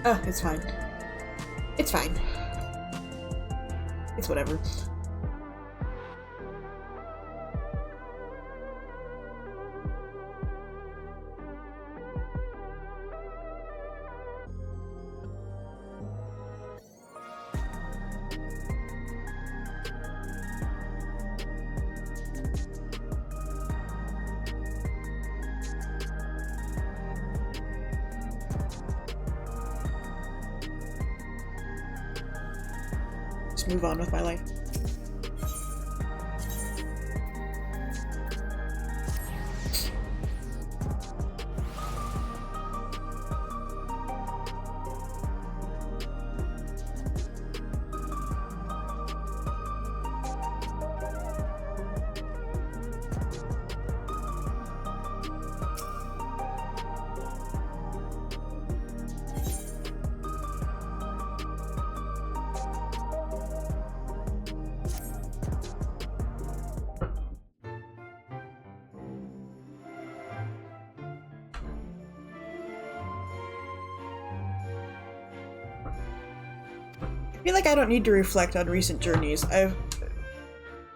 Oh, it's fine. It's fine. It's whatever. Just move on with my life. I feel like I don't need to reflect on recent journeys.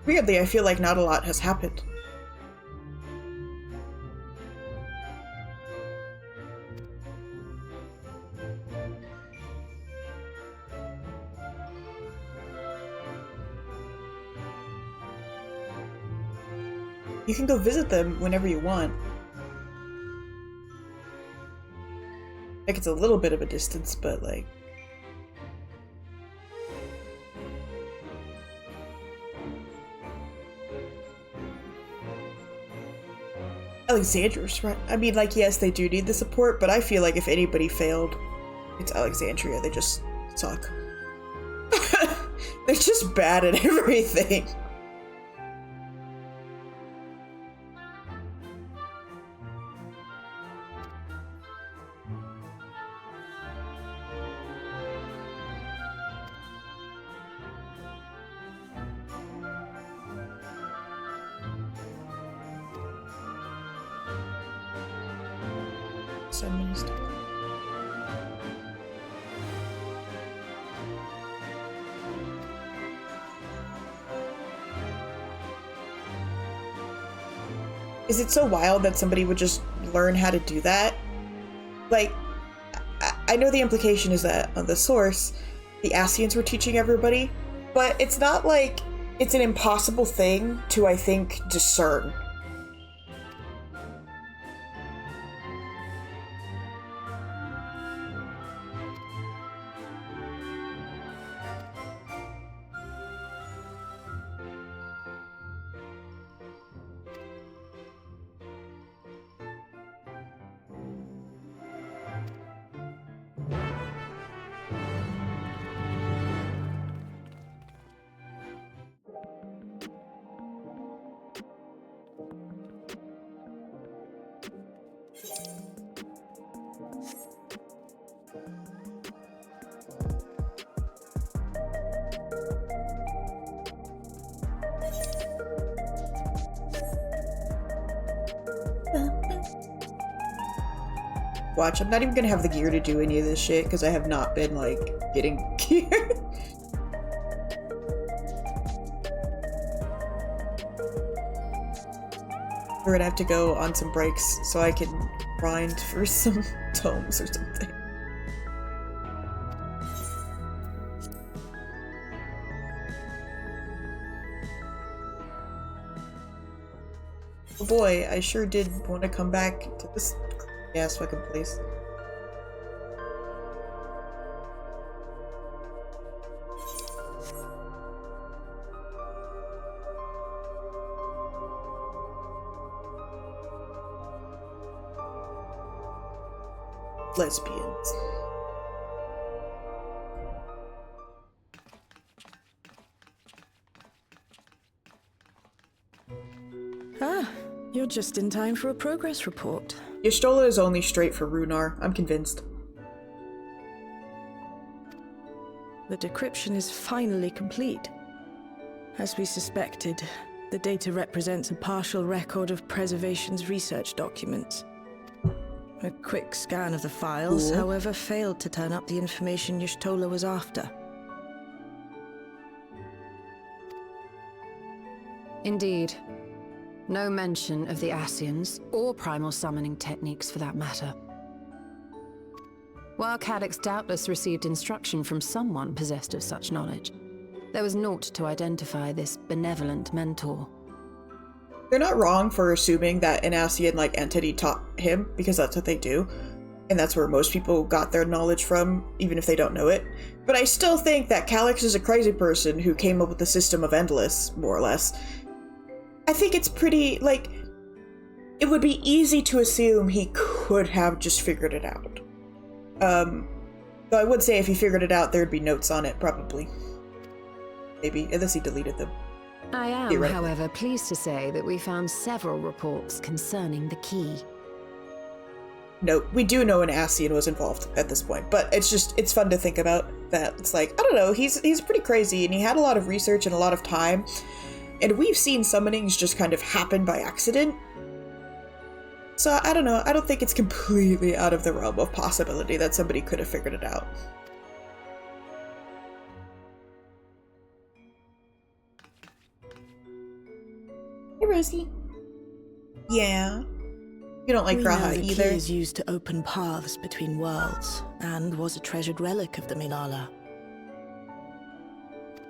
Weirdly, I feel like not a lot has happened. You can go visit them whenever you want. Like, it's a little bit of a distance, but like... Alexandria's right. I mean, like, yes, they do need the support, but I feel like if anybody failed, it's Alexandria. They just suck. They're just bad at everything. So many stuff. Is it so wild that somebody would just learn how to do that? Like, I know the implication is that on the source, the Ascians were teaching everybody, but it's not like it's an impossible thing to, I think, discern. Watch, I'm not even gonna have the gear to do any of this shit because I have not been, like, getting gear. We're gonna have to go on some breaks so I can grind for some tomes or something. Oh boy, I sure did want to come back to this ass fucking place. Lesbians. Ah, you're just in time for a progress report. Y'shtola is only straight for Runar, I'm convinced. The decryption is finally complete. As we suspected, the data represents a partial record of Preservation's research documents. A quick scan of the files, Cool. however, failed to turn up the information Y'shtola was after. Indeed. No mention of the Ascians, or primal summoning techniques for that matter. While Calyx doubtless received instruction from someone possessed of such knowledge, there was naught to identify this benevolent mentor. They're not wrong for assuming that an Ascian-like entity taught him, because that's what they do. And that's where most people got their knowledge from, even if they don't know it. But I still think that Calyx is a crazy person who came up with the system of Endless, more or less. I think it's pretty, like, it would be easy to assume he could have just figured it out. Though I would say if he figured it out, there'd be notes on it, probably. Maybe, unless he deleted them. I am, You're right. however, pleased to say that we found several reports concerning the key. No, we do know an Ascian was involved at this point, but it's fun to think about that. It's like, I don't know, he's pretty crazy, and he had a lot of research and a lot of time, and we've seen summonings just kind of happen by accident. So, I don't know, I don't think it's completely out of the realm of possibility that somebody could have figured it out. Hey, Rosie. Yeah. You don't like We know Graha the either. key is used to open paths between worlds, and was a treasured relic of the Milala.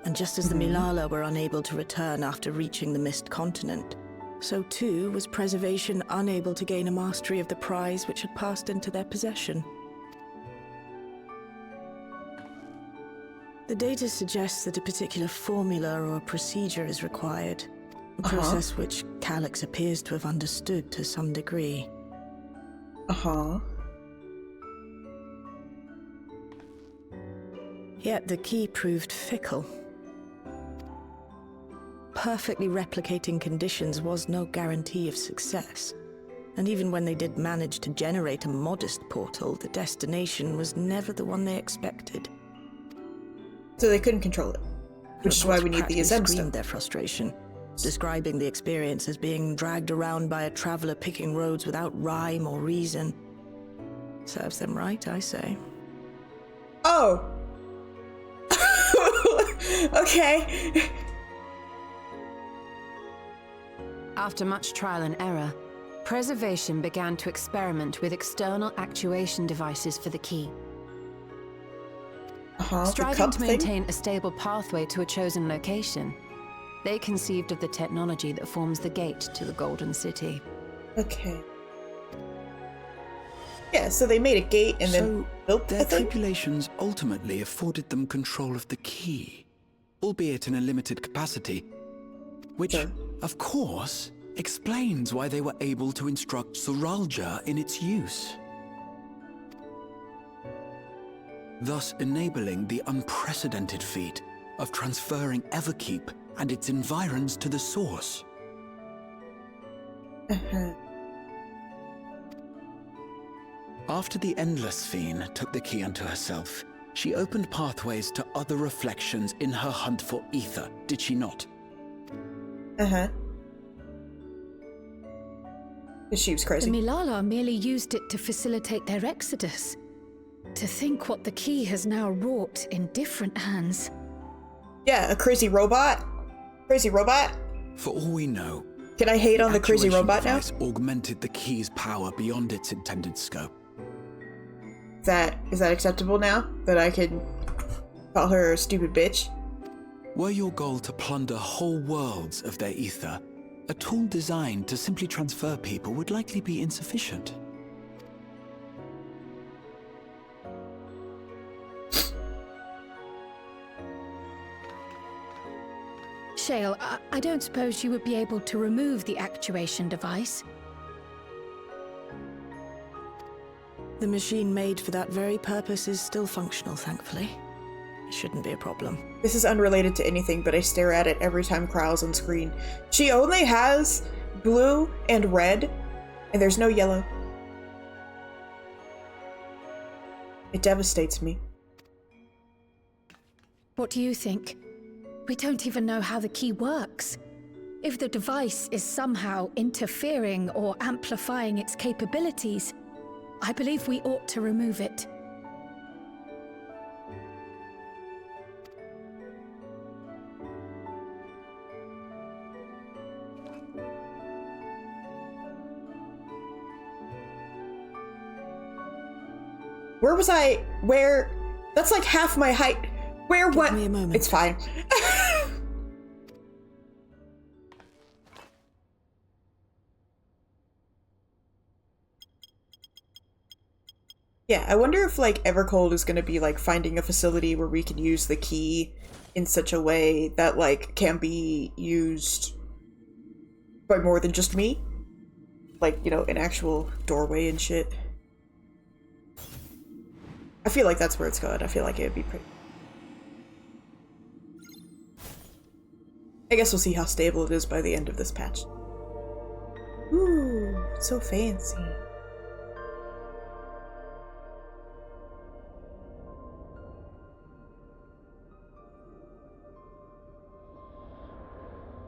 And just as the Milala were unable to return after reaching the Mist Continent, so too was Preservation unable to gain a mastery of the prize which had passed into their possession. The data suggests that a particular formula or procedure is required, a process which Calyx appears to have understood to some degree. Yet the key proved fickle. Perfectly replicating conditions was no guarantee of success. And even when they did manage to generate a modest portal, the destination was never the one they expected. So they couldn't control it. Which is why we need the Azem screamed stone. their frustration, describing the experience as being dragged around by a traveler picking roads without rhyme or reason. Serves them right, I say. Oh! Okay. After much trial and error, Preservation began to experiment with external actuation devices for the key. The Striving cup to thing? maintain a stable pathway to a chosen location, they conceived of the technology that forms the gate to the Golden City. Okay. Yeah, so they made a gate and then So, built their the thing? tribulations ultimately afforded them control of the key, albeit in a limited capacity, which, Sure. of course, explains why they were able to instruct Zoralja in its use, thus enabling the unprecedented feat of transferring Everkeep and its environs to the Source. After the Endless Fiend took the key unto herself, she opened pathways to other reflections in her hunt for ether, did she not? Because she was The crazy. Milala merely used it to facilitate their exodus. To think what the key has now wrought in different hands. Yeah, a crazy robot? Crazy robot? For all we know, Can I hate on the crazy actuation robot now? device augmented the key's power beyond its intended scope. Is that acceptable now? That I can call her a stupid bitch? Were your goal to plunder whole worlds of their ether, a tool designed to simply transfer people would likely be insufficient. Shale, I don't suppose you would be able to remove the actuation device. The machine made for that very purpose is still functional, thankfully. It shouldn't be a problem. This is unrelated to anything, but I stare at it every time Kryle's on screen. She only has blue and red, and there's no yellow. It devastates me. What do you think? We don't even know how the key works. If the device is somehow interfering or amplifying its capabilities, I believe we ought to remove it. Where was I? Where? That's like half my height. Where? What? Give me a moment. It's fine. Yeah, I wonder if like Evercold is gonna be like finding a facility where we can use the key in such a way that like can be used by more than just me. Like, you know, an actual doorway and shit. I feel like that's where it's going. I feel like it would be pretty... I guess we'll see how stable it is by the end of this patch. Ooh, so fancy.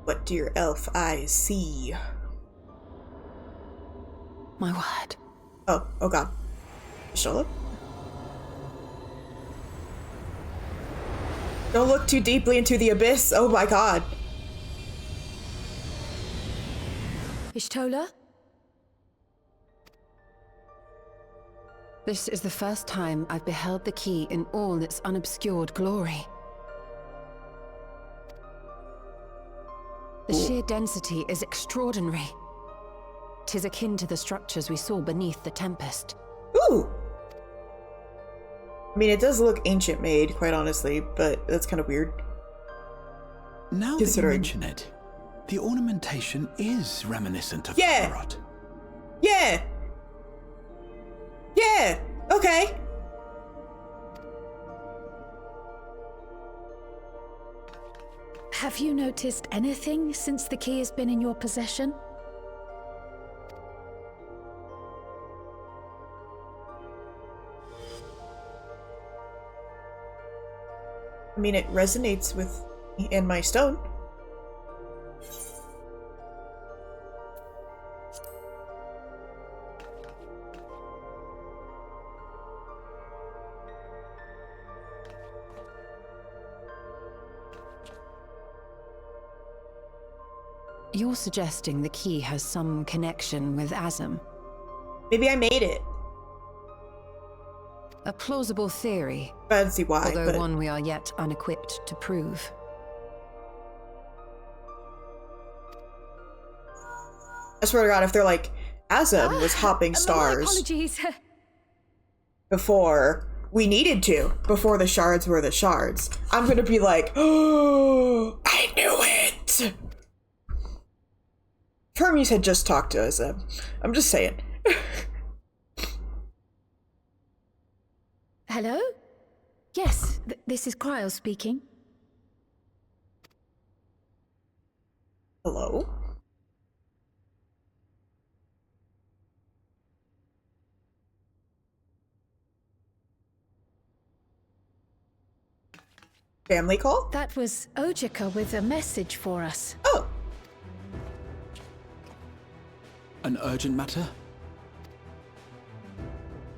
What do your elf eyes see? My word. Oh god. Shola? Don't look too deeply into the abyss. Oh my god. Ishtola? This is the first time I've beheld the key in all its unobscured glory. The sheer density is extraordinary. 'Tis akin to the structures we saw beneath the Tempest. Ooh! I mean, it does look ancient made, quite honestly, but that's kind of weird. Now that you mention it, the ornamentation is reminiscent of Kakarot. Yeah! Yeah! Okay! Have you noticed anything since the key has been in your possession? I mean, it resonates with me and my stone. You're suggesting the key has some connection with Azem? Maybe I made it. A plausible theory, I don't see why, although but... one we are yet unequipped to prove. I swear to god, if they're like, Azem was hopping My stars apologies. before we needed to, before the shards were the shards, I'm gonna be like, oh, I knew it! Hermes had just talked to Azem. I'm just saying. Hello? Yes, this is Cryo speaking. Hello? Family call? That was Ojika with a message for us. Oh. An urgent matter?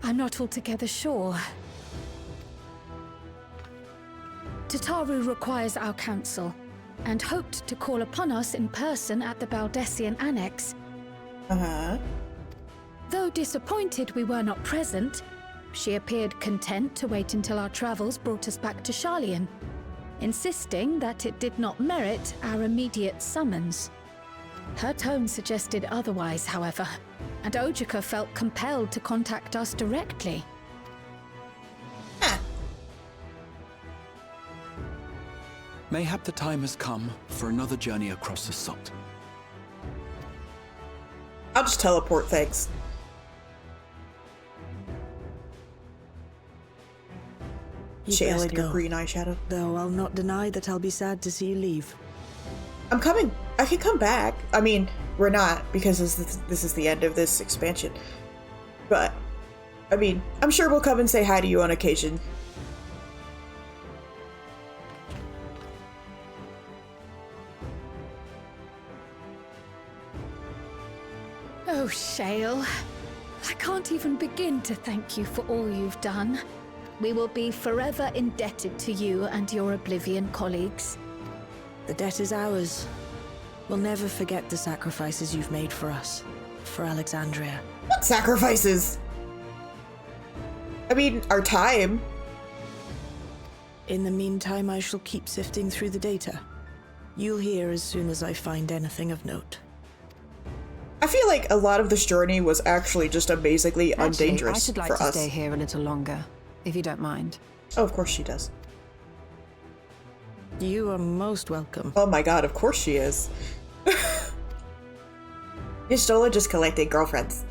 I'm not altogether sure. Tataru requires our counsel, and hoped to call upon us in person at the Baldessian Annex. Uh-huh. Though disappointed we were not present, she appeared content to wait until our travels brought us back to Sharlayan, insisting that it did not merit our immediate summons. Her tone suggested otherwise, however, and Ojika felt compelled to contact us directly. Mayhap the time has come for another journey across the salt. I'll just teleport, thanks. You Shale best in your go. green eyeshadow. Though I'll not deny that I'll be sad to see you leave. I'm coming. I can come back. I mean, we're not, because this is the end of this expansion. But, I mean, I'm sure we'll come and say hi to you on occasion. Oh, Shale. I can't even begin to thank you for all you've done. We will be forever indebted to you and your Oblivion colleagues. The debt is ours. We'll never forget the sacrifices you've made for us, for Alexandria. What sacrifices? I mean, our time. In the meantime, I shall keep sifting through the data. You'll hear as soon as I find anything of note. I feel like a lot of this journey was actually just amazingly Actually, undangerous I should like for to us. stay here a little longer, if you don't mind. Oh, of course she does. You are most welcome. Oh my god, of course she is. Y'shtola just collecting girlfriends.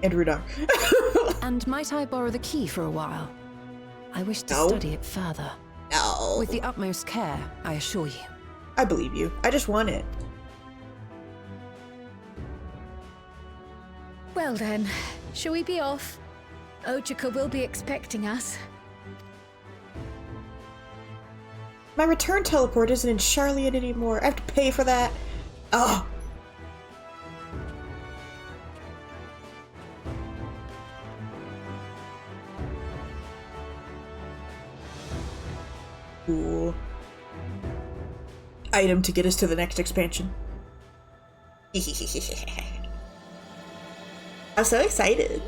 And Runar. And might I borrow the key for a while? I wish to No. study it further. No. With the utmost care, I assure you. I believe you. I just want it. Well then, shall we be off? Ojika will be expecting us. My return teleport isn't in Sharlayan anymore. I have to pay for that. Oh. Cool. Item to get us to the next expansion. I'm so excited.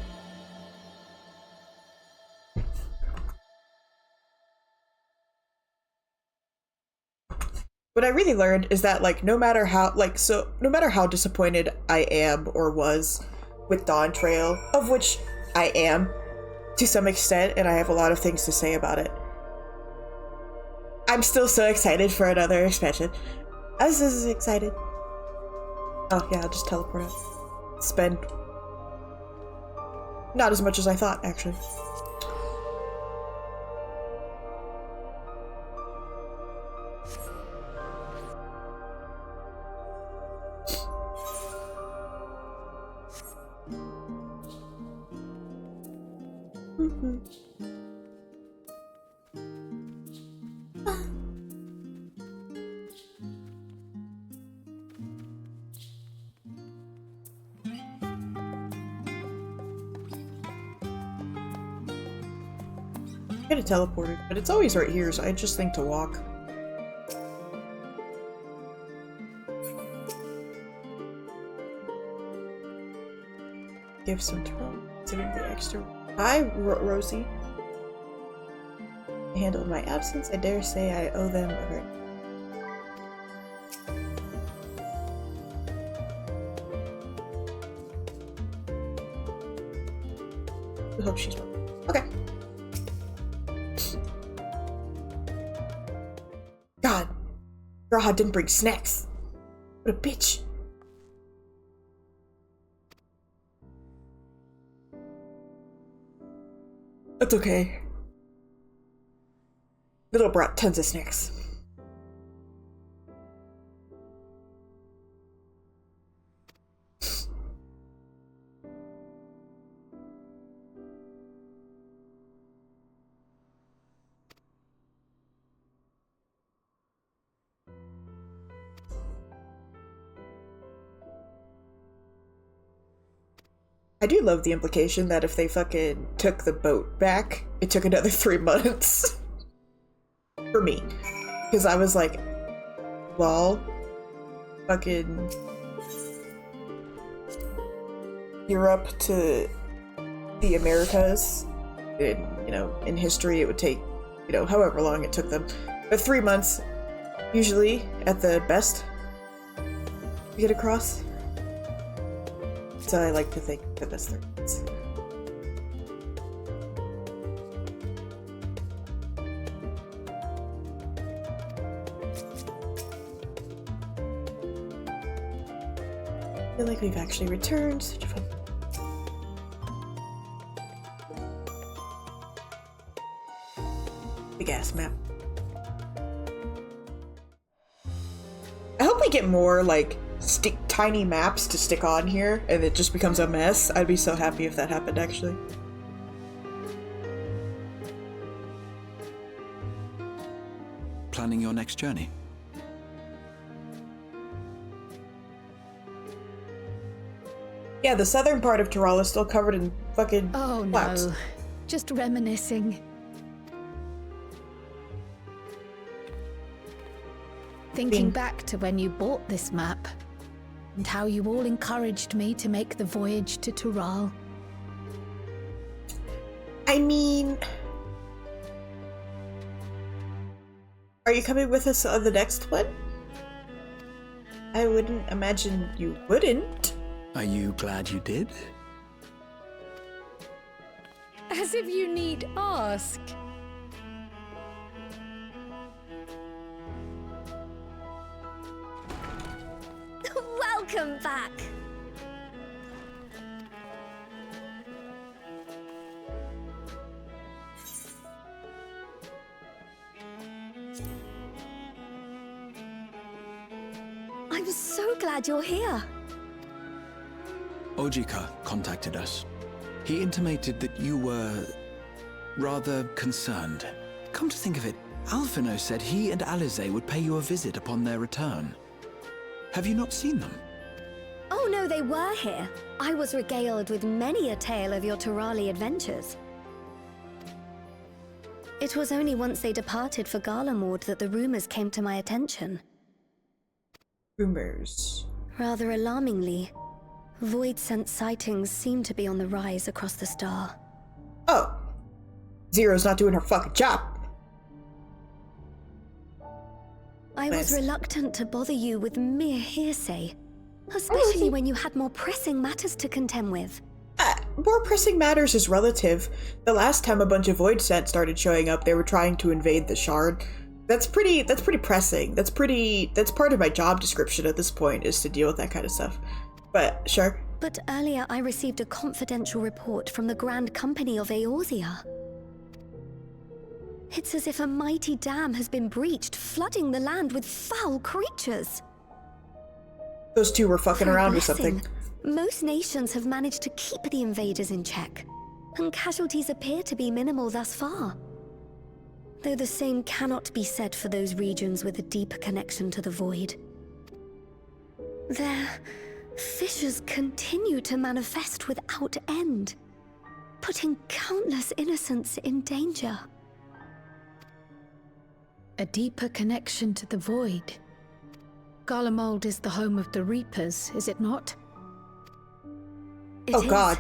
What I really learned is that, like, no matter how disappointed I am or was with Dawn Trail, of which I am to some extent, and I have a lot of things to say about it, I'm still so excited for another expansion. I was just excited. Oh yeah, I'll just teleport out. Spend not as much as I thought, actually. I could have teleported, but it's always right here, so I just think to walk. Give some time, considering the extra. Hi, Rosie. I handled my absence. I dare say I owe them a very. I hope she's well. Okay. God, G'raha didn't bring snacks. What a bitch. It's okay. Little brought tons of snacks. I do love the implication that if they fucking took the boat back, it took another 3 months. For me. Because I was like, lol. Fucking Europe to the Americas. In history it would take, however long it took them. But 3 months, usually, at the best, to get across. So I like to think that that's 3 months. I feel like we've actually returned. Such a fun. Big ass map. I hope we get more like tiny maps to stick on here and it just becomes a mess. I'd be so happy if that happened, actually. Planning your next journey? Yeah, the southern part of Tyrol is still covered in fucking Oh clouds. no, just reminiscing. Thinking back to when you bought this map, and how you all encouraged me to make the voyage to Tyrol. I mean... Are you coming with us on the next one? I wouldn't imagine you wouldn't. Are you glad you did? As if you need ask. Welcome back. I'm so glad you're here. Ojika contacted us. He intimated that you were rather concerned. Come to think of it, Alphino said he and Alize would pay you a visit upon their return. Have you not seen them? Oh no, they were here. I was regaled with many a tale of your Tyrali adventures. It was only once they departed for Garlemord that the rumors came to my attention. Rumors. Rather alarmingly, void-sent sightings seem to be on the rise across the star. Oh. Zero's not doing her fucking job. I was Nice. reluctant to bother you with mere hearsay, especially when you had more pressing matters to contend with. More pressing matters is relative. The last time a bunch of Void Scent started showing up, they were trying to invade the Shard. That's pretty pressing. That's part of my job description at this point, is to deal with that kind of stuff. But, sure. But earlier I received a confidential report from the Grand Company of Eorzea. It's as if a mighty dam has been breached, flooding the land with foul creatures. Those two were fucking For a around with blessing, something. most nations have managed to keep the invaders in check, and casualties appear to be minimal thus far. Though the same cannot be said for those regions with a deeper connection to the Void. Their fissures continue to manifest without end, putting countless innocents in danger. A deeper connection to the Void. Garlemald is the home of the Reapers, is it not? It Oh is. god.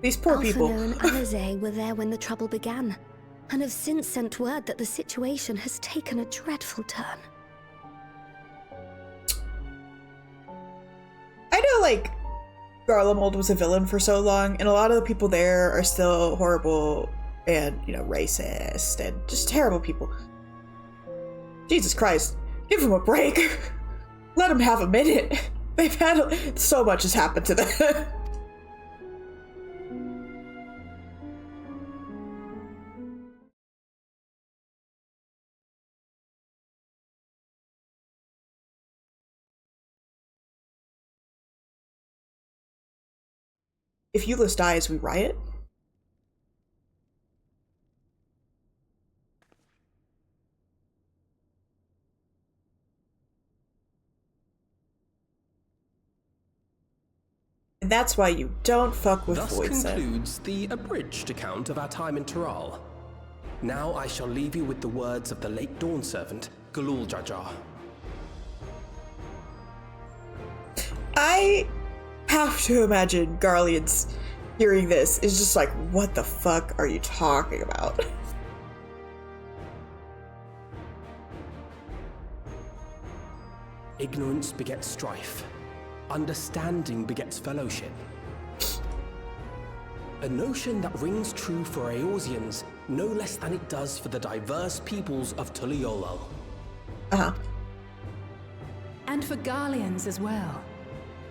These poor people. Alphino and Alize were there when the trouble began, and have since sent word that the situation has taken a dreadful turn. I know, like, Garlemald was a villain for so long, and a lot of the people there are still horrible and, racist and just terrible people. Jesus Christ. Give them a break. Let them have a minute. They've had so much has happened to them. If Euless dies, we riot? And that's why you don't fuck with Thus Void Scent. concludes the abridged account of our time in Tyrol. Now I shall leave you with the words of the late Dawn Servant, Galul Jajar. I have to imagine Garleans hearing this is just like, what the fuck are you talking about? Ignorance begets strife. Understanding begets fellowship. A notion that rings true for Eorzeans no less than it does for the diverse peoples of Tuliolo. Uh-huh. And for Garleans as well.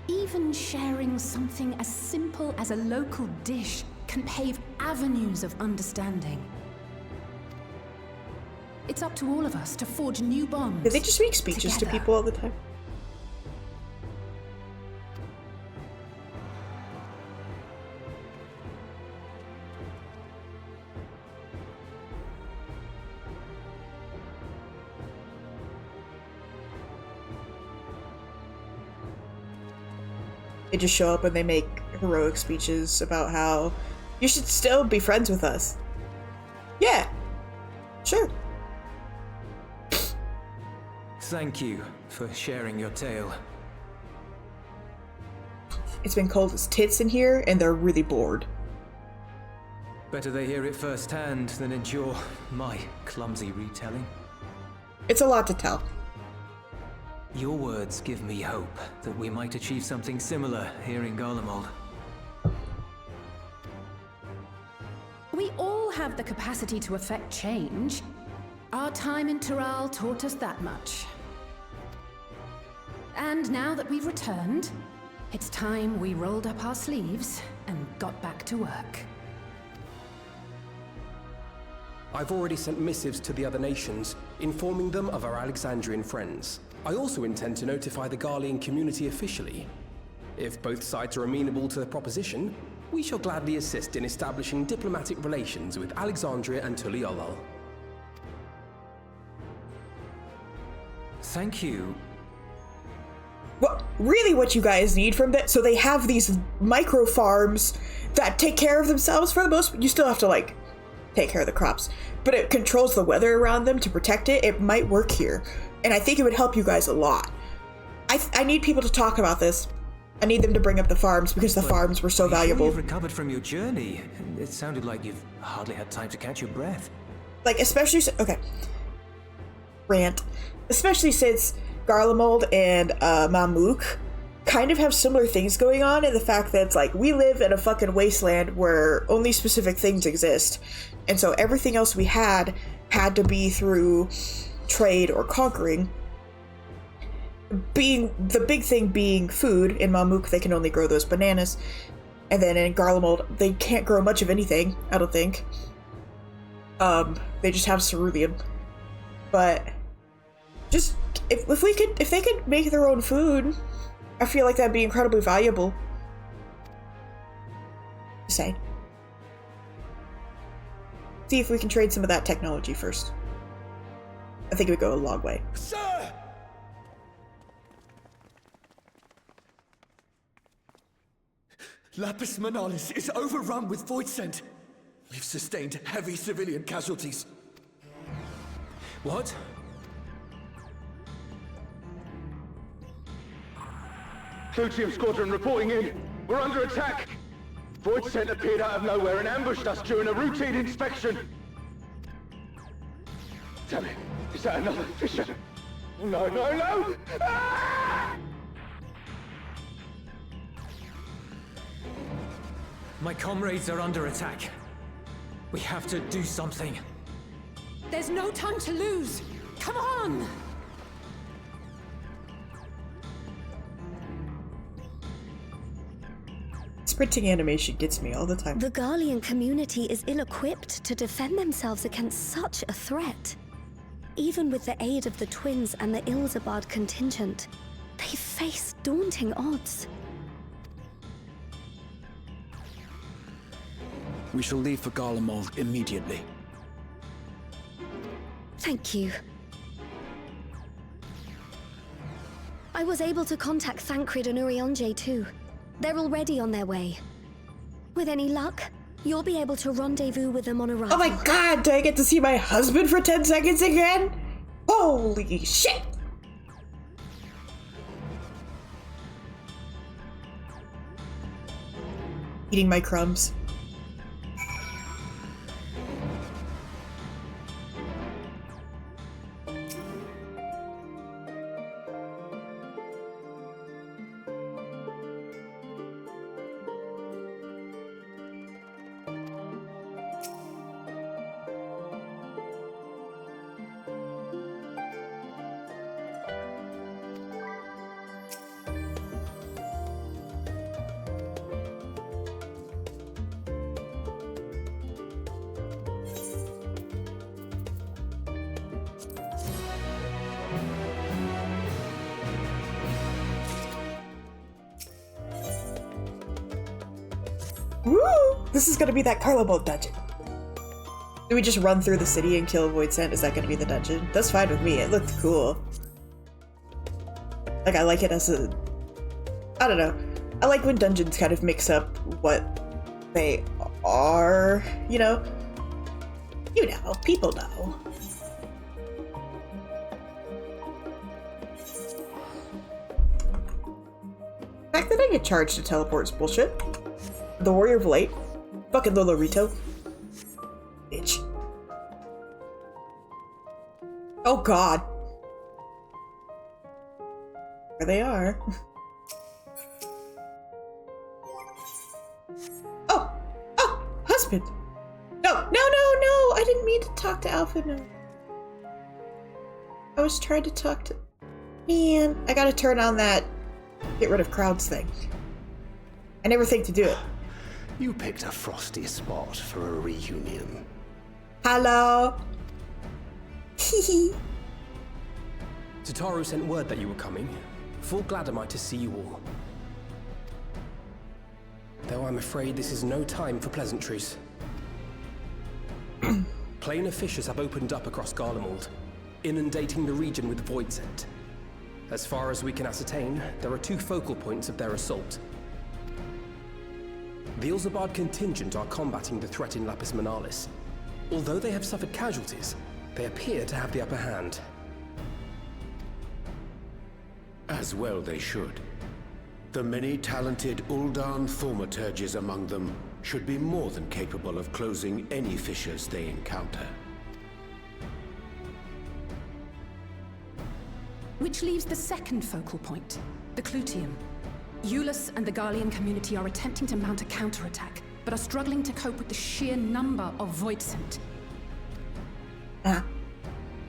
Even sharing something as simple as a local dish can pave avenues of understanding. It's up to all of us to forge new bonds. Do they just make speeches to together. people all the time? They just show up and they make heroic speeches about how you should still be friends with us. Yeah, sure. Thank you for sharing your tale. It's been cold as tits in here, and they're really bored. Better they hear it firsthand than endure my clumsy retelling. It's a lot to tell. Your words give me hope that we might achieve something similar here in Garlemald. We all have the capacity to affect change. Our time in Tural taught us that much. And now that we've returned, it's time we rolled up our sleeves and got back to work. I've already sent missives to the other nations, informing them of our Alexandrian friends. I also intend to notify the Garlean community officially. If both sides are amenable to the proposition, we shall gladly assist in establishing diplomatic relations with Alexandria and Tuliolol. Thank you. Really what you guys need from that, so they have these micro farms that take care of themselves for the most. You still have to like take care of the crops, but it controls the weather around them to protect it. It might work here, and I think it would help you guys a lot. I need people to talk about this. I need them to bring up the farms because the farms were so valuable. You've recovered from your journey. It sounded like you've hardly had time to catch your breath. Like, especially okay, rant, especially since Garlemald and Mamluk kind of have similar things going on in the fact that it's like we live in a fucking wasteland where only specific things exist, and so everything else we had to be through trade or conquering. Being the big thing being food. In Mamluk they can only grow those bananas, and then in Garlemald they can't grow much of anything, I don't think. They just have cerulean. But just if they could make their own food, I feel like that'd be incredibly valuable. Just saying. See if we can trade some of that technology first. I think it would go a long way. Sir! Lapis Manalis is overrun with void scent. We've sustained heavy civilian casualties. What? Clutium Squadron reporting in. We're under attack. Void scent appeared out of nowhere and ambushed us during a routine inspection. Damn it. Is that another Fisher? No, no, no! Ah! My comrades are under attack. We have to do something. There's no time to lose! Come on! Sprinting animation gets me all the time. The Garlean community is ill-equipped to defend themselves against such a threat. Even with the aid of the twins and the Ilzabard contingent, they face daunting odds. We shall leave for Garlemald immediately. Thank you. I was able to contact Thancred and Urianger too. They're already on their way. With any luck, you'll be able to rendezvous with them on arrival. Oh my god, do I get to see my husband for 10 seconds again? Holy shit! Eating my crumbs. Woo! This is gonna be that Garlemald dungeon. Do we just run through the city and kill Void Scent? Is that gonna be the dungeon? That's fine with me. It looked cool. Like, I like it as a... I don't know. I like when dungeons kind of mix up what they are, you know? You know, people know. The fact that I get charged to teleport is bullshit. The Warrior of Light. Fucking Lolorito. Bitch. Oh god. There they are. Oh, husband. No. I didn't mean to talk to Alpha, no. I was trying to talk to... Man, I gotta turn on that get rid of crowds thing. I never think to do it. You picked a frosty spot for a reunion. Hello? Hehe. Tataru sent word that you were coming. Full glad am I to see you all. Though I'm afraid this is no time for pleasantries. Planar fissures have opened up across Garlemald, inundating the region with void scent. As far as we can ascertain, there are 2 focal points of their assault. The Ilzabard contingent are combating the threat in Lapis Manalis. Although they have suffered casualties, they appear to have the upper hand. As well they should. The many talented Uldan thaumaturges among them should be more than capable of closing any fissures they encounter. Which leaves the second focal point, the Clutium. Eulus and the Garlean community are attempting to mount a counterattack, but are struggling to cope with the sheer number of Voidsent.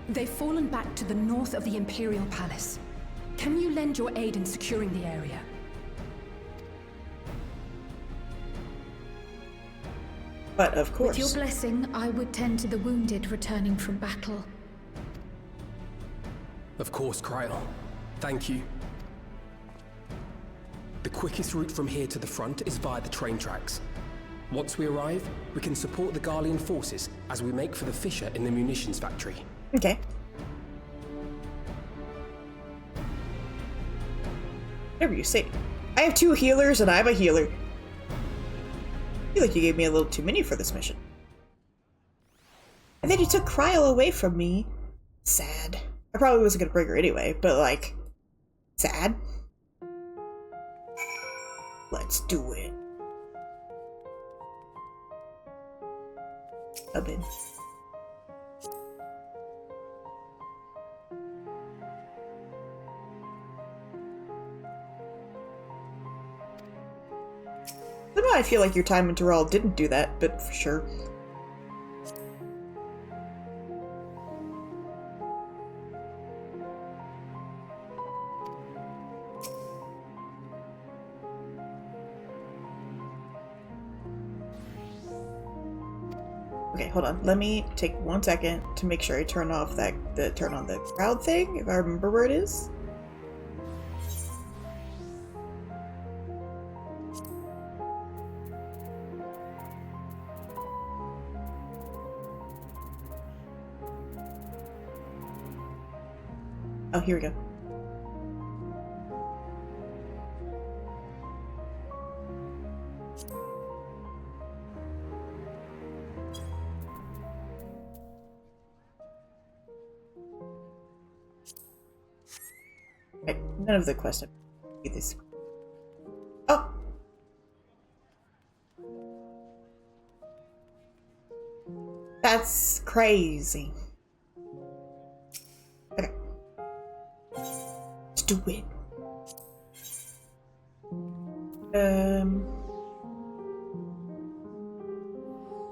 They've fallen back to the north of the Imperial Palace. Can you lend your aid in securing the area? But of course. With your blessing, I would tend to the wounded returning from battle. Of course, Kryl. Thank you. The quickest route from here to the front is via the train tracks. Once we arrive, we can support the Garlean forces as we make for the fissure in the munitions factory. Okay. Whatever you say. I have 2 healers and I'm a healer. I feel like you gave me a little too many for this mission. And then you took Kryl away from me. Sad. I probably wasn't gonna bring her anyway, but like, sad. Let's do it. Up in. I don't know, I feel like your time in Dural didn't do that, but for sure. Okay, hold on. Let me take 1 second to make sure I turn off turn on the crowd thing, if I remember where it is. Oh, here we go. Okay, none of the quests. Get this. Oh! That's crazy. Okay. Let's do it.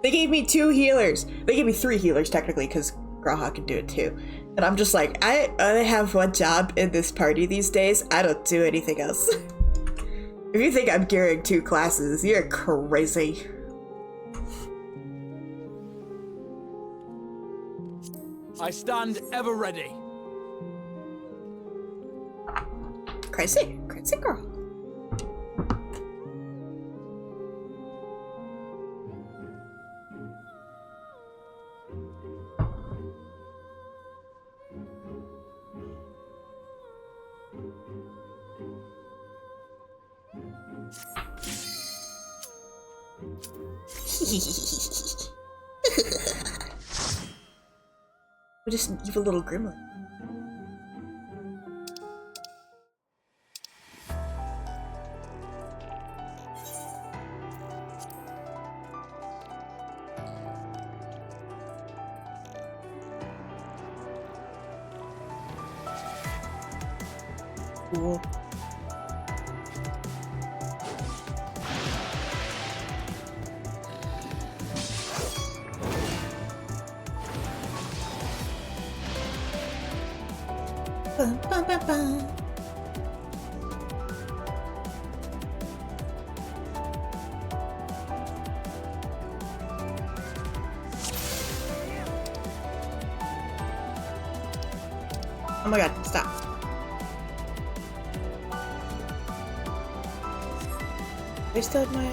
They gave me 2 healers. They gave me 3 healers technically, because G'raha can do it too. And I'm just like, I only have 1 job in this party these days. I don't do anything else. If you think I'm carrying 2 classes, you're crazy. I stand ever ready. Crazy girl. We're just an evil little gremlin. Cool. Bum, bum, bum, bum. Oh my god, stop. I still have my...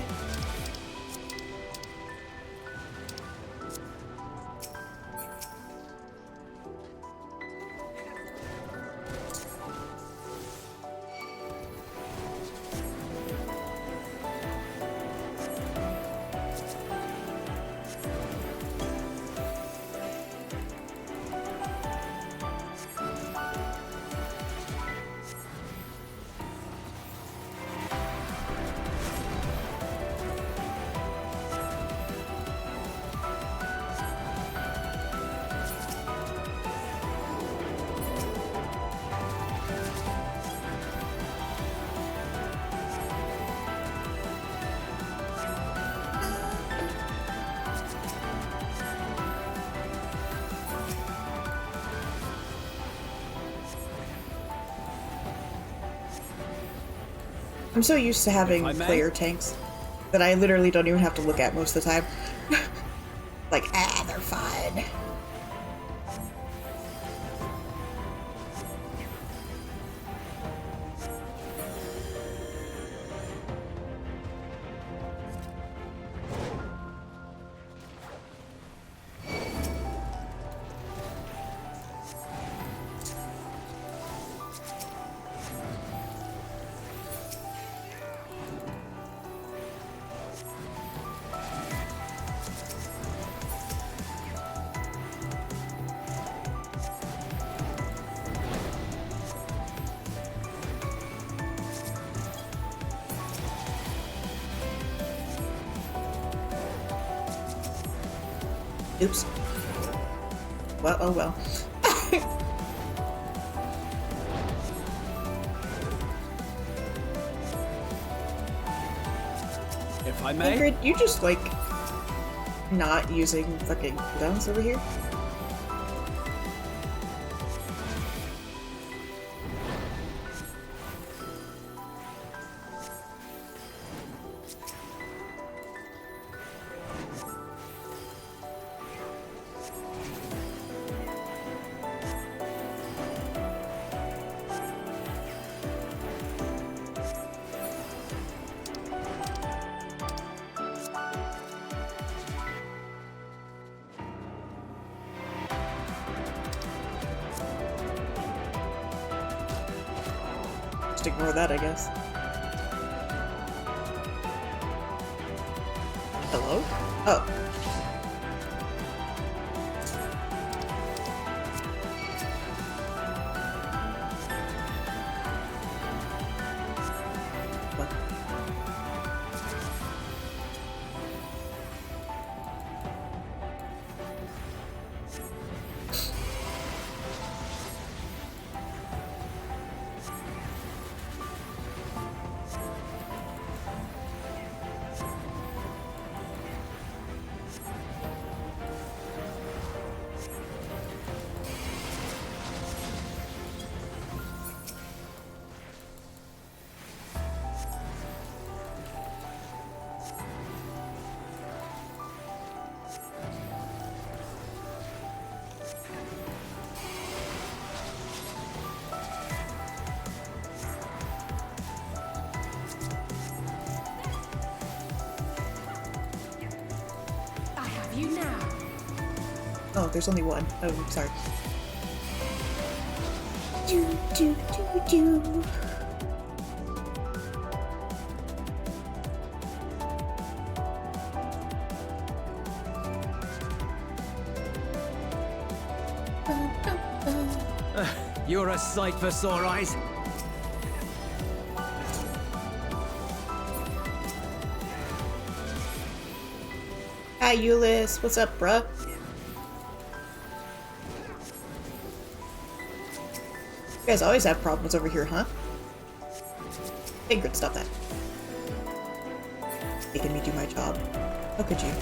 I'm so used to having player tanks that I literally don't even have to look at most of the time. Like, they're fine. Oops. Well, oh well. If I may. Ingrid, you just like not using fucking cooldowns over here? Just ignore that, I guess. Hello? Oh. Oh, there's only one. Oh, sorry. You're a sight for sore eyes. Hi, Euless. What's up, bruh? You guys always have problems over here, huh? Ingrid, stop that. Making me do my job. How could you?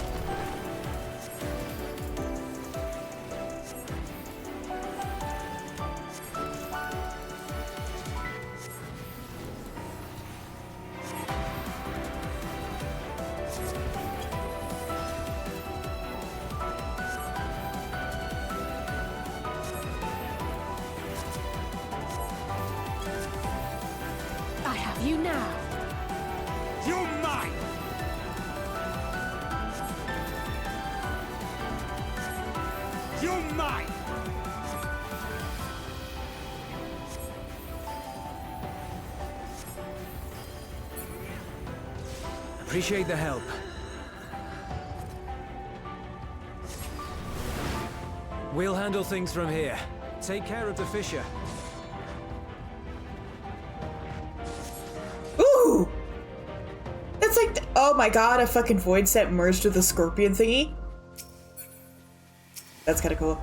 I have you now. You're mine! You're mine! Appreciate the help. We'll handle things from here. Take care of the Fisher. Ooh! That's like, oh my god, a fucking void set merged with a scorpion thingy. That's kind of cool.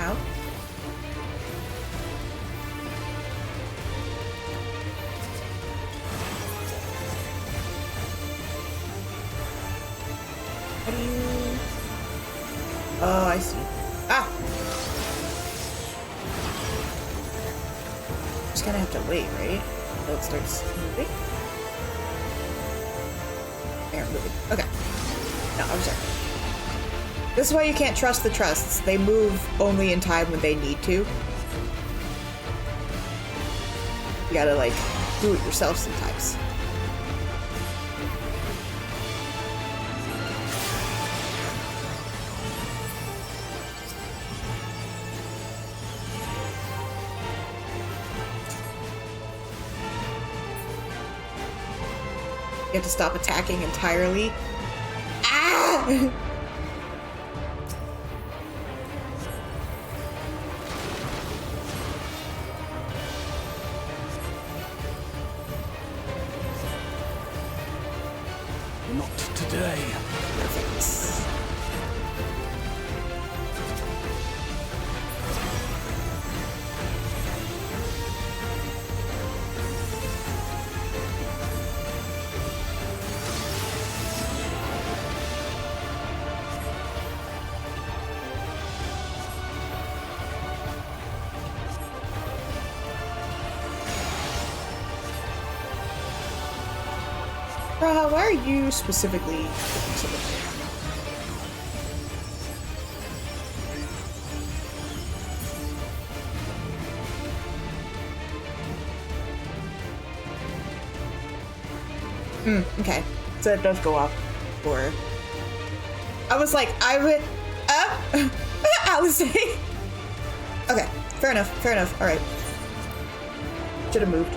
Ow. How do you... Oh, I see. Ah! Just kind of have to wait, right? Until it starts moving? There, moving. Okay. No, I'm sorry. This is why you can't trust the trusts. They move only in time when they need to. You gotta, like, do it yourself sometimes. You have to stop attacking entirely. Ah! Not today. Perfect. Raha, why are you specifically looking so good? Okay. So it does go up for... I was like, I would... Alice. Okay, fair enough, fair enough. Alright. Should have moved.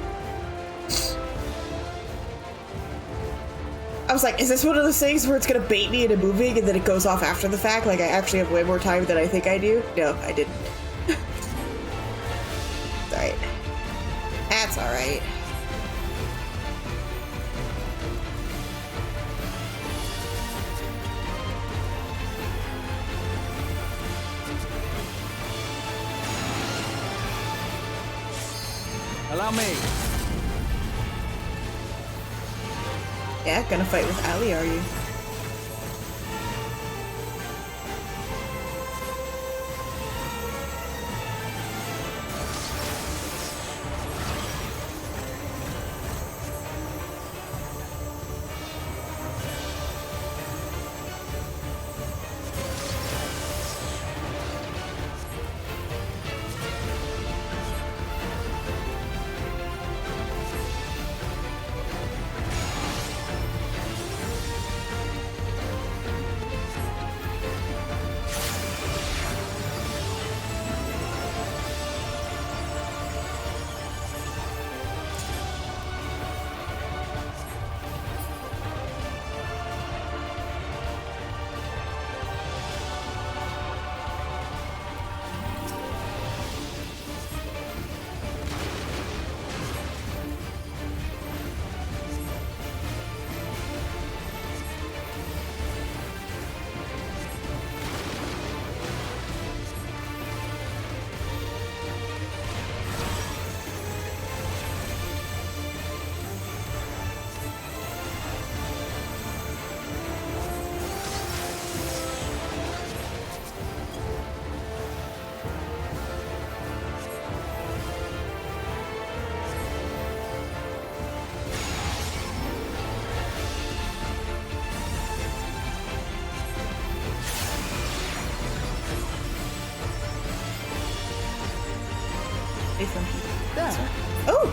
I was like, is this one of those things where it's gonna bait me into moving and then it goes off after the fact? Like, I actually have way more time than I think I do? No, I didn't. It's alright. That's alright. Allow me. Yeah, gonna fight with Ali, are you? Different people. There. Oh!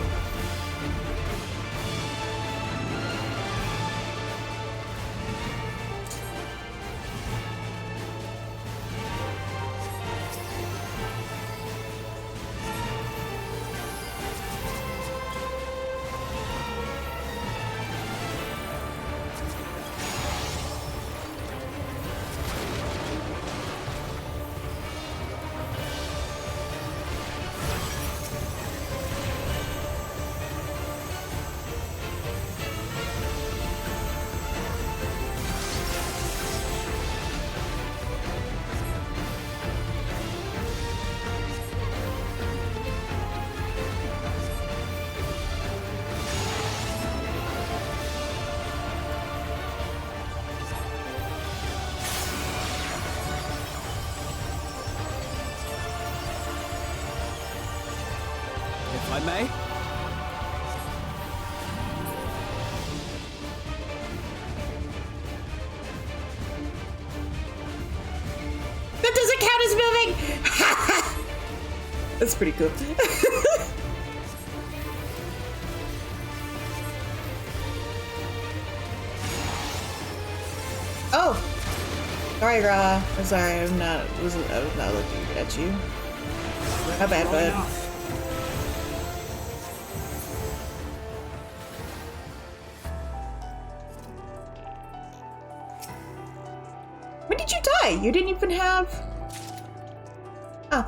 If I may? That doesn't count as moving! That's pretty cool. Oh! Sorry, Ra. I'm sorry, I was not looking at you. My bad, bud. When did you die? You didn't even have... Oh.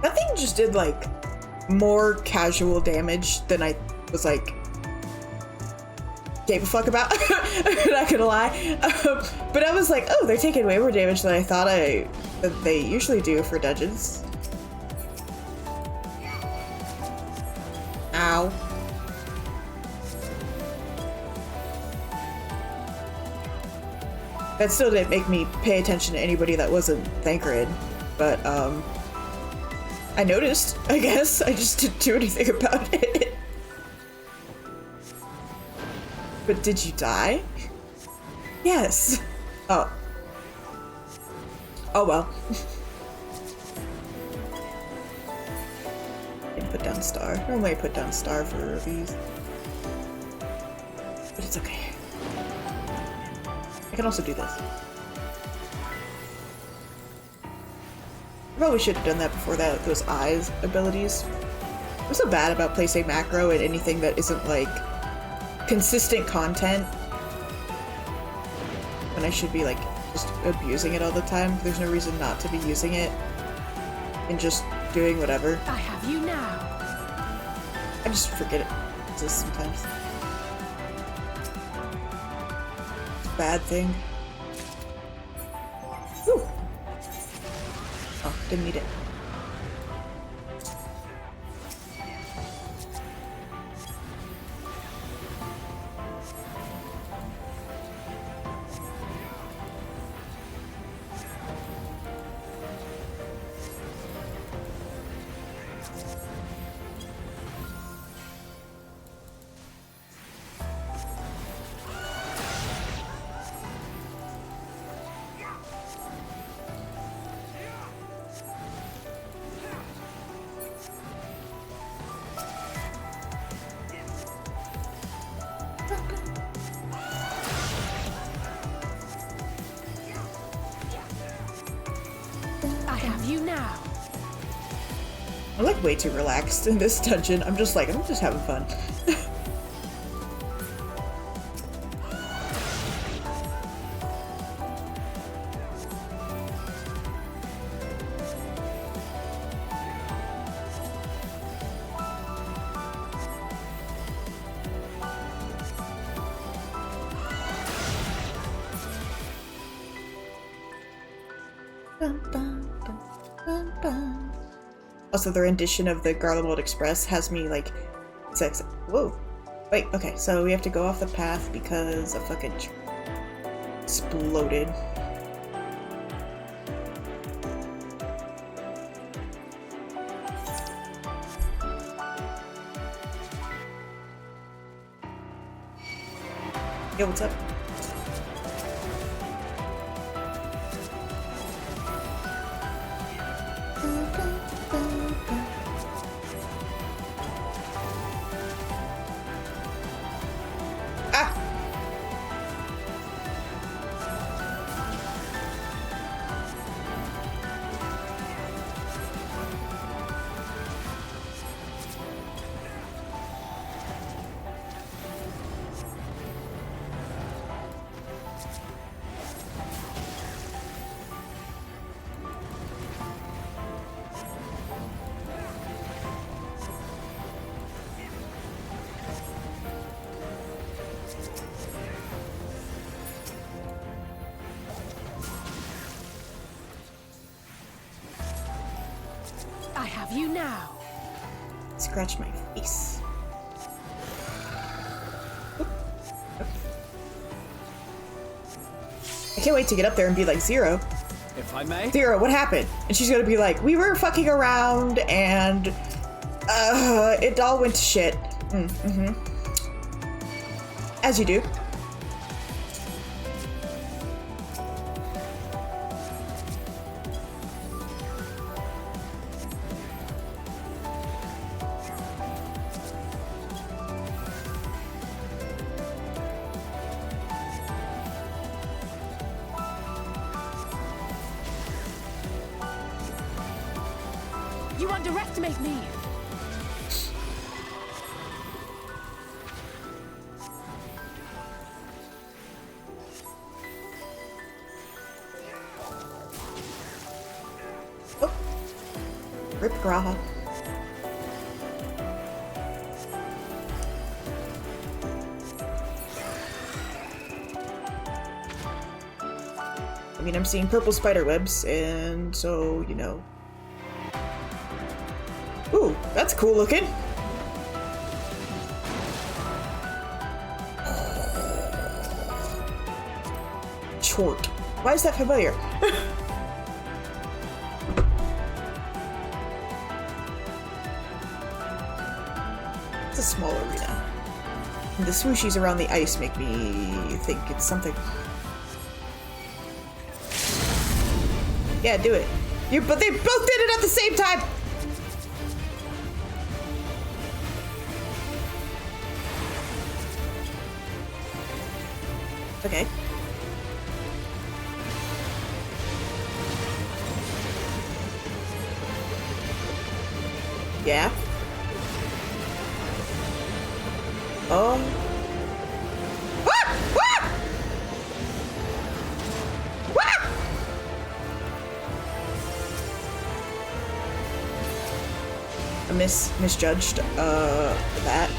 That thing just did, like, more casual damage than I was, like, gave a fuck about. I'm not gonna lie. But I was like, oh, they're taking way more damage than I thought that they usually do for dungeons. Ow. That still didn't make me pay attention to anybody that wasn't Thancred, but I noticed, I guess. I just didn't do anything about it. But did you die? Yes. Oh. Oh well. Didn't put down star. Normally I put down star for these. But it's okay. I can also do this. I probably should have done that before those eyes abilities. I'm so bad about placing macro in anything that isn't like consistent content when I should be like just abusing it all the time. There's no reason not to be using it and just doing whatever. I have you now. I just forget it just sometimes. It's a bad thing. Whew. Oh, didn't need it. I'm like way too relaxed in this dungeon. I'm just having fun. Also, the rendition of the Garlemald Express has me like sex. Whoa. Wait, okay, so we have to go off the path because a fucking exploded. Yo, what's up? have you now. Scratch my face. I can't wait to get up there and be like, Zero. If I may. Zero, what happened? And she's gonna be like, we were fucking around and it all went to shit. Mm-hmm. As you do. You underestimate me. Oh. Rip Graha. I mean, I'm seeing purple spider webs, and so, you know. Ooh, that's cool looking. Chort. Why is that familiar? It's a small arena. And the swooshies around the ice make me think it's something. Yeah, do it. But they both did it at the same time! Okay. Yeah. Oh. Ah! Ah! Ah! I misjudged that.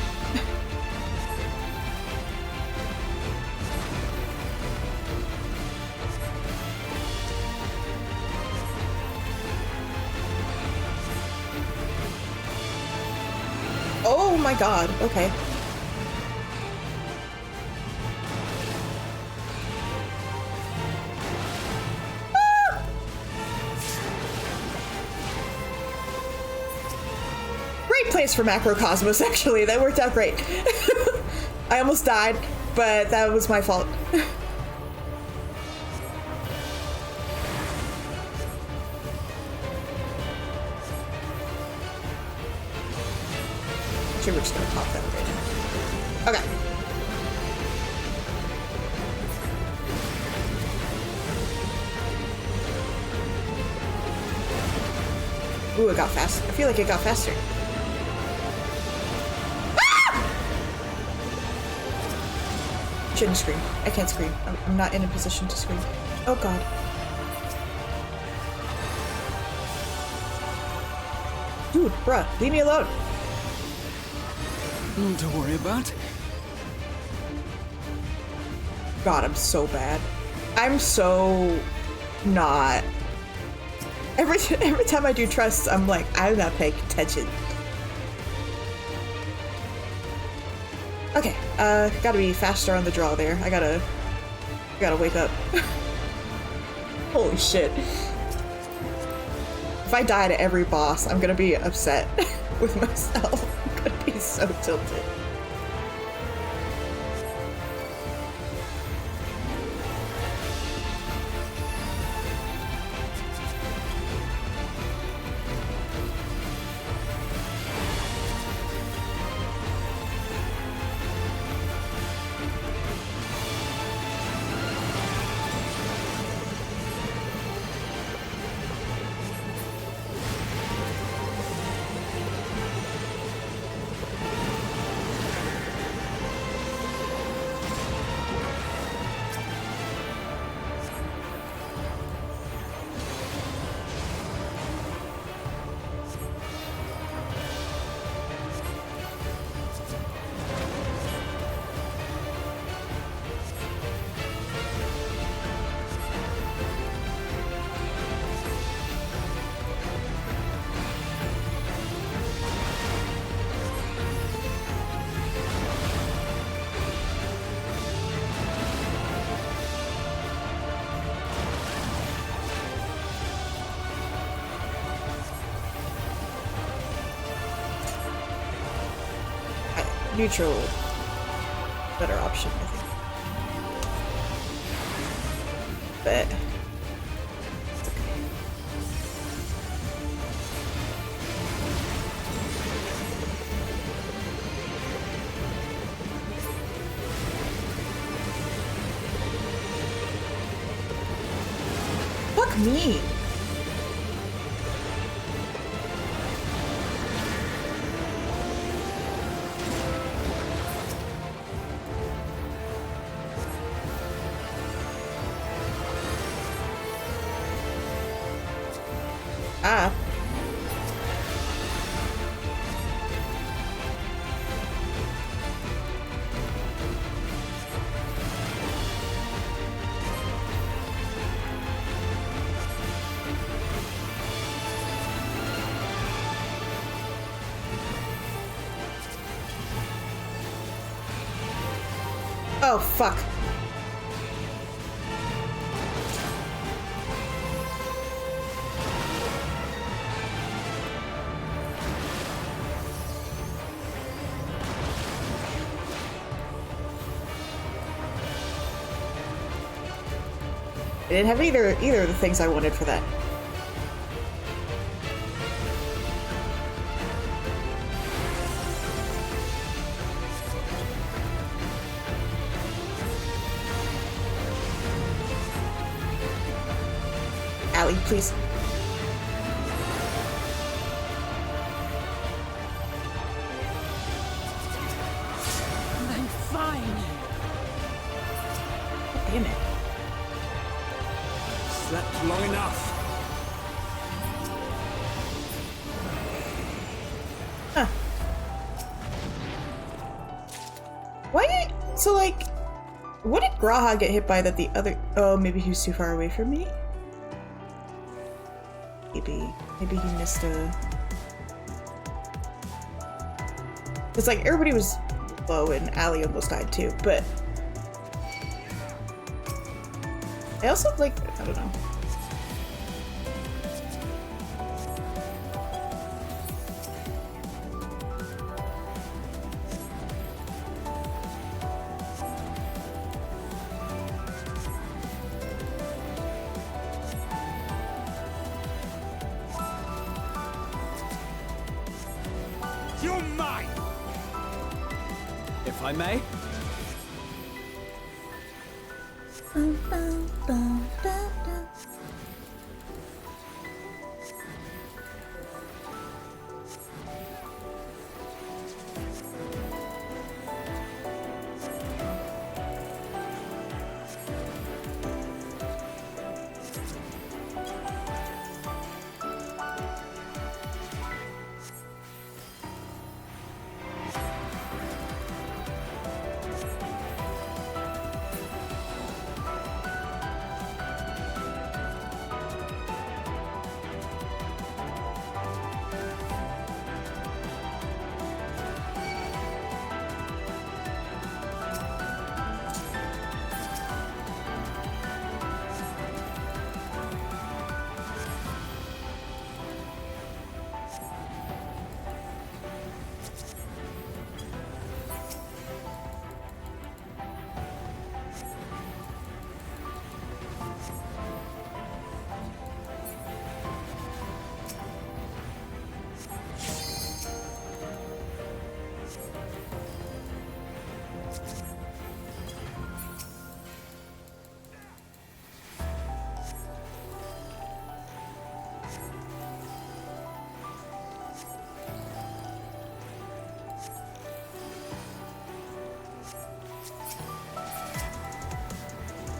Oh my god, okay. Ah! Great place for Macrocosmos, actually. That worked out great. I almost died, but that was my fault. We're just gonna pop that right now. Okay. Ooh, it got fast. I feel like it got faster. Ah! Shouldn't scream. I can't scream. I'm not in a position to scream. Oh god. Dude, bruh, leave me alone. To worry about. God, I'm so bad. I'm so not. Every time I do trusts, I'm like, I'm not paying attention. Okay, gotta be faster on the draw there. I gotta wake up. Holy shit. If I die to every boss, I'm gonna be upset with myself. I'm gonna be so tilted. neutral. Better option, I think. But it's okay. Fuck me. Ah. Oh, fuck. I didn't have either of the things I wanted for that. Allie, please. I'm fine. Damn it. Slept long enough. Huh. Why? So, like, what did G'raha get hit by that the other... Oh, maybe he was too far away from me? Maybe he missed a... It's like, everybody was low and Allie almost died too, but... I also, like, I don't know. You're mine! If I may?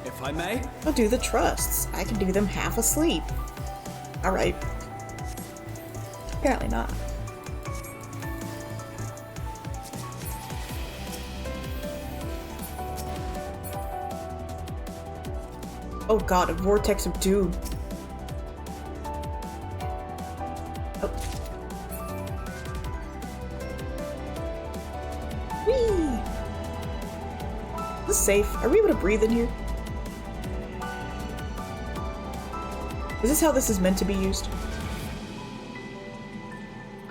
If I may? I'll do the trusts. I can do them half asleep. Alright. Apparently not. Oh god, a vortex of doom. Oh. Whee! Is this safe? Are we able to breathe in here? Is this how this is meant to be used?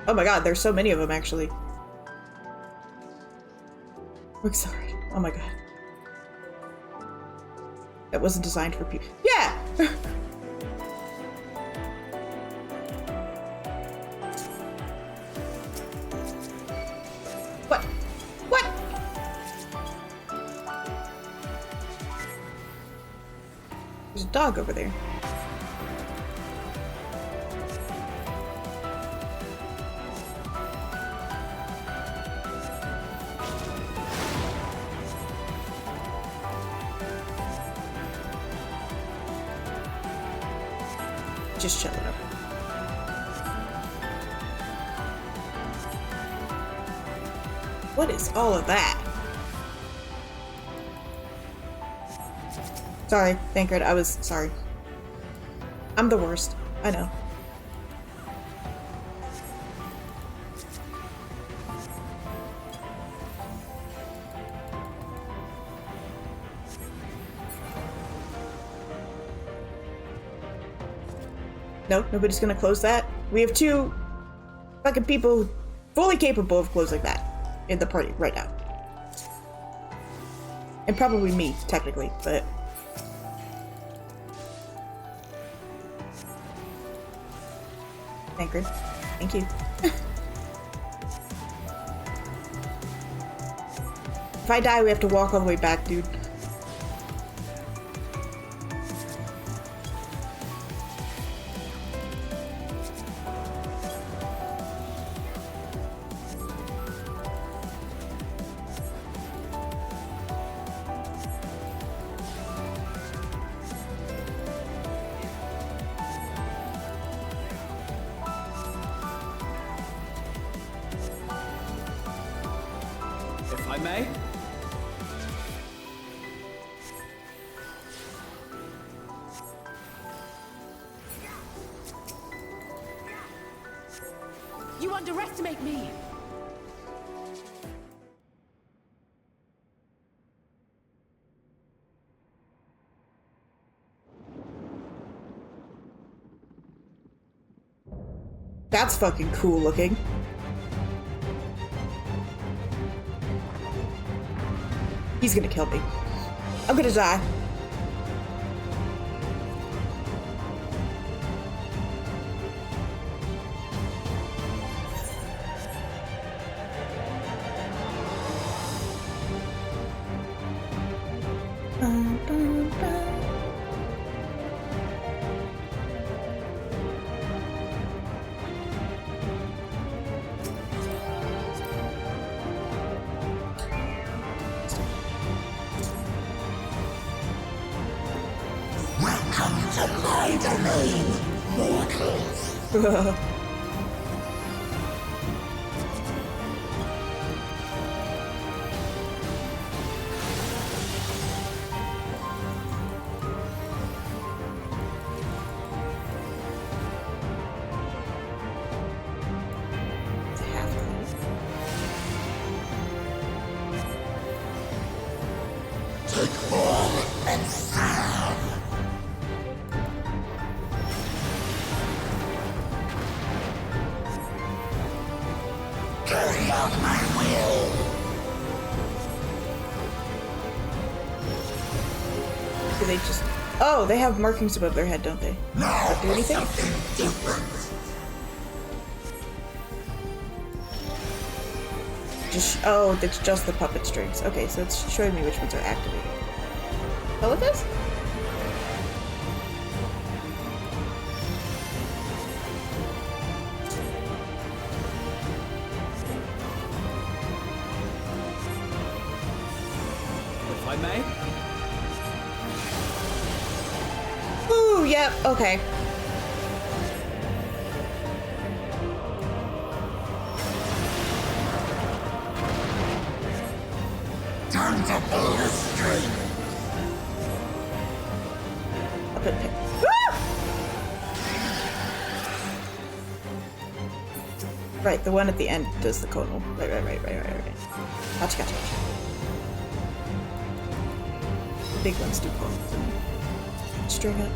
Oh my god, there's so many of them actually. I'm sorry. Oh my god. That wasn't designed for people. Yeah! What? What? There's a dog over there. Just chilling up. What is all of that? Sorry, Thancred, I was sorry. I'm the worst. I know. No, nobody's gonna close that. We have 2 fucking people fully capable of closing that in the party right now. And probably me, technically, but... Thancred. Thank you. If I die, we have to walk all the way back, dude. If I may? You underestimate me! That's fucking cool looking. He's gonna kill me. I'm gonna die. Welcome to my domain, mortals. Take all and serve. Carry out my will. Do they just... Oh, they have markings above their head, don't they? Now do anything? something different. Oh, it's just the puppet strings. Okay, so it's showing me which ones are activated. Is that what this? If I may? Ooh, yep, okay. Time to pull the string. Up and pick. Ah! Right, the one at the end does the conal. Right. Gotcha. The big ones do conal. String up.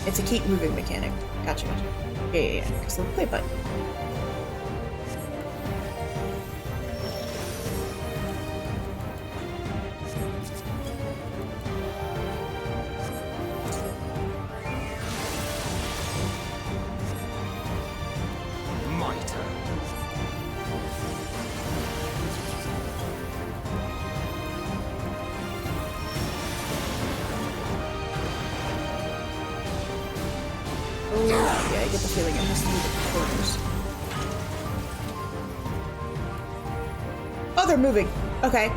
It's a keep moving mechanic. Gotcha. Yeah. Because of the play button. Yeah, I get the feeling it has to be the corners. Oh, they're moving. Okay.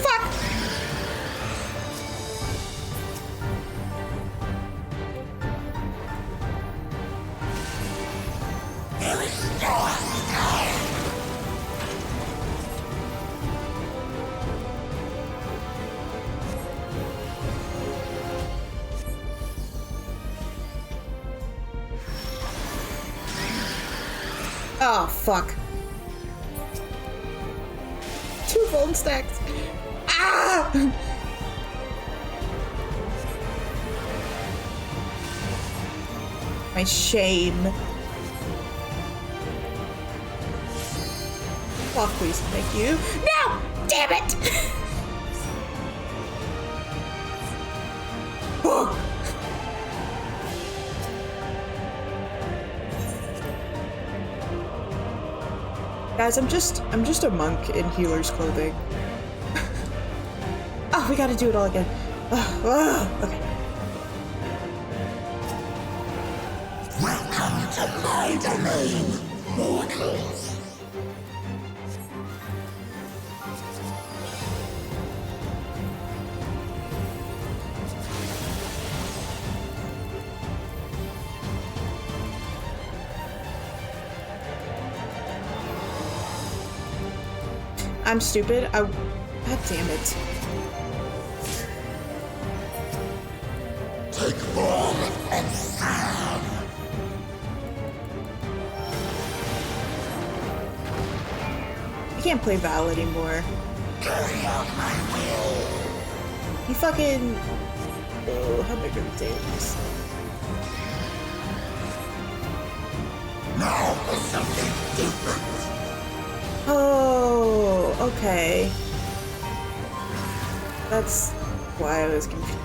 Fuck! Oh, fuck. 2 golden stacks. Ah! My shame. Oh, please, thank you. No! Damn it! Oh. Guys, I'm just a monk in healer's clothing. Oh, we gotta do it all again. Okay. Welcome to my domain, mortals. I'm stupid. God damn it. Take form and serve. I can't play Val anymore. Carry out my will. He fucking... Oh, how big are the dailies? Now for something different. Oh, okay. That's why I was confused.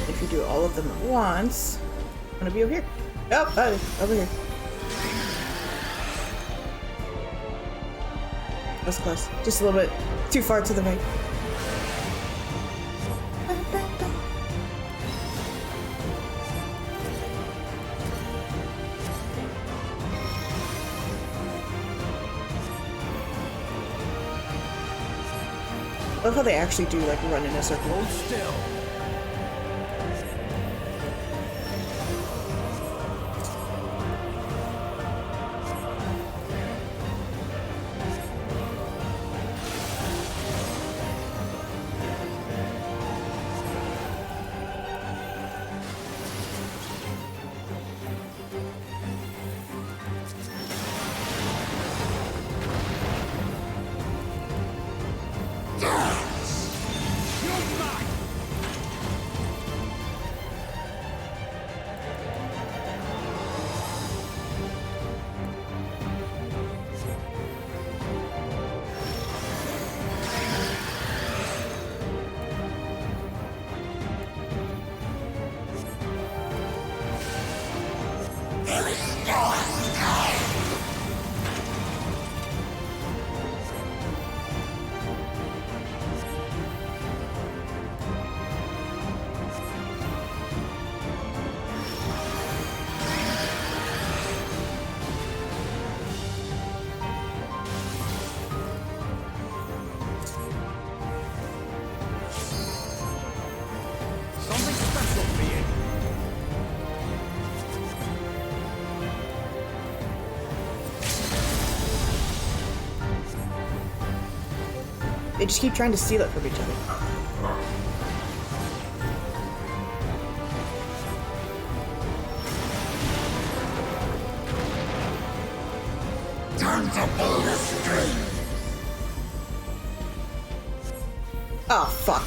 If you do all of them at once, I'm gonna be over here. Oh, over here. That's close. Just a little bit too far to the right. I love how they actually do like run in a circle. Hold still. They just keep trying to steal it from each other. Time to pull the string. Oh, fuck.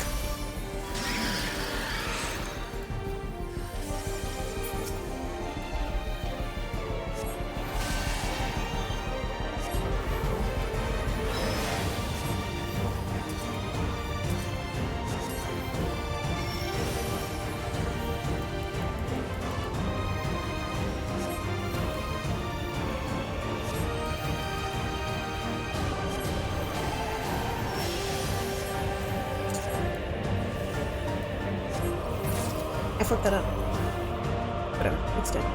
I fucked that up. Whatever, it's dead.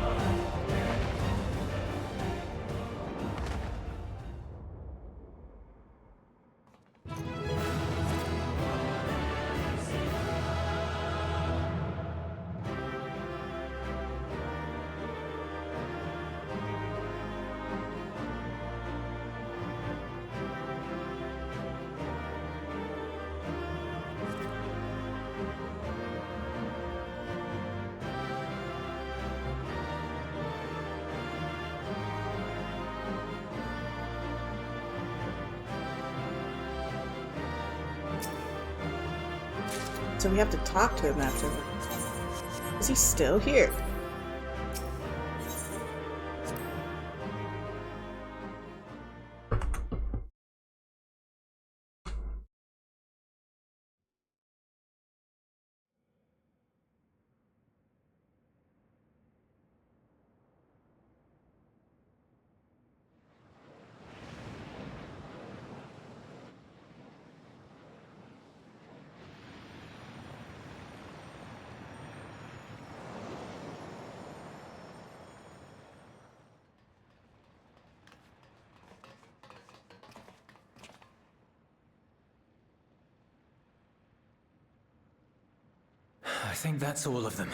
So we have to talk to him after. Is he still here? I think that's all of them.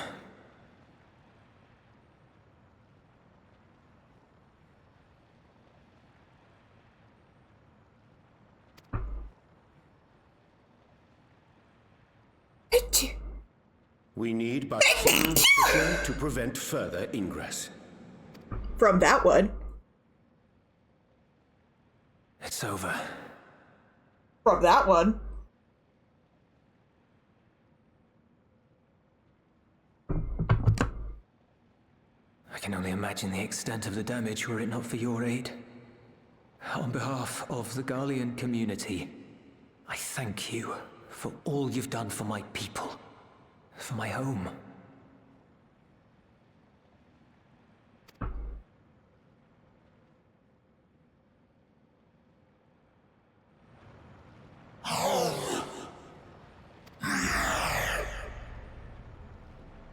We need but one fissure to prevent further ingress. From that one. It's over. From that one. I can only imagine the extent of the damage were it not for your aid. On behalf of the Garlean community, I thank you for all you've done for my people, for my home.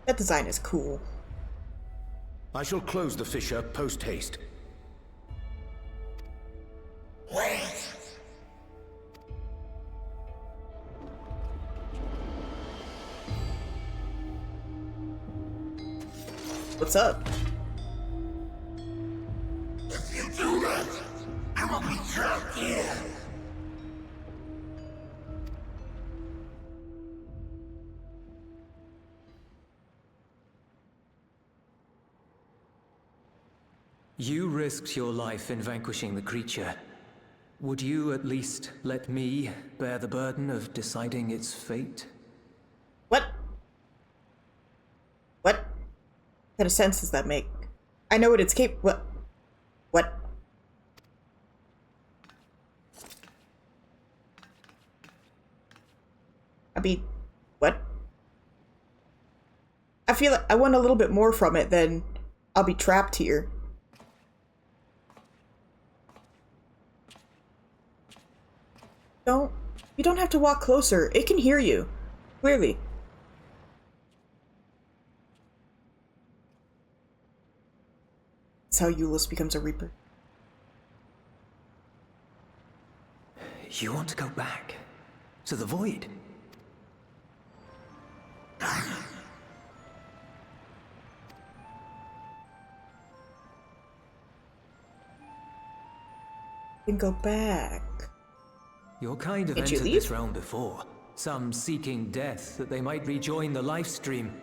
That design is cool. I shall close the fissure post-haste. Wait. What's up? If you do that, I will be trapped here. You risked your life in vanquishing the creature. Would you at least let me bear the burden of deciding its fate? What? What kind of sense does that make? I know what it's capable. What? I mean, what? I feel like I want a little bit more from it than I'll be trapped here. You don't have to walk closer. It can hear you. Clearly. That's how Euless becomes a Reaper. You want to go back? To the Void? Then go back. Your kind have Did you entered leave? this realm before. Some seeking death that they might rejoin the life stream.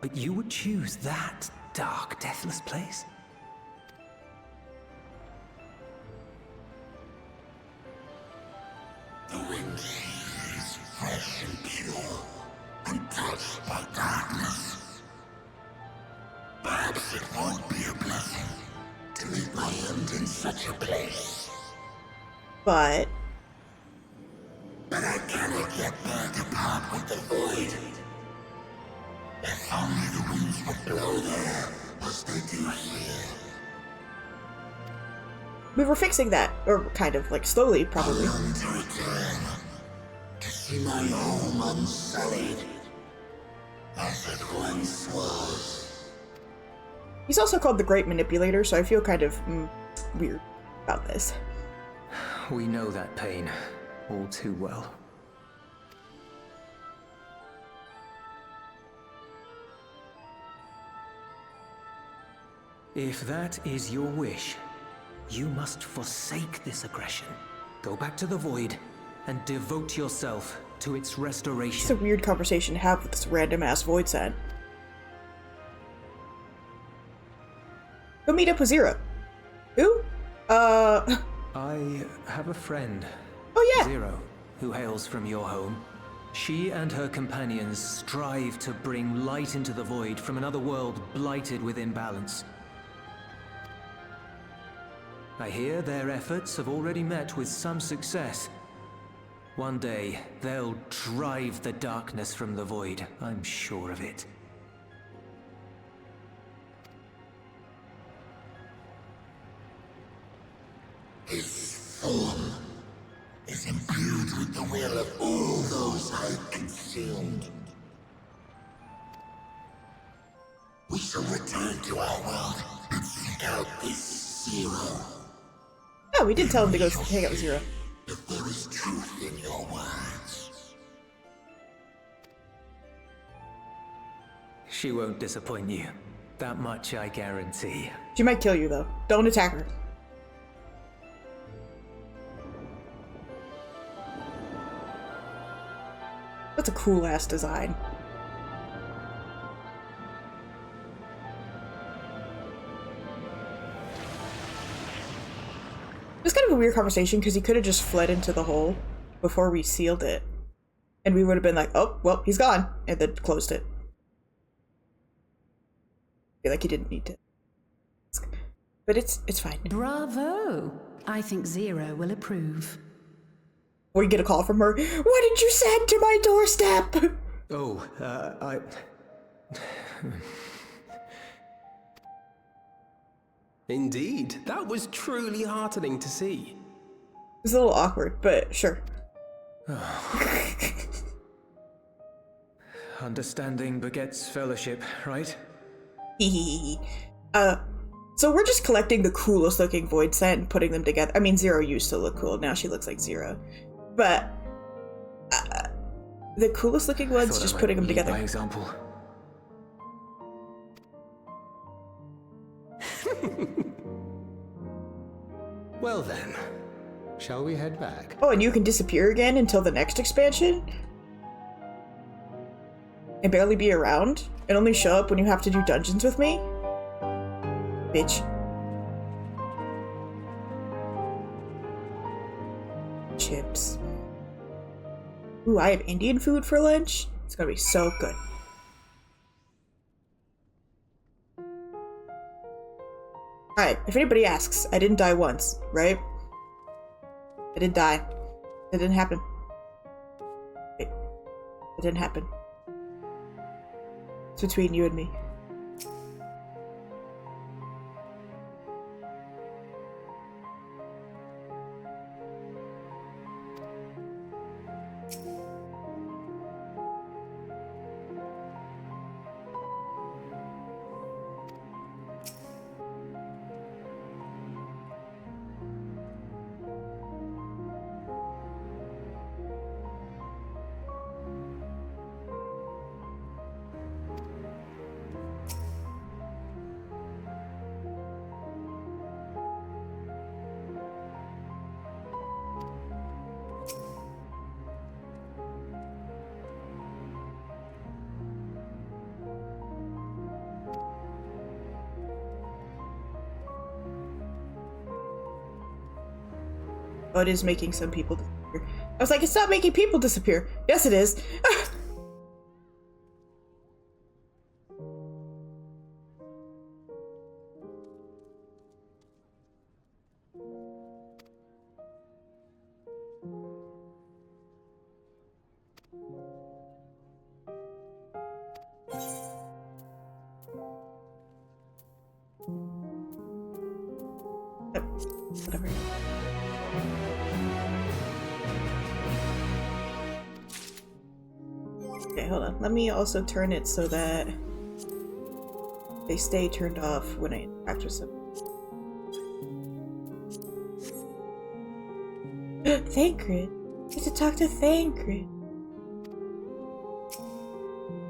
But you would choose that dark, deathless place? The wind is fresh and pure, untouched by darkness. Perhaps it won't be a blessing to meet my end in such a place. But I cannot get there to part with the void. If only the winds would blow there, as they do here. we were fixing that, or kind of, like, slowly, probably. I long to return, to see my home unsullied, as it once was. He's also called the Great Manipulator, so I feel kind of weird about this. We know that pain all too well. If that is your wish, you must forsake this aggression. Go back to the Void and devote yourself to its restoration. It's a weird conversation to have with this random-ass Void Scent. Go meet up with Zero. Who? I have a friend. Oh yeah! Zero, who hails from your home. She and her companions strive to bring light into the Void from another world blighted with imbalance. I hear their efforts have already met with some success. One day, they'll drive the darkness from the Void, I'm sure of it. His form is imbued with the will of all those I consumed. We shall return to our world and seek out this Zero. Oh, we did tell him to go hang out with Zero. If there is truth in your words. She won't disappoint you. That much I guarantee. She might kill you, though. Don't attack her. That's a cool-ass design. It was kind of a weird conversation because he could have just fled into the hole before we sealed it. And we would have been like, oh, well, he's gone. And then closed it. I feel like he didn't need to. But it's fine. Bravo! I think Zero will approve. Or you get a call from her. What did you send to my doorstep? Oh, Indeed, that was truly heartening to see. It's a little awkward, but sure. Understanding begets fellowship, right? So we're just collecting the coolest looking Void Scent and putting them together. I mean, Zero used to look cool. Now she looks like Zero. But the coolest looking ones, just putting them together. By example. Well then, shall we head back? Oh, and you can disappear again until the next expansion? And barely be around? And only show up when you have to do dungeons with me? Bitch. Chips. Ooh, I have Indian food for lunch? It's gonna be so good. Alright, if anybody asks, I didn't die once, right? I didn't die. It didn't happen. It didn't happen. It's between you and me. Oh, it is making some people disappear. I was like, it's not making people disappear. Yes, it is. Whatever. Okay, hold on. Let me also turn it so that they stay turned off when I interact with them. Thancred! Get to talk to Thancred!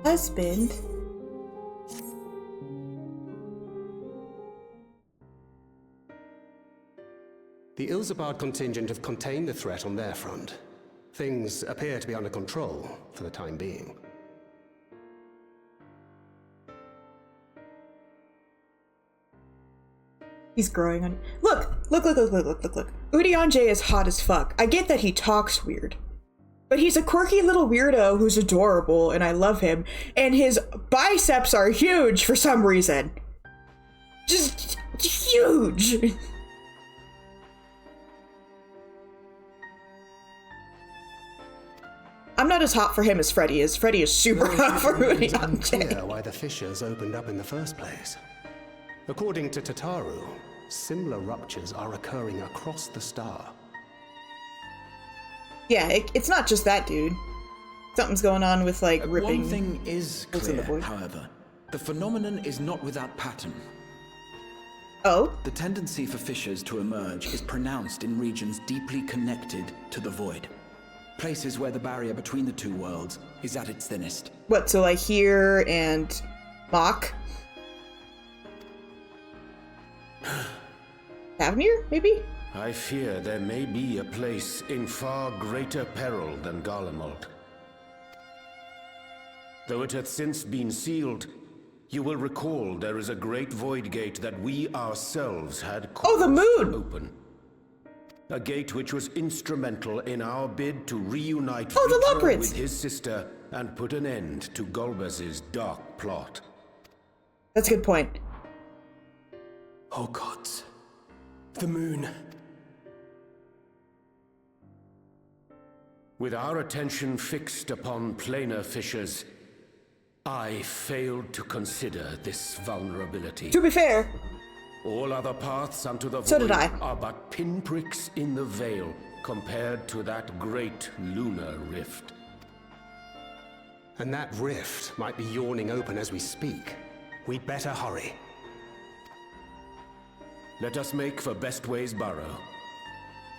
Husband? The Ilzabard contingent have contained the threat on their front. Things appear to be under control for the time being. He's growing on. Look! Look! Urianger is hot as fuck. I get that he talks weird. But he's a quirky little weirdo who's adorable, and I love him. And his biceps are huge for some reason. Just huge! I'm not as hot for him as Freddy is. Freddy is super hot for Urianger. Unclear why the fissures opened up in the first place. According to Tataru, similar ruptures are occurring across the star. Yeah, it's not just that dude. Something's going on with, like, ripping. One thing is clear, however. The phenomenon is not without pattern. Oh? The tendency for fissures to emerge is pronounced in regions deeply connected to the void. Places where the barrier between the two worlds is at its thinnest. What, so like here and Mach? Avenir, maybe? I fear there may be a place in far greater peril than Garlemald. Though it hath since been sealed, you will recall there is a great void gate that we ourselves had caused the moon! Open. A gate which was instrumental in our bid to reunite the Vitro Loporrits! with his sister and put an end to Golbez's dark plot. That's a good point. Oh gods. The moon. With our attention fixed upon planar fissures, I failed to consider this vulnerability. To be fair, all other paths unto the so void did I. are but pinpricks in the veil compared to that great lunar rift. And that rift might be yawning open as we speak. We'd better hurry. Let us make for Bestways Burrow.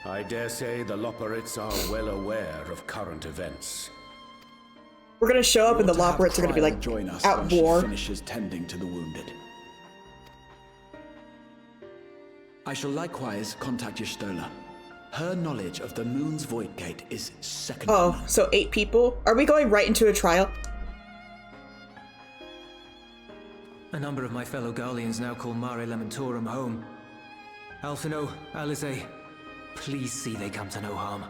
I dare say the Loporrits are well aware of current events. We're gonna show up and the Loporrits are gonna be like, join us out when she war. finishes tending to the wounded. I shall likewise contact Y'shtola. Her knowledge of the moon's void gate is second to none. So 8 people? Are we going right into a trial? A number of my fellow Garleans now call Mare Lamentorum home. Alphinaud, Alisaie, please see they come to no harm.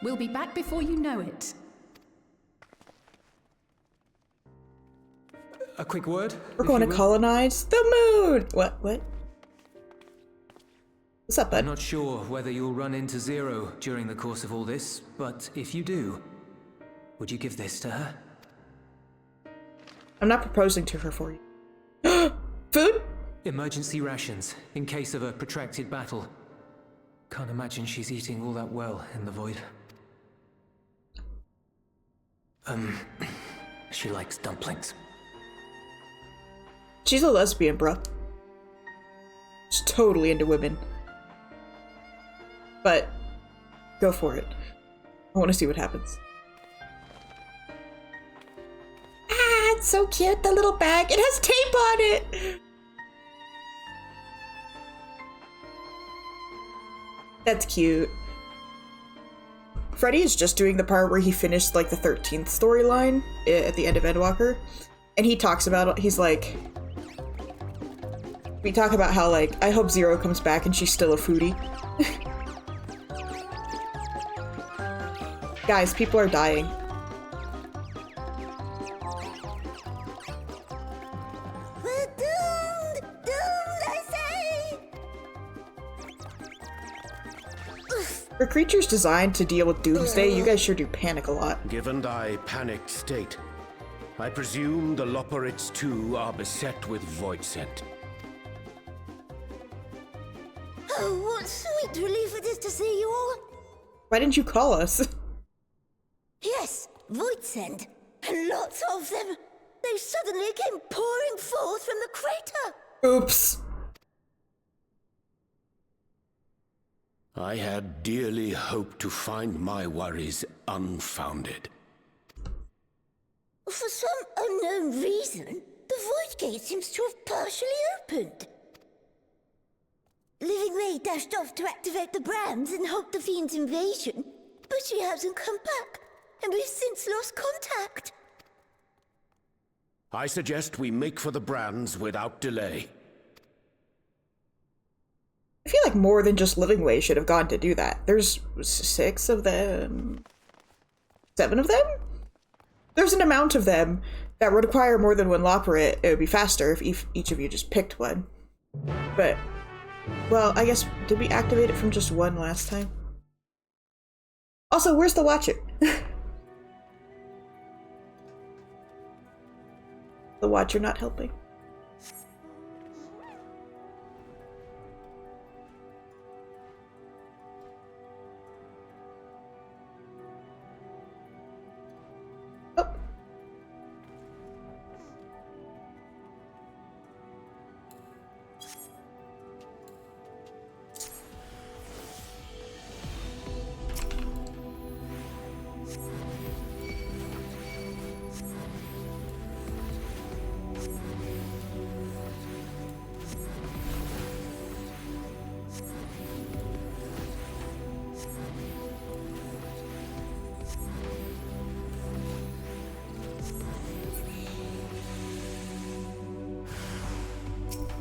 We'll be back before you know it. A quick word? We're going to colonize the moon! What? What's up, bud? I'm not sure whether you'll run into Zero during the course of all this, but if you do, would you give this to her? I'm not proposing to her for you. Food? Emergency rations, in case of a protracted battle. Can't imagine she's eating all that well in the void. She likes dumplings. She's a lesbian, bro. She's totally into women. But, go for it. I want to see what happens. Ah, it's so cute, the little bag. It has tape on it! That's cute. Freddy is just doing the part where he finished, like, the 13th storyline at the end of Endwalker. And he talks about it. He's like, We talk about how, like, I hope Zero comes back and she's still a foodie. Guys, people are dying. We're doomed! Doomed, I say! For creatures designed to deal with Doomsday, you guys sure do panic a lot. Given thy panicked state, I presume the Loporrits too are beset with void scent. Oh, what sweet relief it is to see you all! Why didn't you call us? Yes, void scent, and lots of them. They suddenly came pouring forth from the crater. Oops. I had dearly hoped to find my worries unfounded. For some unknown reason, the void gate seems to have partially opened. Living Ray dashed off to activate the brands and halt the Fiend's invasion, but she hasn't come back, and we've since lost contact. I suggest we make for the brands without delay. I feel like more than just Living Way should have gone to do that. There's 6 of them. 7 of them? There's an amount of them that would require more than one Loporrit. It would be faster if each of you just picked one. But, well, I guess, did we activate it from just one last time? Also, where's the Watcher? The Watcher not helping.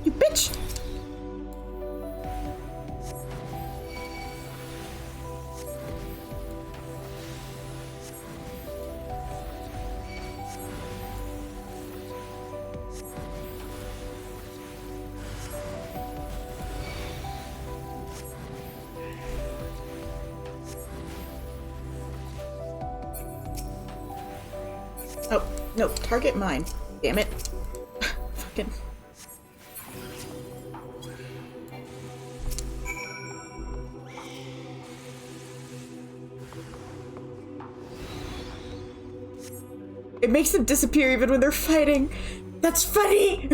You bitch! Oh, no, target mine. Damn it. Fucking... It makes them disappear even when they're fighting. That's funny!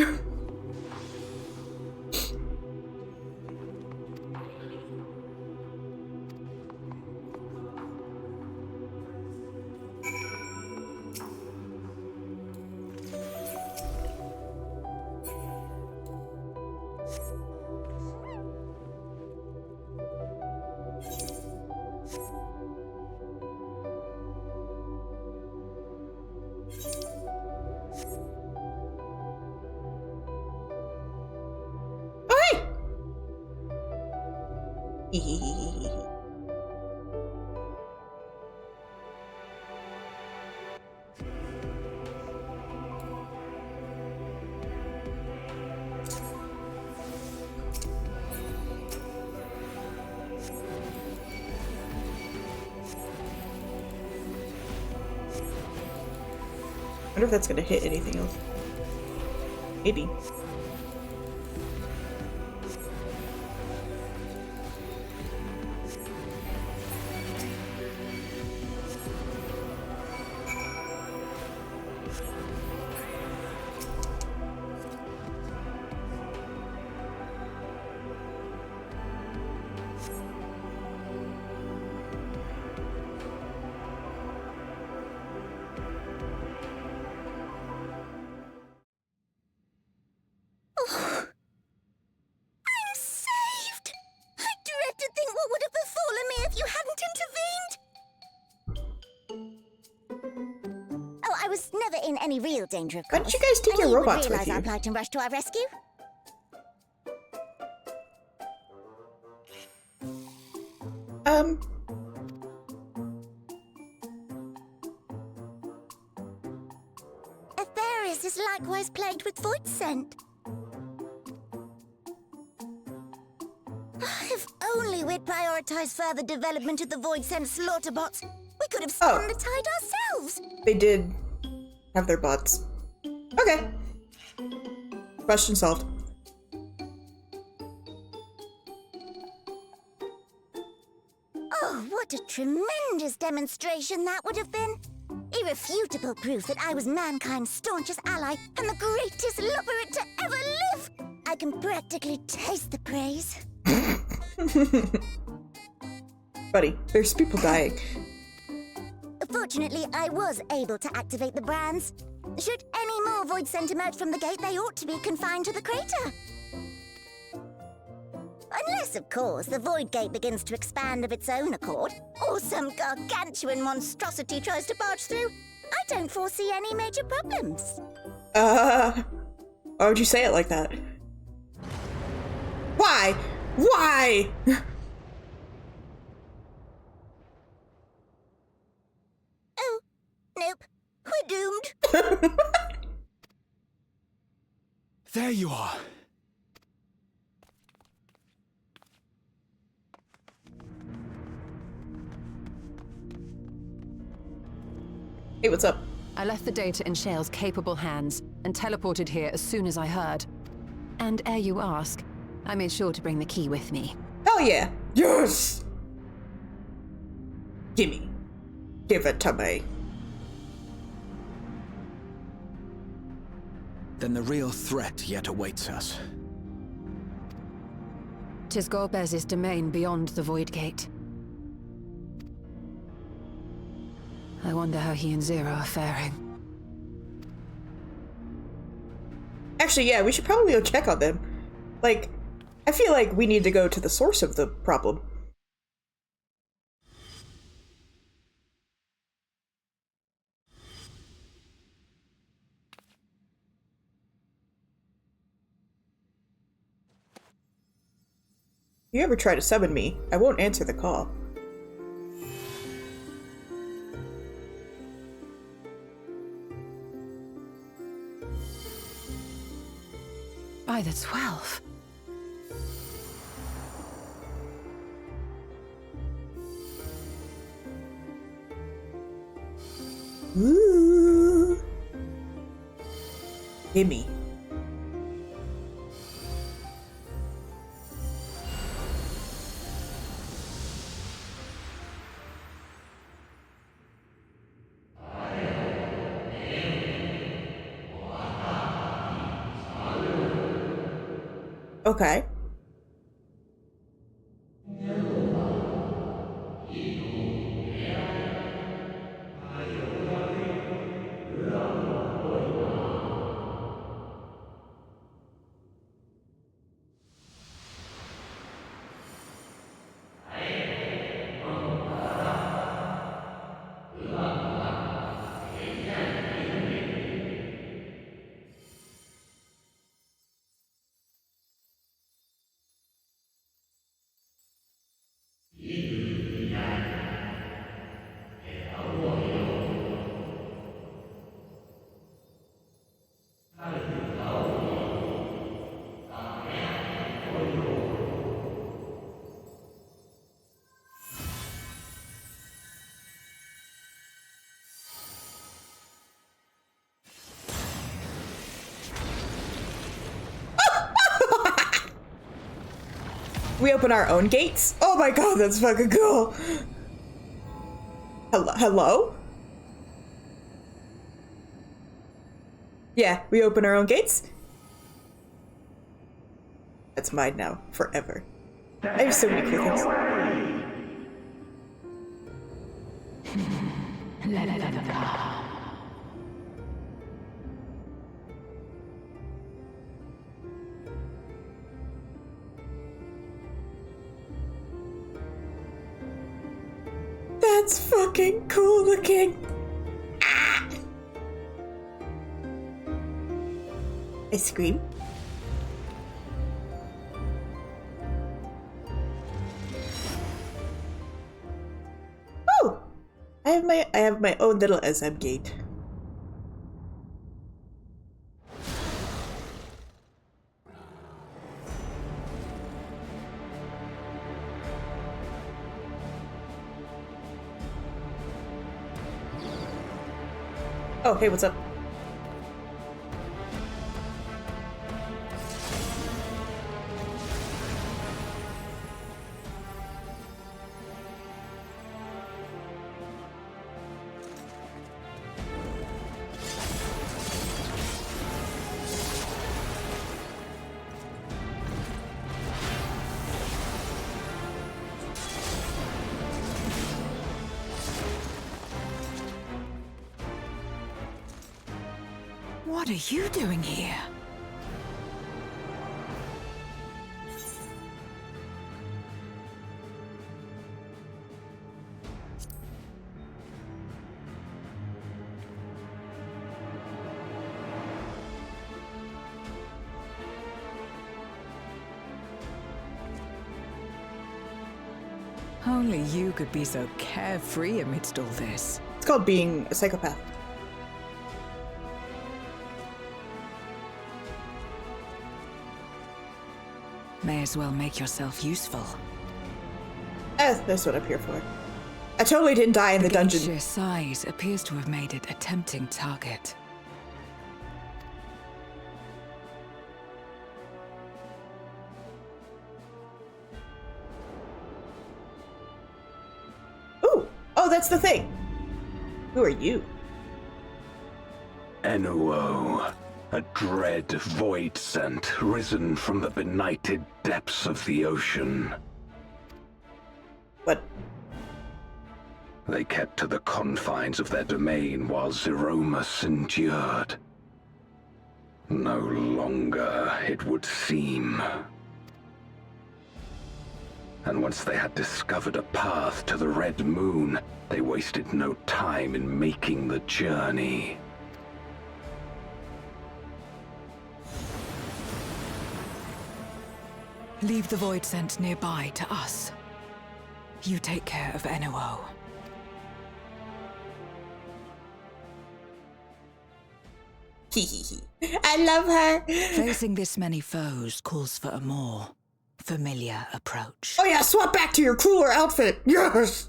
I wonder if that's gonna hit anything else. Maybe. Any real danger, of Why course. don't you guys take your robots with realize you? our plight and rush to our rescue. them? Etheris is likewise plagued with void scent. If only we'd prioritized further development of the void scent slaughter bots, we could have spun the tide ourselves. They did have their bots. Okay. Question solved. Oh, what a tremendous demonstration that would have been! Irrefutable proof that I was mankind's staunchest ally and the greatest lubberant to ever live! I can practically taste the praise. Buddy, there's people dying. Fortunately, I was able to activate the brands. Should any more void scent emerge from the gate, they ought to be confined to the crater. Unless, of course, the void gate begins to expand of its own accord, or some gargantuan monstrosity tries to barge through, I don't foresee any major problems. Why would you say it like that? Why? Why? Oh, nope. We're doomed. There you are. Hey, what's up? I left the data in Shale's capable hands and teleported here as soon as I heard. And ere you ask, I made sure to bring the key with me. Hell yeah! Yes! Gimme. Give it to me. Then the real threat yet awaits us. 'Tis Golbez's domain beyond the Void Gate. I wonder how he and Zero are faring. Actually, yeah, we should probably go check on them. Like, I feel like we need to go to the source of the problem. If you ever try to summon me, I won't answer the call. By the 12. Ooh. Gimme. Okay. We open our own gates? Oh my god, that's fucking cool. Hello? Yeah, we open our own gates? That's mine now, forever. I have so many cool things. Let them come. That's fucking cool looking. Ah! I scream. I have my own little SM gate. Oh, hey, what's up? What are you doing here? Only you could be so carefree amidst all this. It's called being a psychopath. May as well make yourself useful. That's what I'm here for. I totally didn't die in the dungeon. The sheer size appears to have made it a tempting target. Ooh! Oh, that's the thing! Who are you? Enuo, a dread void scent risen from the benighted depths of the ocean. What? They kept to the confines of their domain while Zeromus endured. No longer, it would seem. And once they had discovered a path to the Red Moon, they wasted no time in making the journey. Leave the void scent nearby to us. You take care of Enuo. I love her! Facing this many foes calls for a more familiar approach. Oh yeah, swap back to your cooler outfit! Yes!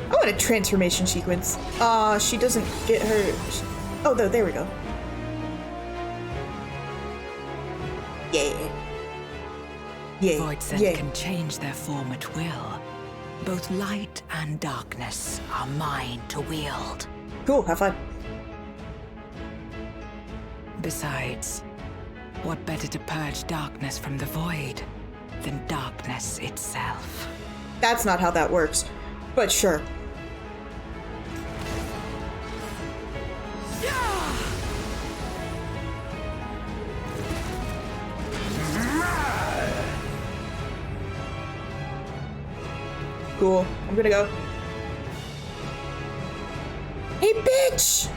I want a transformation sequence. She doesn't get her... Oh, no, there we go. Yeah. Yeah. Void scent yeah. can change their form at will. Both light and darkness are mine to wield. Cool, have fun. Besides, what better to purge darkness from the void than darkness itself? That's not how that works, but sure. Cool. I'm gonna go. Hey, bitch!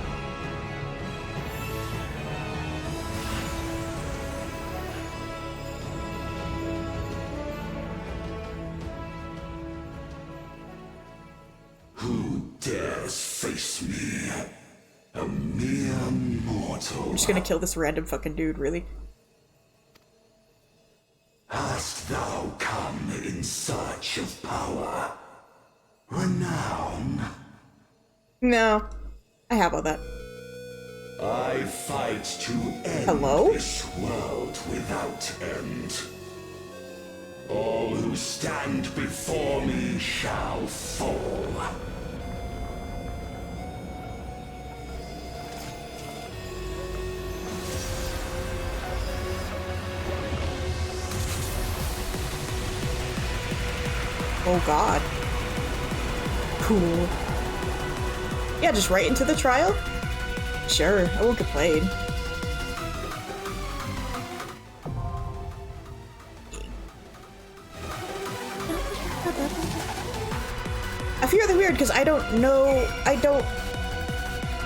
Who dares face me? A mere mortal. I'm just gonna kill this random fucking dude, really. Hast thou come in search of power? Renown? No. I have all that. I fight to end Hello? this world without end. All who stand before me shall fall. Oh god. Cool. Yeah, just right into the trial? Sure, I won't complain. I feel really weird because I don't know,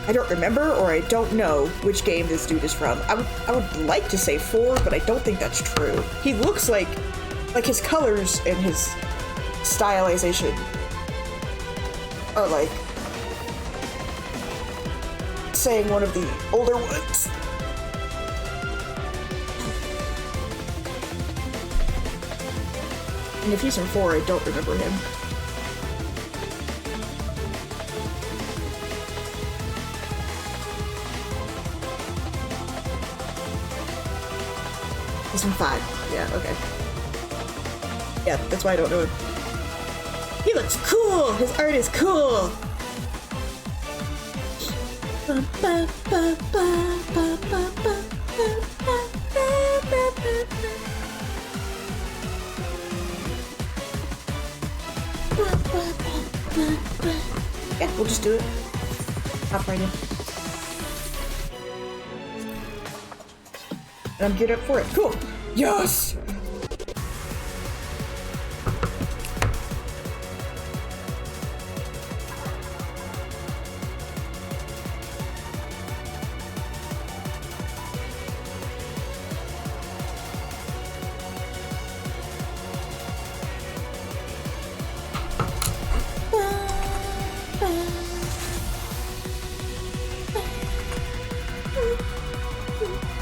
I don't remember or I don't know which game this dude is from. I would like to say 4, but I don't think that's true. He looks like his colors and his stylization are like saying one of the older ones. And if he's from 4, I don't remember him. He's from 5. Yeah, okay. Yeah, that's why I don't know him. He looks cool! His art is cool! Yeah, we'll just do it. Hop right in. And I'm geared up for it. Cool! Yes!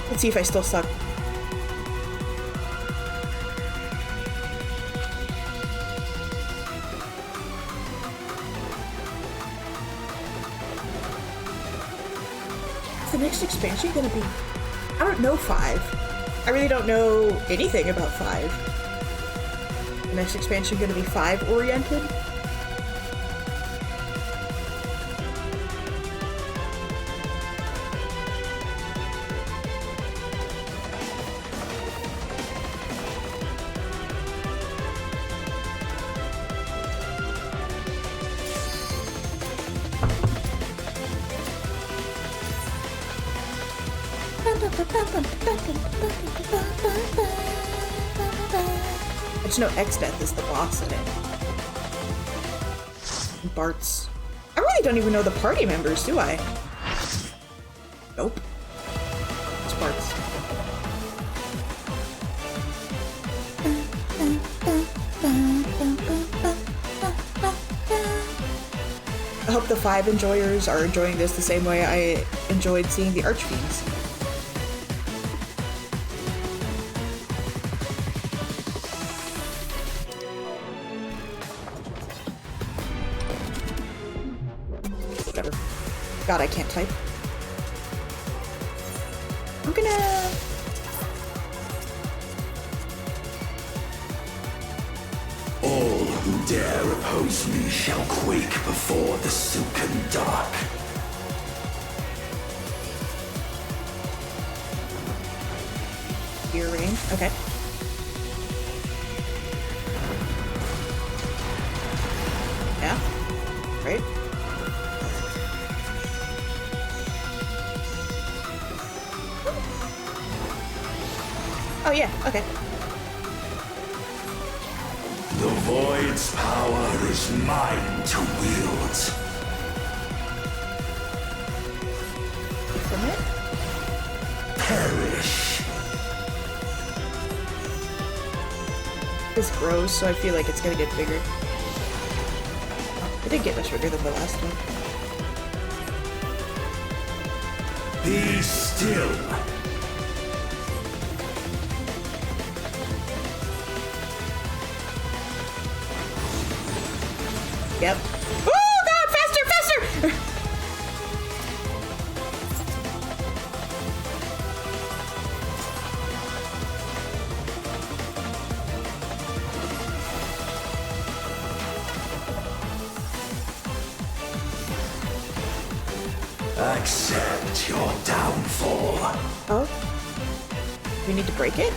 Let's see if I still suck. Is the next expansion gonna be... I don't know 5. I really don't know anything about 5. The next expansion gonna be 5 oriented? I just know Exdeath is the boss in it. And Bart's... I really don't even know the party members, do I? Nope. It's Bart's. I hope the 5 enjoyers are enjoying this the same way I enjoyed seeing the Archfiends. Whatever. God, I can't type. I'm gonna... All who dare oppose me shall quake before the silken dark. Earring. Okay. Yeah. Right. Oh yeah, okay. The Void's power is mine to wield. From it? Perish. This grows, so I feel like it's gonna get bigger. Oh, it didn't get much bigger than the last one. Be still. Yep. Oh god, faster, faster! Accept your downfall. Oh? We need to break it?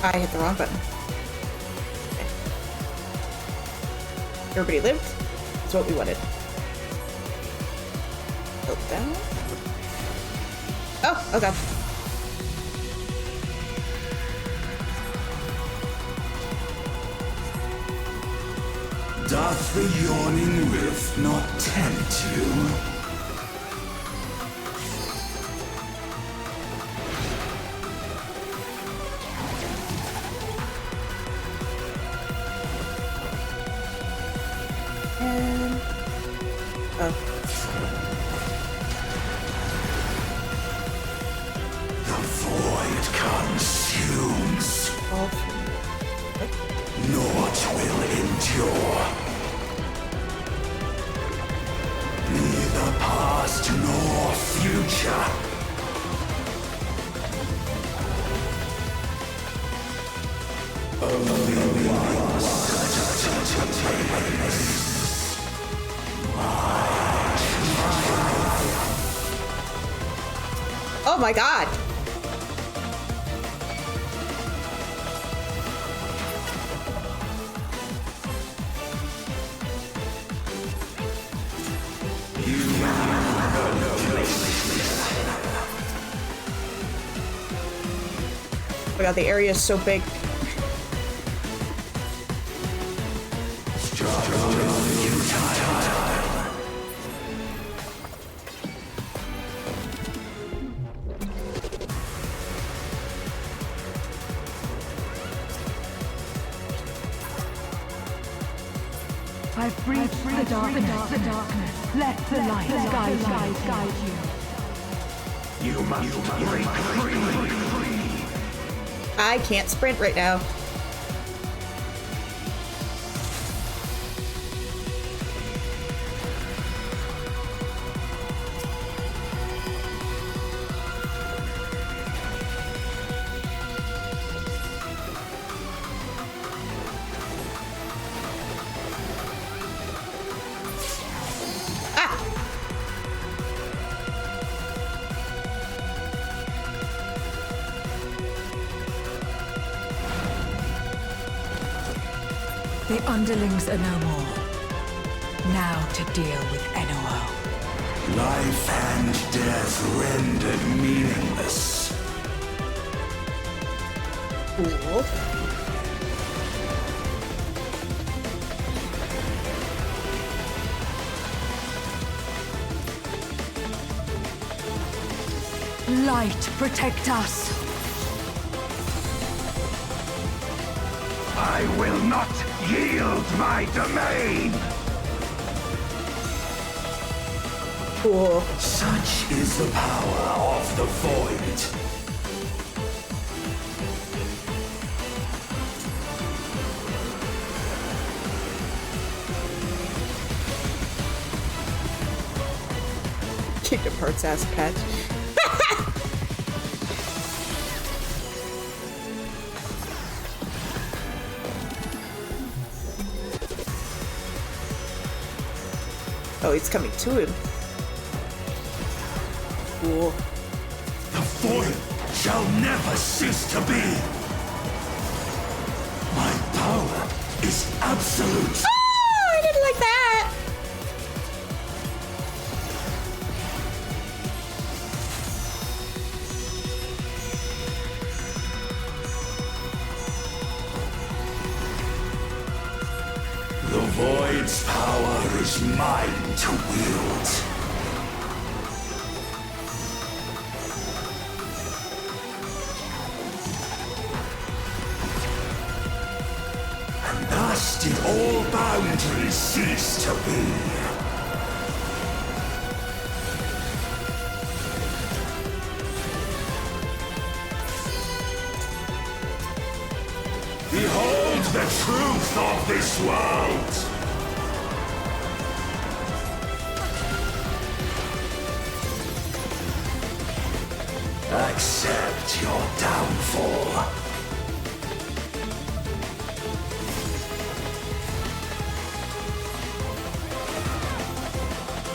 I hit the wrong button. Okay. Everybody lived? That's what we wanted. Build down. Oh, okay. Doth the yawning rift not tempt you? And... oh. The void consumes. Naught will endure. Neither past nor future. Only one Oh my god! Oh my god, the area is so big. I've breathed the darkness. Let the light guide you. You must break free. I can't sprint right now. The underlings are no more. Now to deal with NOO. Life and death rendered meaningless. Cool. Light, protect us. I will not yield my domain! Cool. Such is the power of the Void. Kingdom Hearts ass pet. Oh, he's coming to him. Cool. The Void shall never cease to be. My power is absolute. Oh, I didn't like that. The Void's power is mine to wield. And thus did all boundaries cease to be. Behold the truth of this world! Accept your downfall.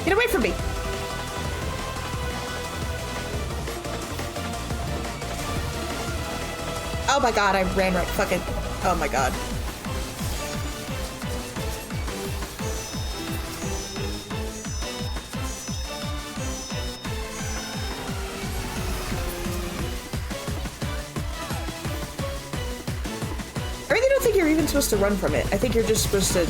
Get away from me! Oh my god, I ran right fucking... Oh my god. I really don't think you're even supposed to run from it. I think you're just supposed to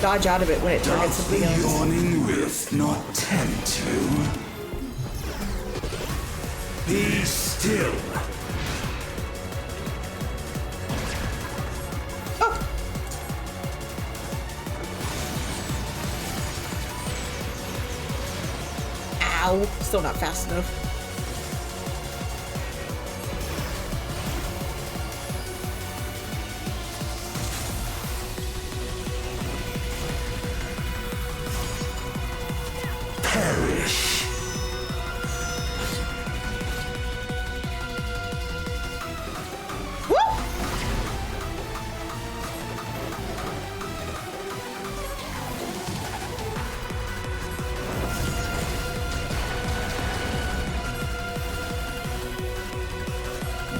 dodge out of it when it targets something else. Doth the yawning rift not tempt you? Be still. Oh! Ow. Still not fast enough. Perish. Woo!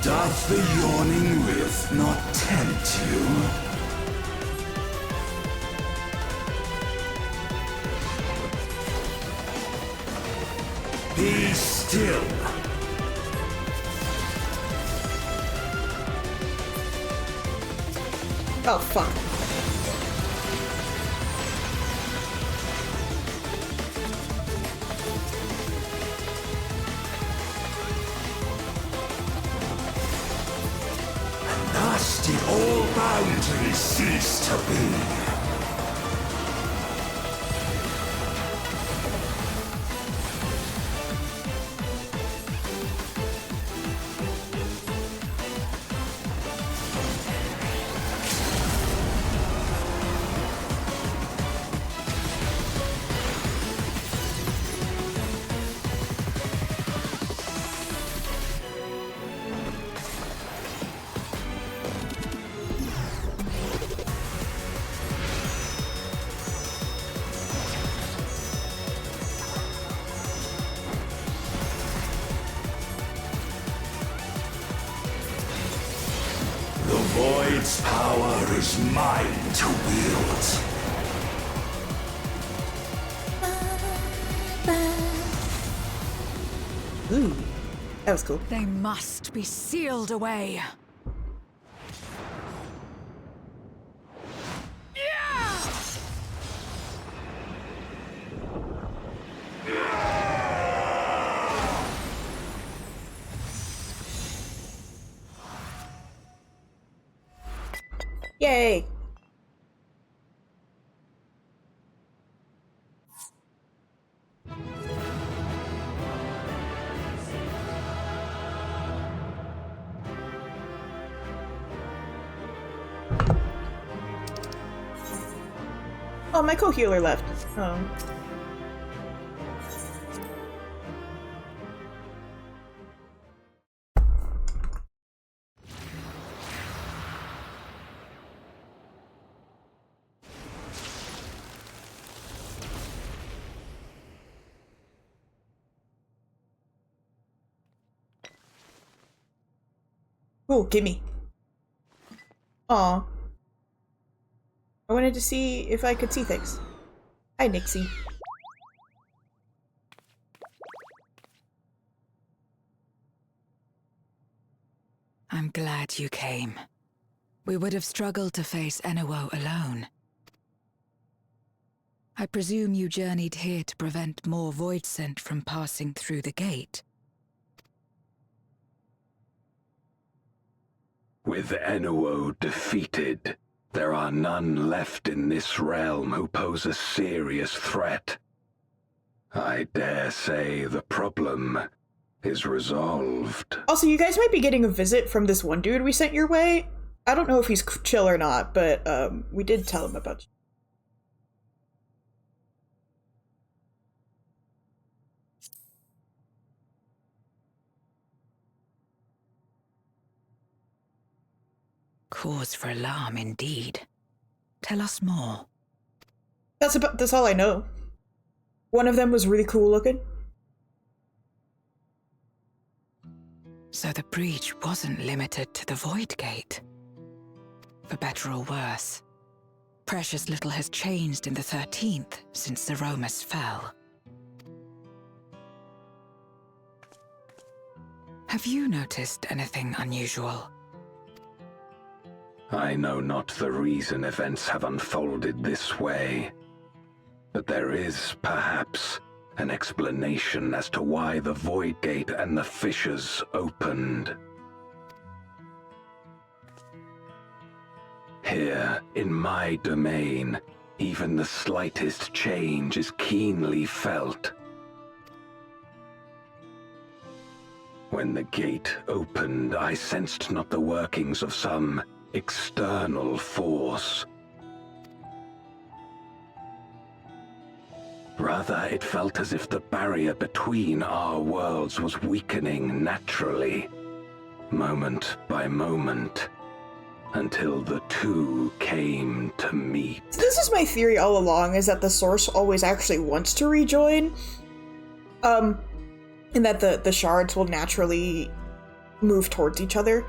Doth the yawning rift not tempt you? Be still. Oh, fuck. Thus did all boundaries cease to be. The Void's power is mine to wield. Ooh, that was cool. They must be sealed away. Yay! Oh, my co-healer left. Oh. Cool, gimme. Aw. I wanted to see if I could see things. Hi, Nixie. I'm glad you came. We would have struggled to face Enuo alone. I presume you journeyed here to prevent more Voidsent from passing through the gate. With Enuo defeated, there are none left in this realm who pose a serious threat. I dare say the problem is resolved. Also, you guys might be getting a visit from this one dude we sent your way. I don't know if he's chill or not, but we did tell him about you. Cause for alarm indeed. Tell us more. That's all I know. One of them was really cool looking. So the breach wasn't limited to the Void Gate. For better or worse, precious little has changed in the 13th since the Romus fell. Have you noticed anything unusual? I know not the reason events have unfolded this way, but there is, perhaps, an explanation as to why the Void Gate and the fissures opened. Here, in my domain, even the slightest change is keenly felt. When the gate opened, I sensed not the workings of some external force. Rather, it felt as if the barrier between our worlds was weakening naturally, moment by moment, until the two came to meet. This is my theory all along, is that the Source always actually wants to rejoin. And that the shards will naturally move towards each other.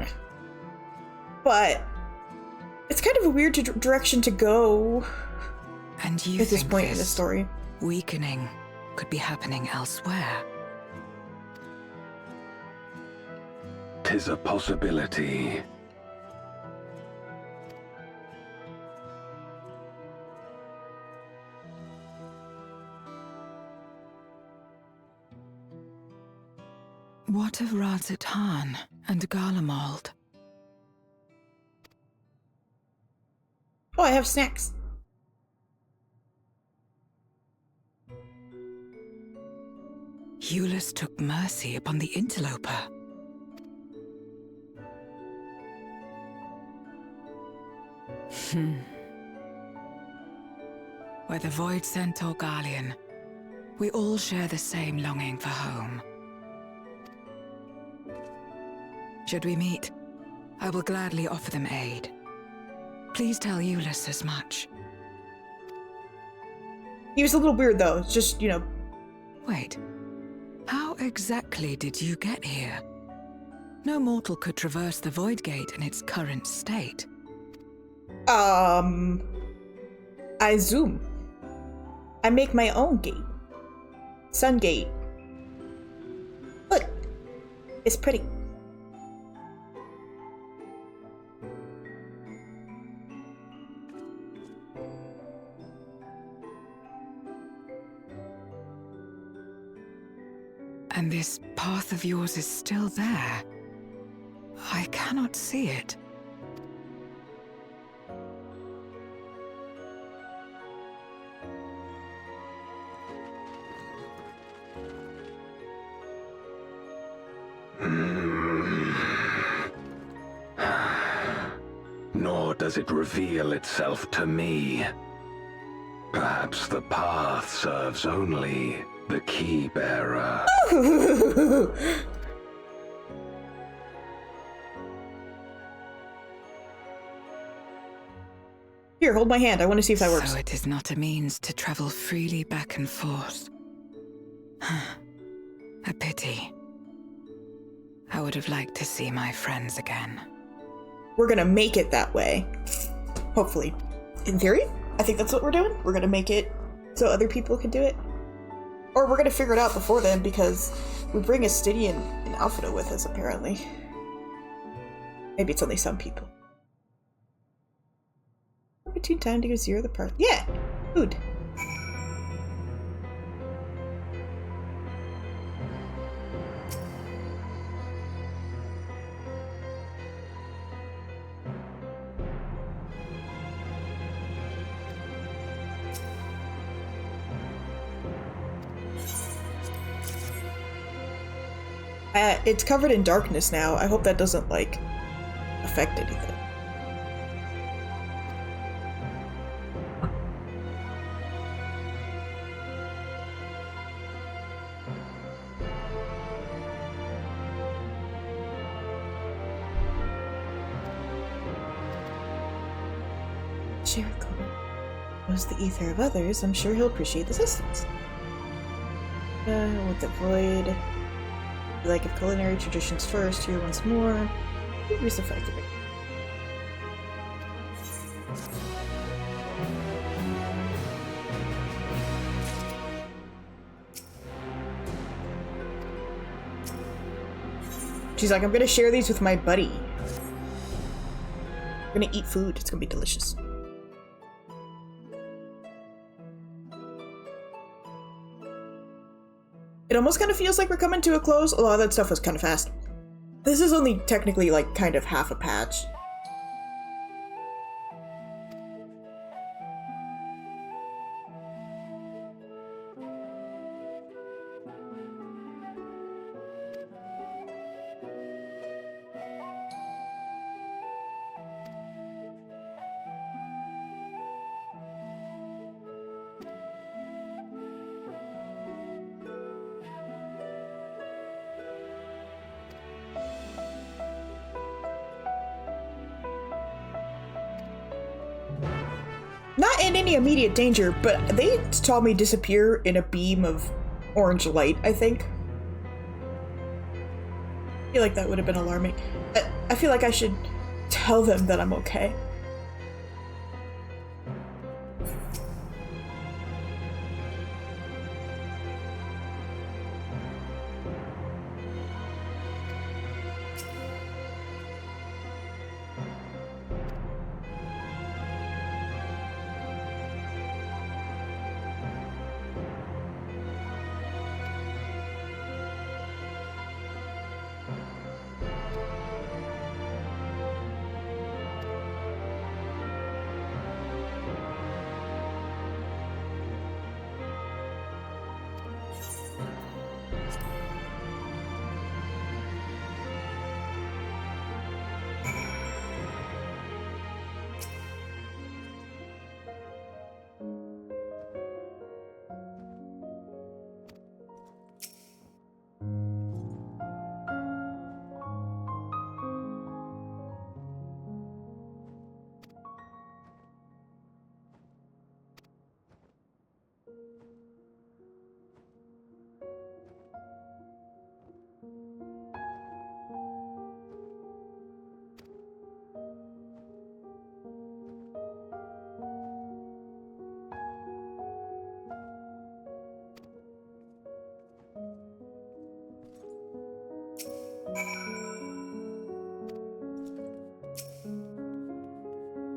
But it's kind of a weird direction to go and you at this point in the story. Weakening could be happening elsewhere. 'Tis a possibility. What of Radz-at-Han and Garlemald? Oh, I have snacks. Eulus took mercy upon the interloper. Whether Voidsent or Garlean, we all share the same longing for home. Should we meet, I will gladly offer them aid. Please tell Eulus as much. He was a little weird though, it's just, you know... Wait. How exactly did you get here? No mortal could traverse the Void Gate in its current state. I zoom. I make my own gate. Sun Gate. Look. It's pretty. And this path of yours is still there. I cannot see it. Nor does it reveal itself to me. Perhaps the path serves only the key bearer. Here, hold my hand. I want to see if that works. So it is not a means to travel freely back and forth. A pity. I would have liked to see my friends again. We're gonna make it that way. Hopefully. In theory, I think that's what we're doing. We're gonna make it so other people can do it. Or we're gonna figure it out before then, because we bring Astidian and Alphinaud with us, apparently. Maybe it's only some people. Opportune time to go zero the park. Yeah! Food. It's covered in darkness now. I hope that doesn't, like, affect anything. Jericho knows the ether of others. I'm sure he'll appreciate the assistance. With the void. Like if culinary traditions first, here once more. Use effective. She's like, I'm gonna share these with my buddy. I'm gonna eat food. It's gonna be delicious. It almost kind of feels like we're coming to a close. A lot of that stuff was kind of fast. This is only technically like kind of half a patch. Not in any immediate danger, but they saw me disappear in a beam of orange light, I think. I feel like that would have been alarming. I feel like I should tell them that I'm okay.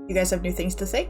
You guys have new things to say?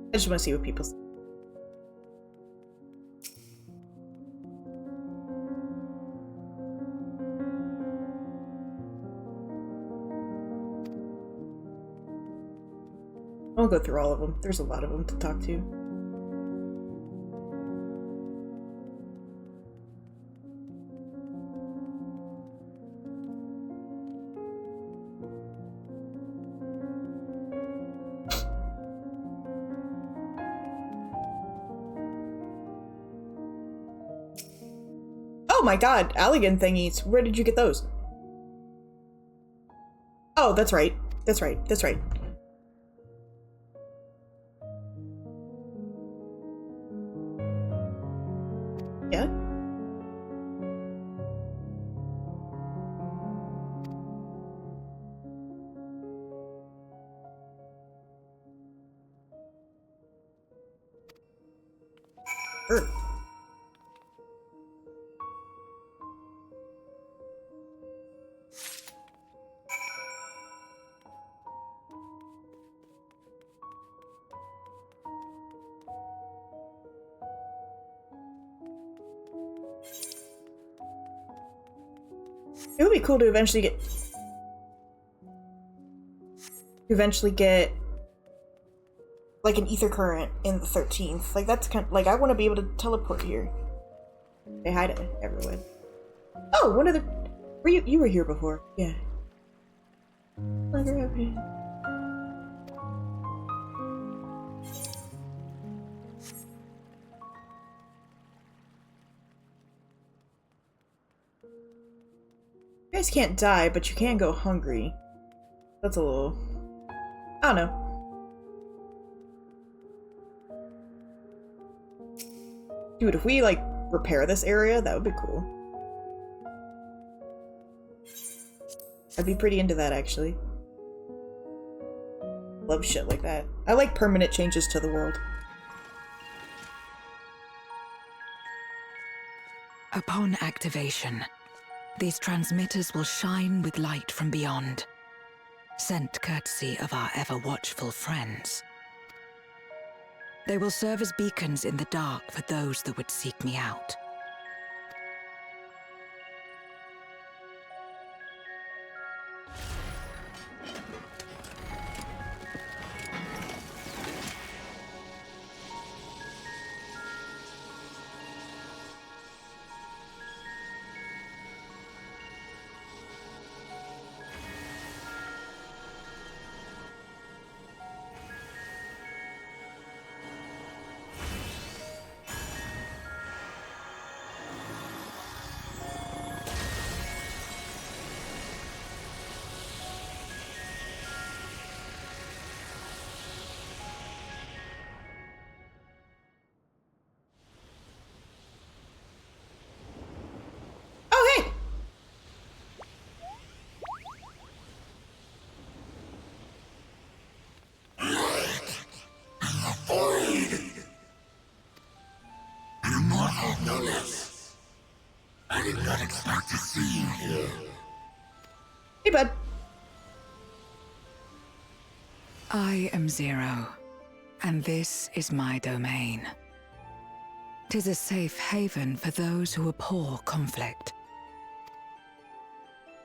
I just want to see what people say. I'll go through all of them. There's a lot of them to talk to. Oh my god, Allegan thingies. Where did you get those? Oh, that's right. That's right. That's right. Yeah? Sure. It would be cool to eventually get like an ether current in the 13th. Like that's kind of like I want to be able to teleport here. Say hi to everyone. Oh, one of the Were you were here before? Yeah. You guys can't die, but you can go hungry. That's a little... I don't know. Dude, if we, like, repair this area, that would be cool. I'd be pretty into that, actually. Love shit like that. I like permanent changes to the world. Upon activation, these transmitters will shine with light from beyond, sent courtesy of our ever-watchful friends. They will serve as beacons in the dark for those that would seek me out. I did not expect to see you here. Hey, bud. I am Zero, and this is my domain. 'Tis a safe haven for those who abhor conflict.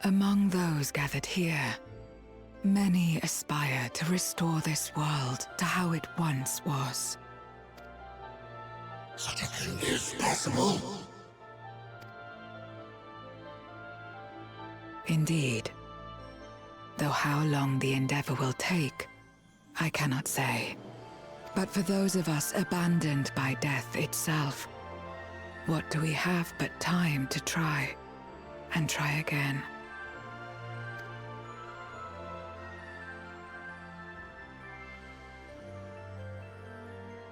Among those gathered here, many aspire to restore this world to how it once was. Such a thing is possible. Indeed. Though how long the endeavor will take, I cannot say. But for those of us abandoned by death itself, what do we have but time to try, and try again?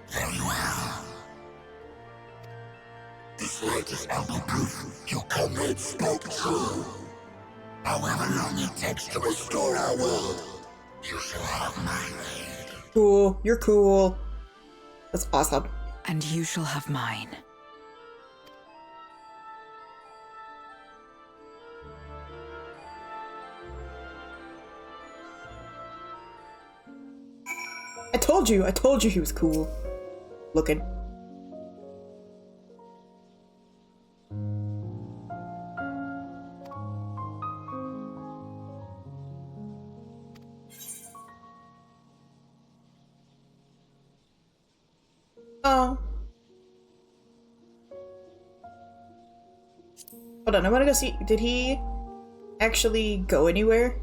Very well. This light is ample proof your comrade spoke true. However long it takes to restore our world, you shall have my aid. Cool. You're cool. That's awesome. And you shall have mine. I told you he was cool looking. Oh. Hold on, I want to go see. Did he actually go anywhere?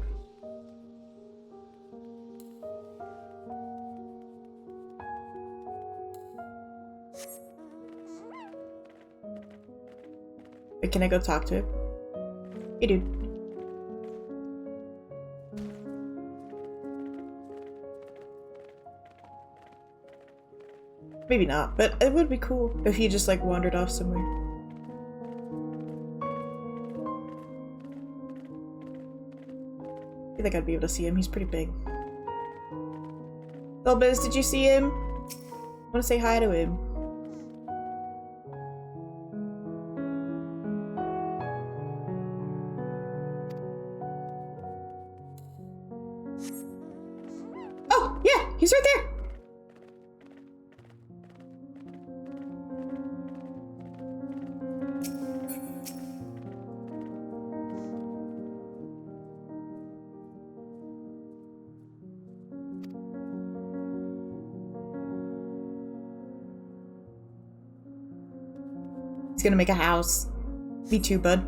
Wait, can I go talk to him? Hey, dude. Maybe not, but it would be cool if he just like wandered off somewhere. I think I'd be able to see him. He's pretty big. Elbis, did you see him? I want to say hi to him. Oh, yeah, he's right there. He's gonna make a house. Me too, bud.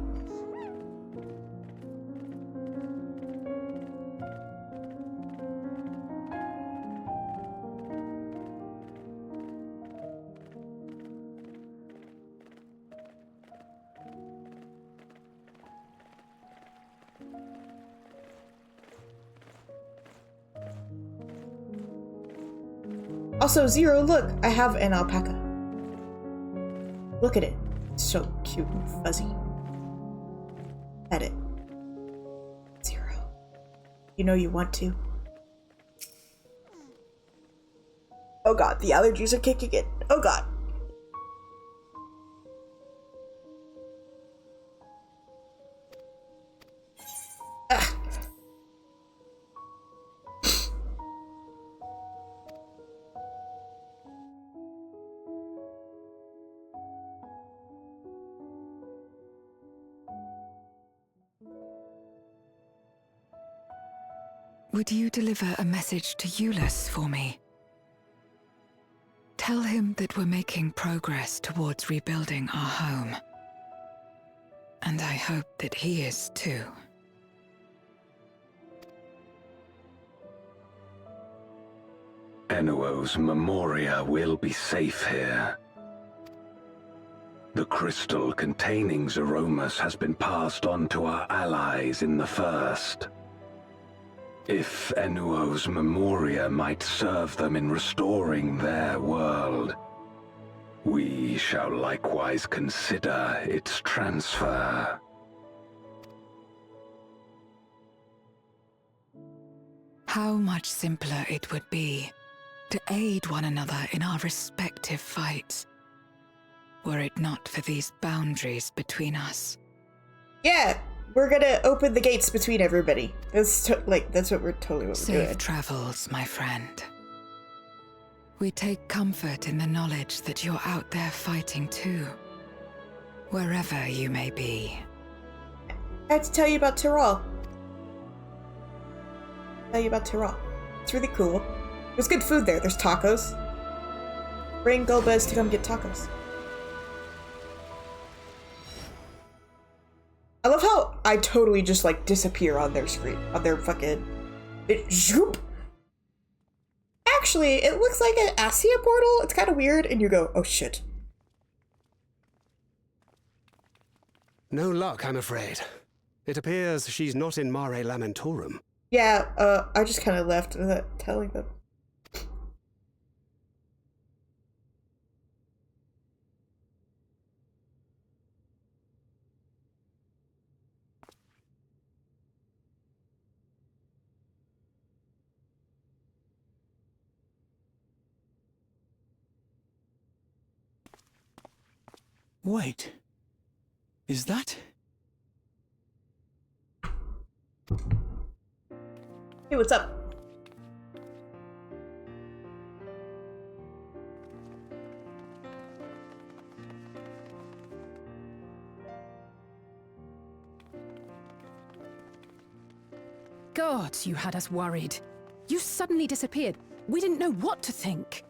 Also, Zero, look, I have an alpaca. Look at it. It's so cute and fuzzy. Pet it. Zero. You know you want to. Oh god, the allergies are kicking in. Oh god. Ah. Would you deliver a message to Eulus for me? Tell him that we're making progress towards rebuilding our home. And I hope that he is too. Enuo's Memoria will be safe here. The crystal containing Zeromus has been passed on to our allies in the First. If Enuo's Memoria might serve them in restoring their world, we shall likewise consider its transfer. How much simpler it would be to aid one another in our respective fights, were it not for these boundaries between us. Yeah, we're gonna open the gates between everybody. That's that's what we're totally what we're doing. Safe travels, my friend. We take comfort in the knowledge that you're out there fighting too, wherever you may be. I have to tell you about Tyrol. Tell you about Tyrol. It's really cool. There's good food there. There's tacos. Bring Golbez to come get tacos. I love how I totally just like disappear on their screen, on their fucking zoop. Actually, it looks like an Assia portal. It's kind of weird, and you go, oh shit. No luck, I'm afraid. It appears she's not in Mare Lamentorum. Yeah, I just kind of left without telling them. Wait. Is that? Hey, what's up? God, you had us worried. You suddenly disappeared. We didn't know what to think.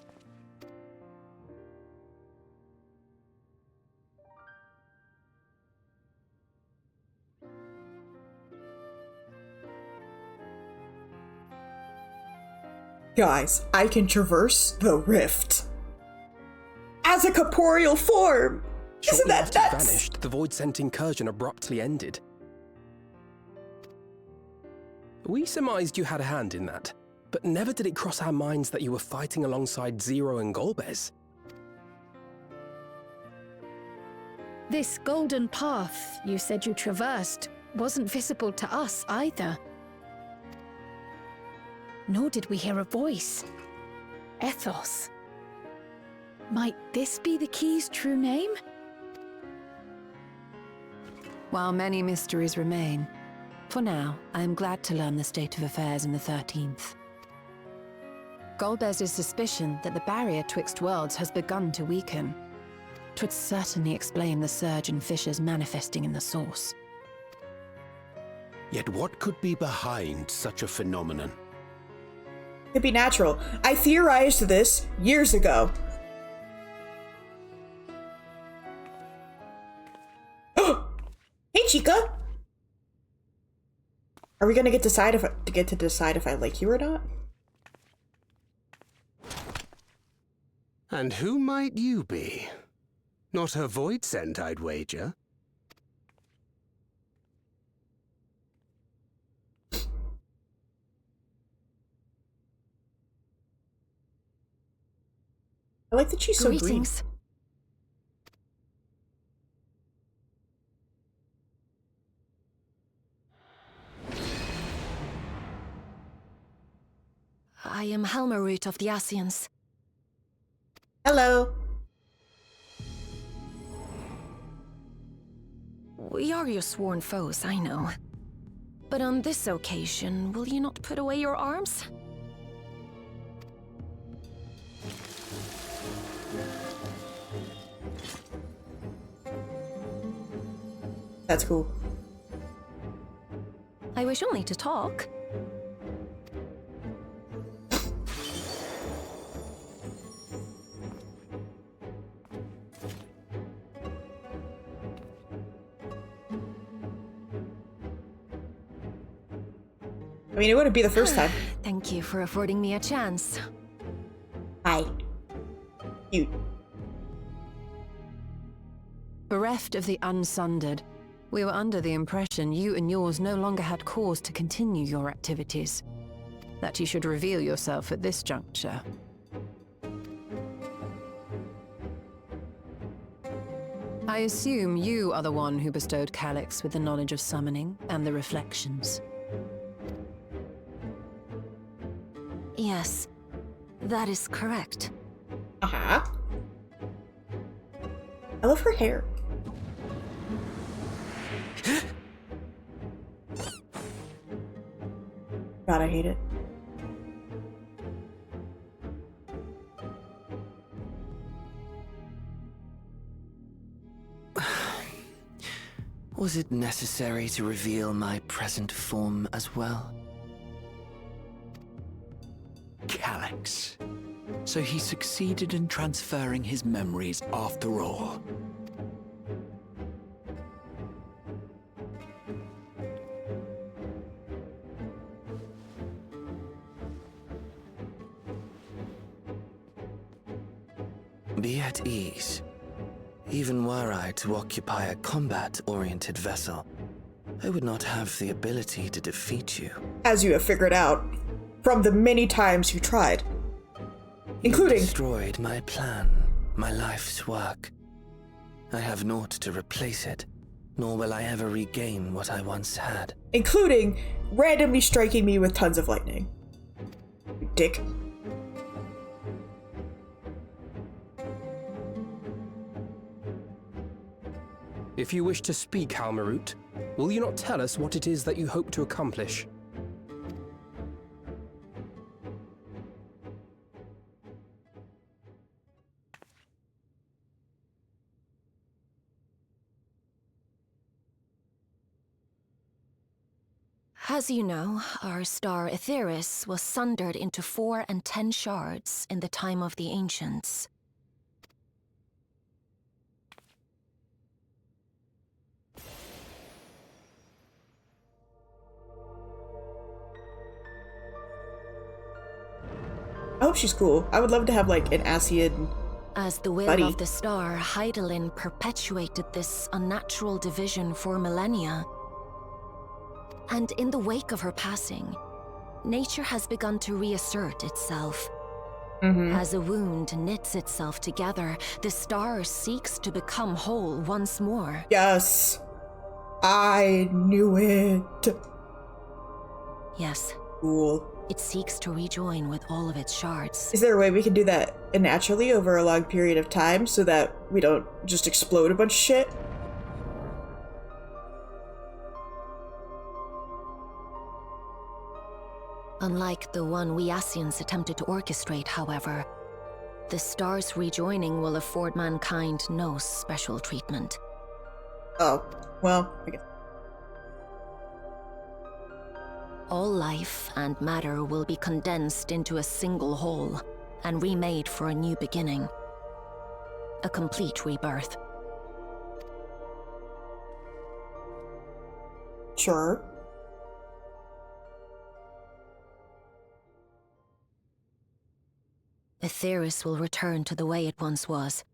Guys, I can traverse the rift as a corporeal form. Isn't that Shortly after nuts? you vanished, the Void-Sent incursion abruptly ended. We surmised you had a hand in that, but never did it cross our minds that you were fighting alongside Zero and Golbez. This golden path you said you traversed wasn't visible to us either. Nor did we hear a voice. Ethos. Might this be the key's true name? While many mysteries remain, for now, I am glad to learn the state of affairs in the 13th. Golbez's suspicion that the barrier twixt worlds has begun to weaken. 'Twould certainly explain the surge in fissures manifesting in the source. Yet what could be behind such a phenomenon? Could be natural. I theorized this years ago. Hey, Chica. Are we gonna get to decide if I like you or not? And who might you be? Not her Void-Sent, I'd wager. I like that she's so green. Greetings. I am Helmarut of the Ascians. Hello. We are your sworn foes, I know. But on this occasion, will you not put away your arms? That's cool. I wish only to talk. I mean, it wouldn't be the first time. Thank you for affording me a chance. Hi. Cute. Bereft of the Unsundered, we were under the impression you and yours no longer had cause to continue your activities. That you should reveal yourself at this juncture. I assume you are the one who bestowed Calyx with the knowledge of summoning and the reflections. Yes, that is correct. Uh-huh. I love her hair. God, I hate it. Was it necessary to reveal my present form as well? Calyx. So he succeeded in transferring his memories after all. Be at ease. Even were I to occupy a combat-oriented vessel, I would not have the ability to defeat you. As you have figured out, from the many times you tried. Including... You destroyed my plan, my life's work. I have naught to replace it, nor will I ever regain what I once had. Including randomly striking me with tons of lightning. You dick. If you wish to speak, Helmarut, will you not tell us what it is that you hope to accomplish? As you know, our star Aetheris was sundered into 4 and 10 shards in the time of the Ancients. I hope she's cool. I would love to have, like, an Ascian As the will buddy. of the star, Hydaelyn perpetuated this unnatural division for millennia. And in the wake of her passing, nature has begun to reassert itself. As a wound knits itself together, the star seeks to become whole once more. Yes. I knew it. Yes. Cool. It seeks to rejoin with all of its shards. Is there a way we can do that naturally over a long period of time so that we don't just explode a bunch of shit? Unlike the one we Ascians attempted to orchestrate, however, the star's rejoining will afford mankind no special treatment. Oh, well, I guess. All life and matter will be condensed into a single whole and remade for a new beginning. A complete rebirth. Sure. Aetheris will return to the way it once was.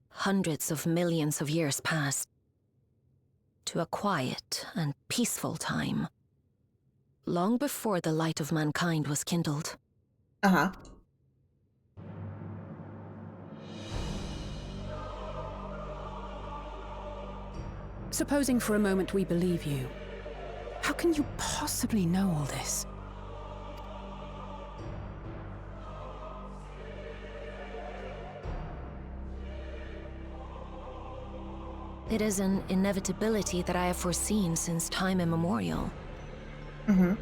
Hundreds of millions of years past. To a quiet and peaceful time. Long before the light of mankind was kindled. Uh-huh. Supposing for a moment we believe you. How can you possibly know all this? It is an inevitability that I have foreseen since time immemorial. Mm-hmm.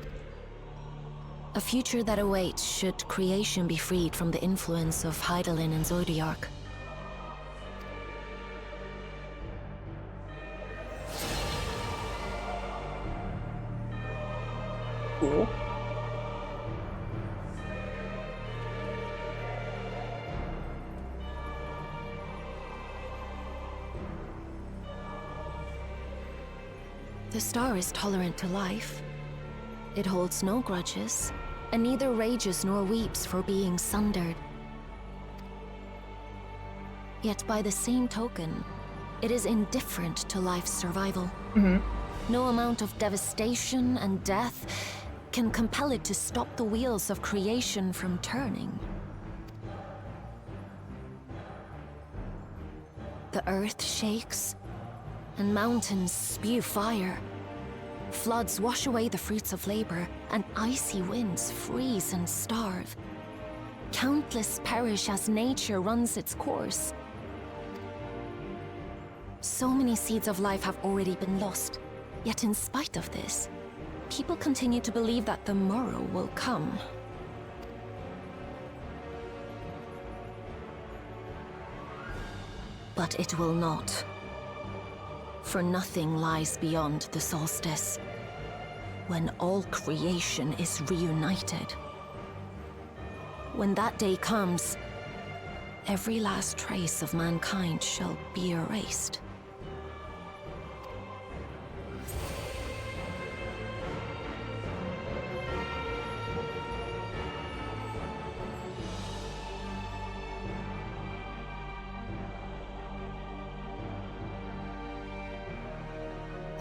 A future that awaits should creation be freed from the influence of Hydaelyn and Zodiark. Cool. The star is tolerant to life. It holds no grudges, and neither rages nor weeps for being sundered. Yet by the same token, it is indifferent to life's survival. Mm-hmm. No amount of devastation and death can compel it to stop the wheels of creation from turning. The earth shakes, and mountains spew fire. Floods wash away the fruits of labor, and icy winds freeze and starve. Countless perish as nature runs its course. So many seeds of life have already been lost, yet in spite of this, people continue to believe that the morrow will come. But it will not. For nothing lies beyond the solstice, when all creation is reunited. When that day comes, every last trace of mankind shall be erased.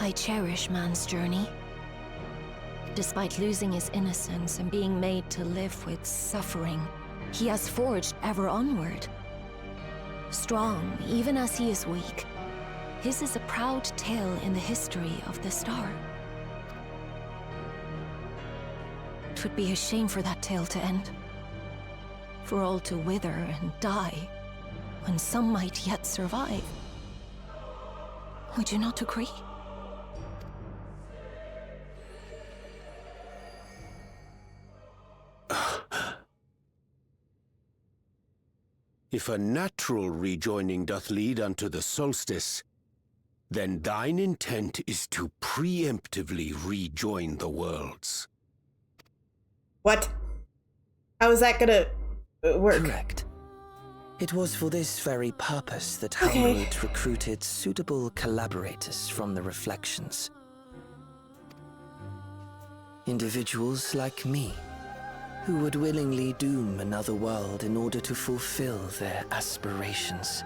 I cherish man's journey. Despite losing his innocence and being made to live with suffering, he has forged ever onward. Strong, even as he is weak, his is a proud tale in the history of the star. 'Twould be a shame for that tale to end. For all to wither and die, when some might yet survive. Would you not agree? If a natural rejoining doth lead unto the solstice, then thine intent is to preemptively rejoin the worlds. What? How is that gonna work? Correct. It was for this very purpose that Okay. Halmrud recruited suitable collaborators from the Reflections. Individuals like me, who would willingly doom another world in order to fulfill their aspirations.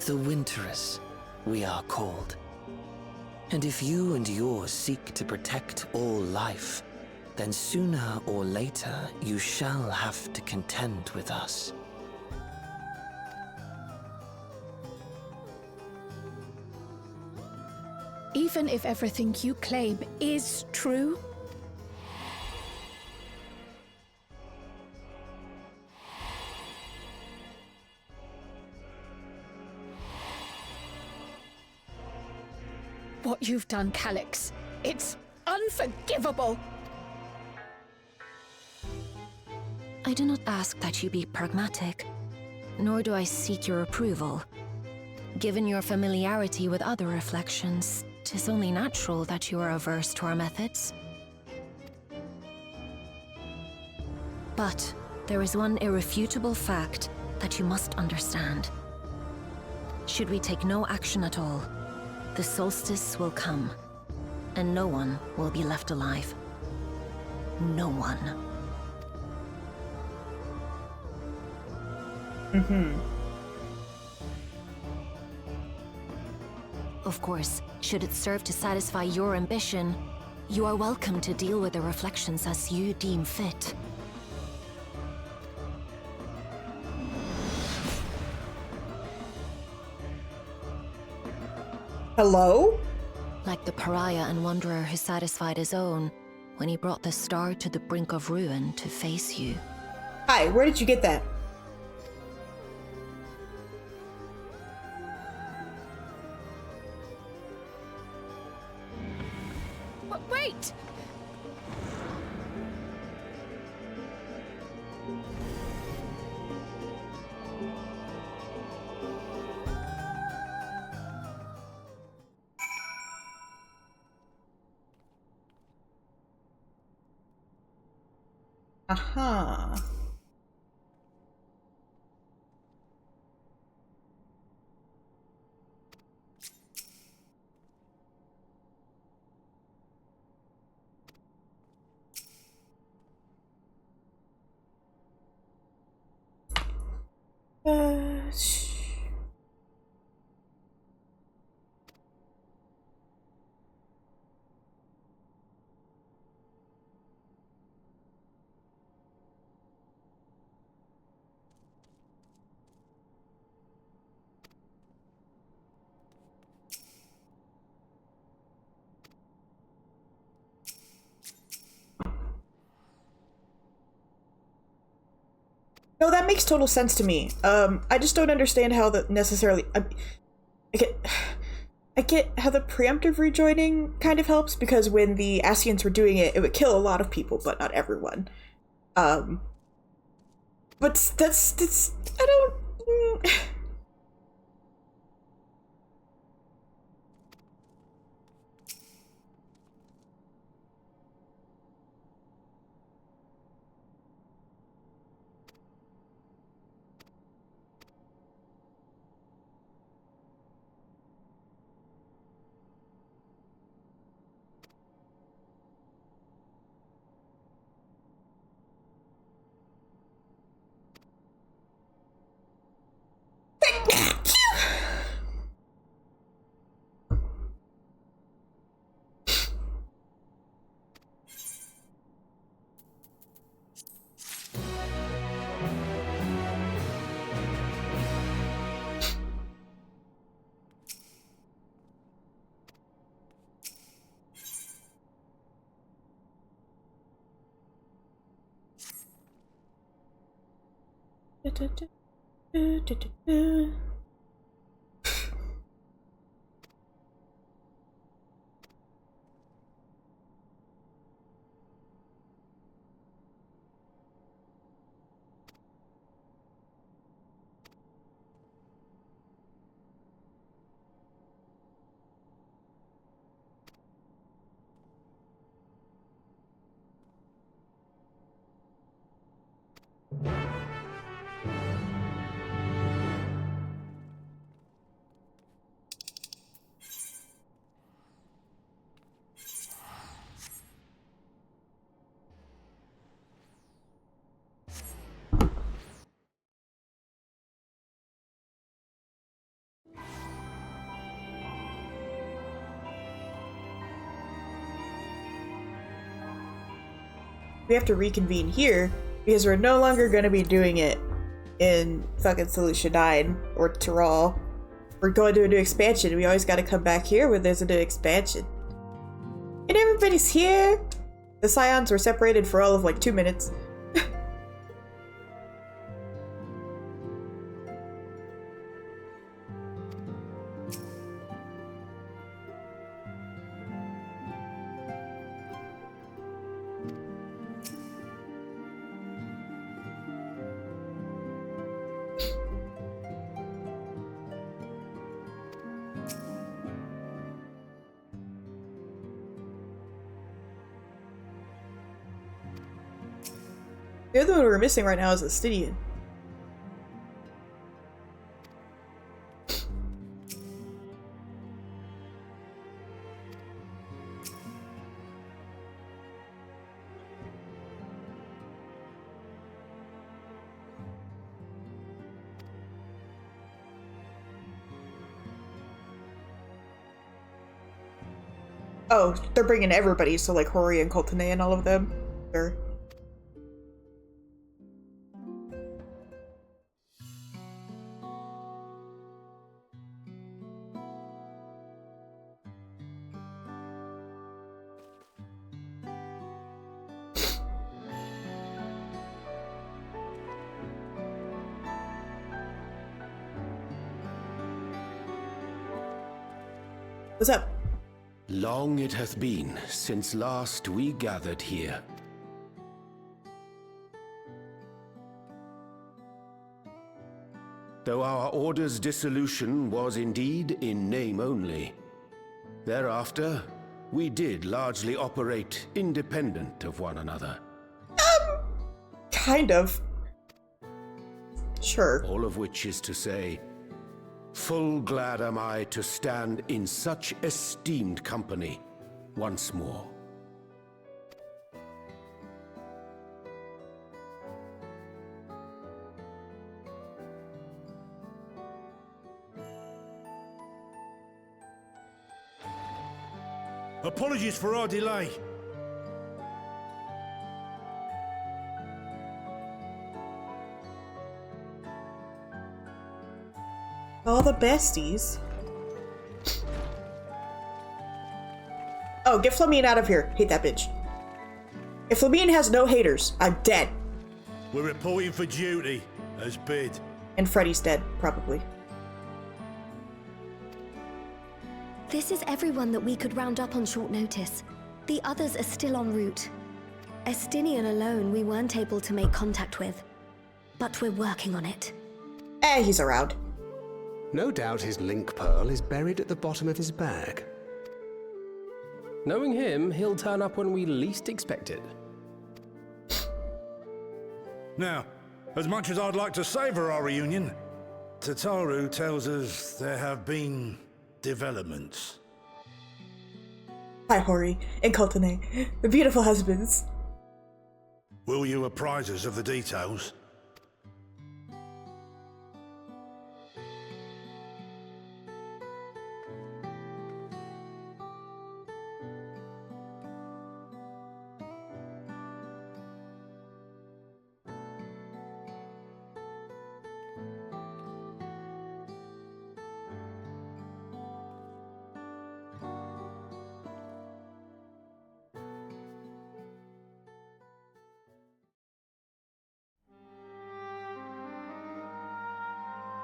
The Winterers, we are called. And if you and yours seek to protect all life, then sooner or later you shall have to contend with us. Even if everything you claim is true, what you've done, Calyx, it's unforgivable! I do not ask that you be pragmatic, nor do I seek your approval. Given your familiarity with other Reflections, 'tis only natural that you are averse to our methods. But there is one irrefutable fact that you must understand. Should we take no action at all, the solstice will come, and no one will be left alive. No one. Mm-hmm. Of course, should it serve to satisfy your ambition, you are welcome to deal with the Reflections as you deem fit. Hello? Like the pariah and wanderer who satisfied his own when he brought the star to the brink of ruin to face you. Hi, where did you get that? Wait! Aha. No, that makes total sense to me. I just don't understand how that necessarily. I get how the preemptive rejoining kind of helps, because when the Ascians were doing it, it would kill a lot of people, but not everyone. But that's I don't. We have to reconvene here because we're no longer going to be doing it in fucking Solution 9 or Tyrol. We're going to a new expansion. We always got to come back here when there's a new expansion. And everybody's here. The Scions were separated for all of like 2 minutes. The other one we're missing right now is the Stydian. Oh, they're bringing everybody, so like Hori and Coltene and all of them. Sure. What's up? Long it hath been since last we gathered here. Though our order's dissolution was indeed in name only, thereafter we did largely operate independent of one another. Kind of. Sure. All of which is to say, full glad am I to stand in such esteemed company once more. Apologies for our delay. All the besties. Oh, get Flamine out of here. Hate that bitch. If Flamine has no haters, I'm dead. We're reporting for duty, as bid. And Freddy's dead, probably. This is everyone that we could round up on short notice. The others are still en route. Estinian alone we weren't able to make contact with. But we're working on it. He's around. No doubt his link pearl is buried at the bottom of his bag. Knowing him, he'll turn up when we least expect it. Now, as much as I'd like to savor our reunion, Tataru tells us there have been developments. Hi, Hori and Kultane, the beautiful husbands. Will you apprise us of the details?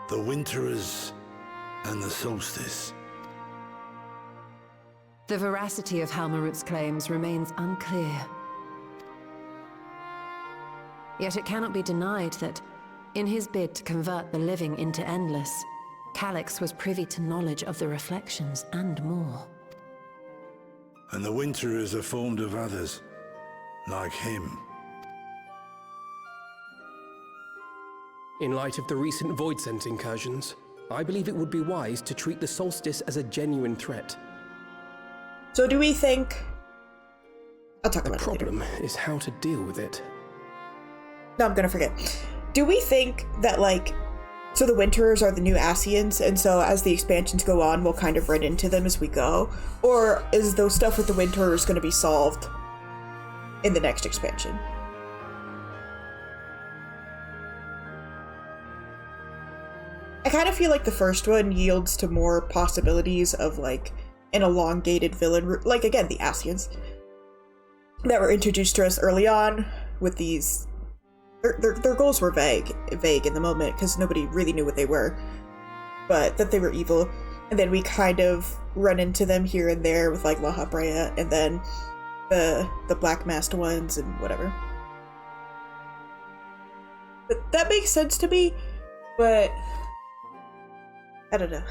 The Winterers and the Solstice. The veracity of Halmarut's claims remains unclear. Yet it cannot be denied that, in his bid to convert the living into endless, Calyx was privy to knowledge of the reflections and more. And the Winterers are formed of others, like him. In light of the recent Voidsent incursions, I believe it would be wise to treat the Solstice as a genuine threat. So do we think... I'll talk about it later. The problem is how to deal with it. No, I'm gonna forget. Do we think that, like... So the Winterers are the new Ascians, and so as the expansions go on, we'll kind of run into them as we go? Or is the stuff with the Winterers gonna be solved in the next expansion? I kind of feel like the first one yields to more possibilities of, like, an elongated villain, like, again, the Ascians, that were introduced to us early on with these... Their goals were vague in the moment, because nobody really knew what they were, but that they were evil. And then we kind of run into them here and there with, like, La Habrea, and then the Black Masked ones and whatever. But that makes sense to me, but... I don't know.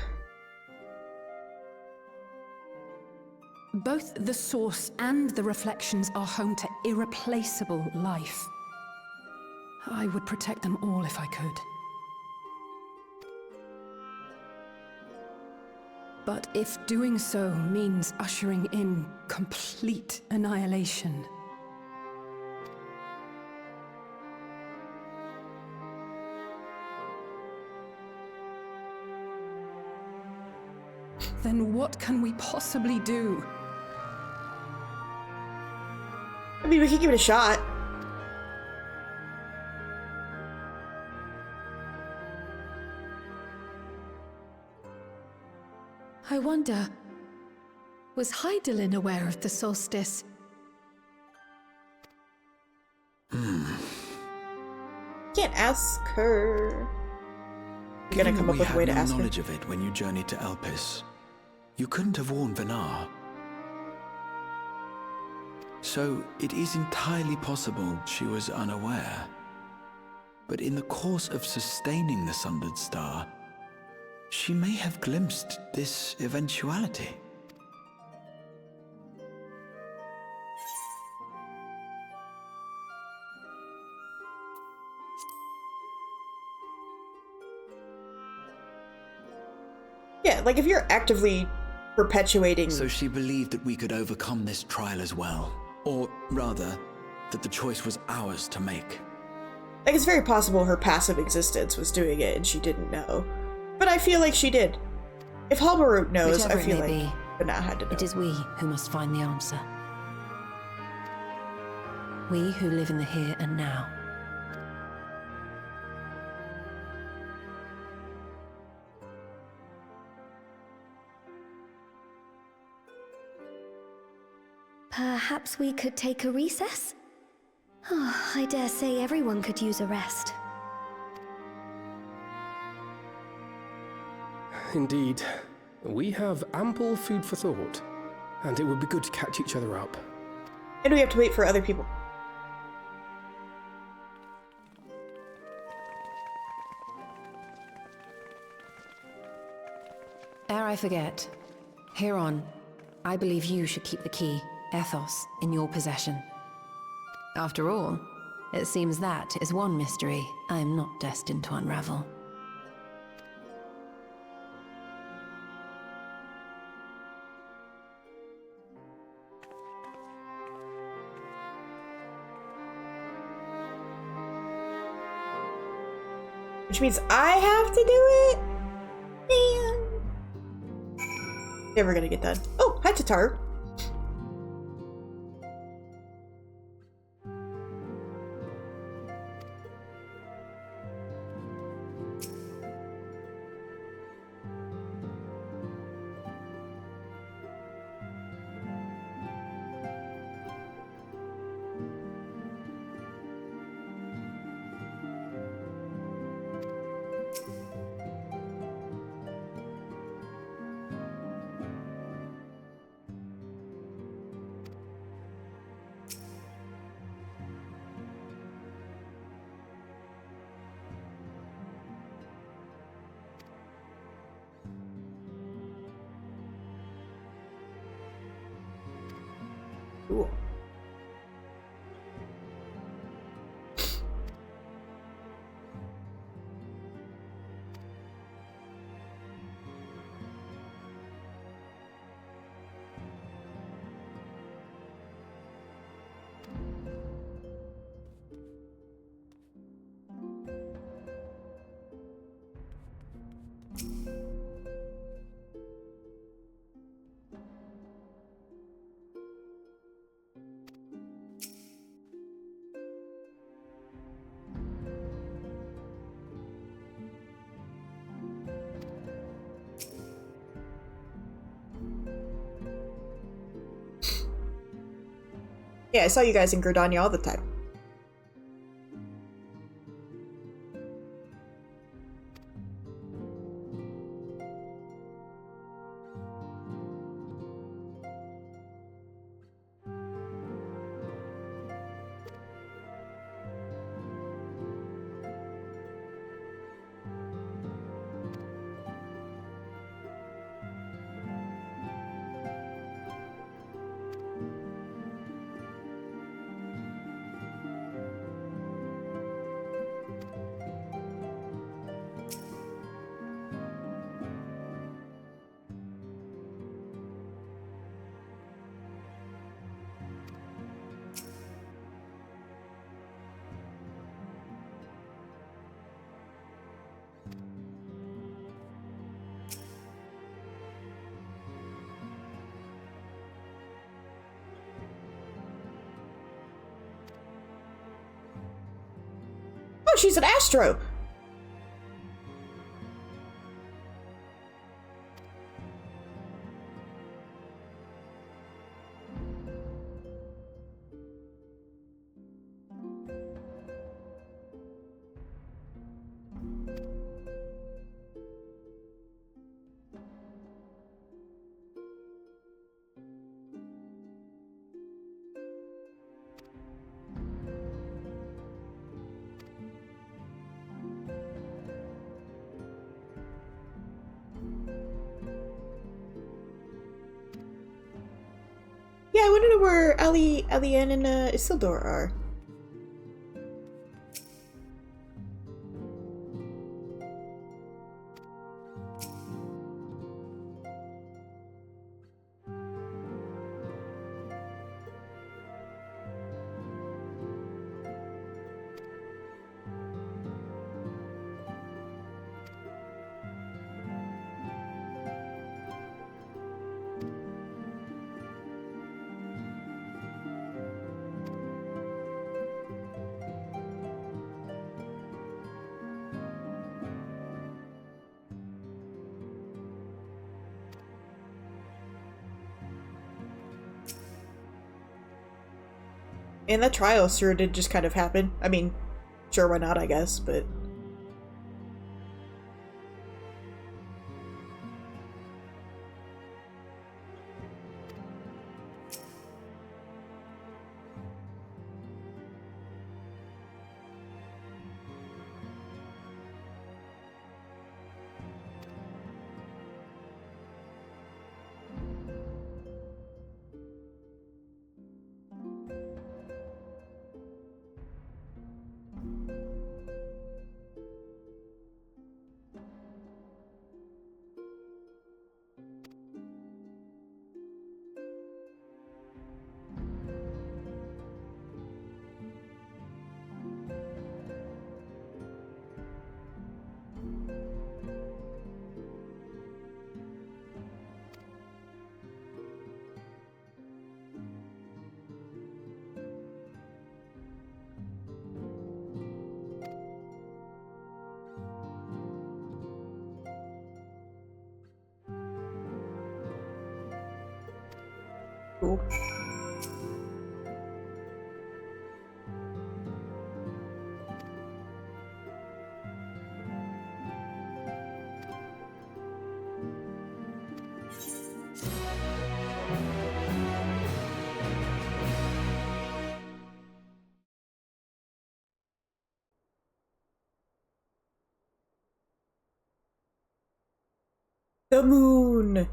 Both the source and the reflections are home to irreplaceable life. I would protect them all if I could. But if doing so means ushering in complete annihilation, then what can we possibly do? I mean, we can give it a shot. I wonder, was Hydaelyn aware of the solstice? Can't ask her. You're gonna come up with a way to ask her. Knowledge of it when you journeyed to Elpis. You couldn't have warned Venar. So it is entirely possible she was unaware. But in the course of sustaining the Sundered Star, she may have glimpsed this eventuality. Yeah, like if you're actively perpetuating... So she believed that we could overcome this trial as well. Or rather, that the choice was ours to make. Like, it's very possible her passive existence was doing it and she didn't know. But I feel like she did. If Halbarut knows, Whichever I feel it may like be, Venar had to know. It is we who must find the answer. We who live in the here and now. Perhaps we could take a recess? Oh, I dare say everyone could use a rest. Indeed. We have ample food for thought, and it would be good to catch each other up. And we have to wait for other people. Ere I forget, Heron, I believe you should keep the key, Ethos, in your possession. After all, it seems that is one mystery I am not destined to unravel. Which means I have to do it? Man. Never gonna get done. Oh, hi Tatar. Cool. Yeah, I saw you guys in Gridania all the time. Oh, she's an Astro! wonder where Alien and Isildur are. And that trial sure did just kind of happen. I mean, sure, why not, I guess, but... Cool. The moon!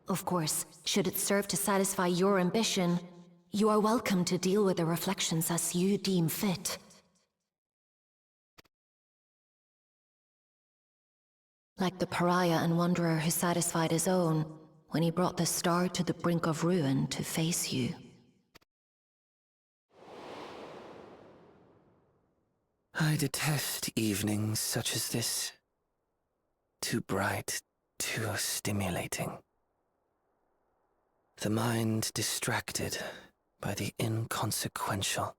Of course, should it serve to satisfy your ambition, you are welcome to deal with the reflections as you deem fit. Like the pariah and wanderer who satisfied his own when he brought the star to the brink of ruin to face you. I detest evenings such as this. Too bright, too stimulating. The mind distracted by the inconsequential.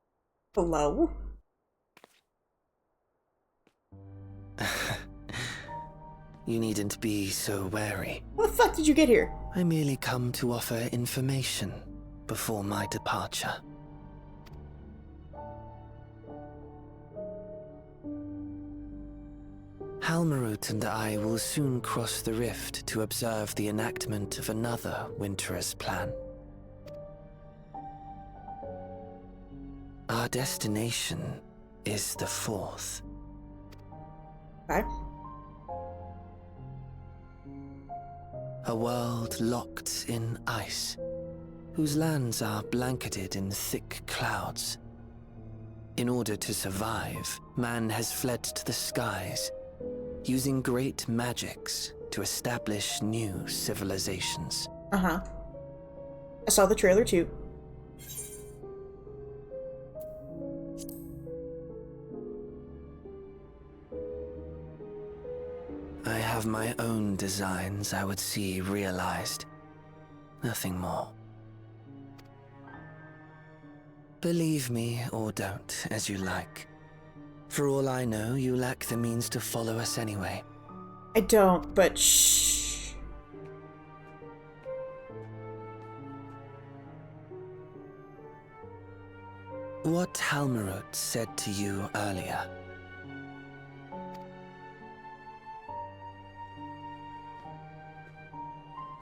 Hello? You needn't be so wary. What the fuck did you get here? I merely come to offer information before my departure. Halmarut and I will soon cross the rift to observe the enactment of another Winter's plan. Our destination is the fourth. Okay. A world locked in ice, whose lands are blanketed in thick clouds. In order to survive, man has fled to the skies, using great magics to establish new civilizations. Uh-huh. I saw the trailer too. I have my own designs I would see realized. Nothing more. Believe me or don't, as you like. For all I know, you lack the means to follow us anyway. I don't, but shh. What Halmarut said to you earlier.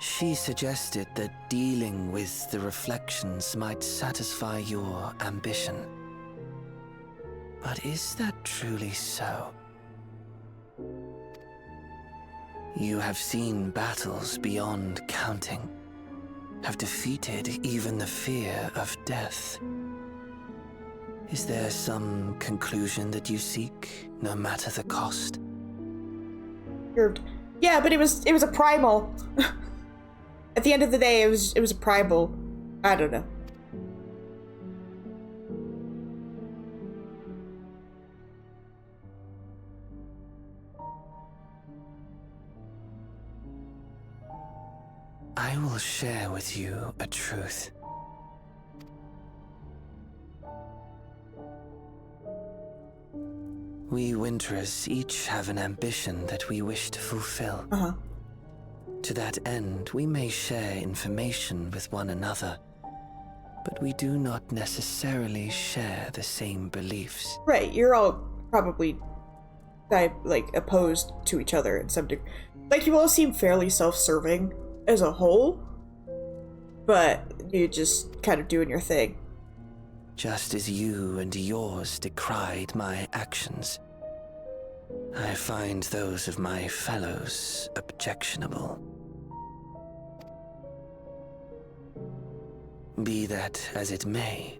She suggested that dealing with the reflections might satisfy your ambition. But is that truly so? You have seen battles beyond counting, have defeated even the fear of death. Is there some conclusion that you seek, no matter the cost? Yeah, but it was a primal. At the end of the day, it was a primal. I don't know. I will share with you a truth. We Winterers each have an ambition that we wish to fulfill. To that end, we may share information with one another, but we do not necessarily share the same beliefs. Right, you're all probably like opposed to each other in some degree. Like, you all seem fairly self-serving as a whole, but you just kind of doing your thing. Just as you and yours decried my actions, I find those of my fellows objectionable. Be that as it may,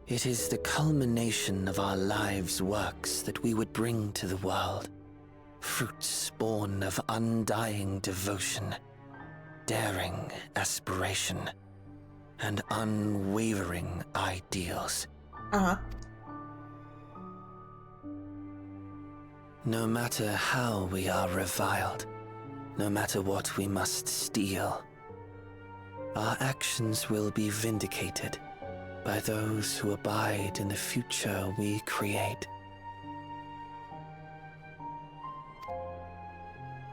it is the culmination of our lives' works that we would bring to the world, fruits born of undying devotion, daring aspiration, and unwavering ideals. No matter how we are reviled, no matter what we must steal, our actions will be vindicated by those who abide in the future we create.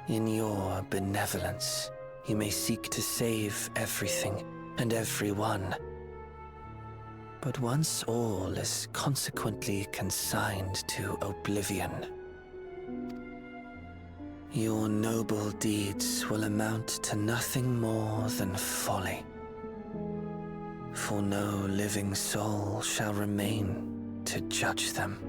In your benevolence, you may seek to save everything and everyone. But once all is consequently consigned to oblivion, your noble deeds will amount to nothing more than folly. For no living soul shall remain to judge them.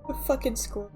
The fucking school.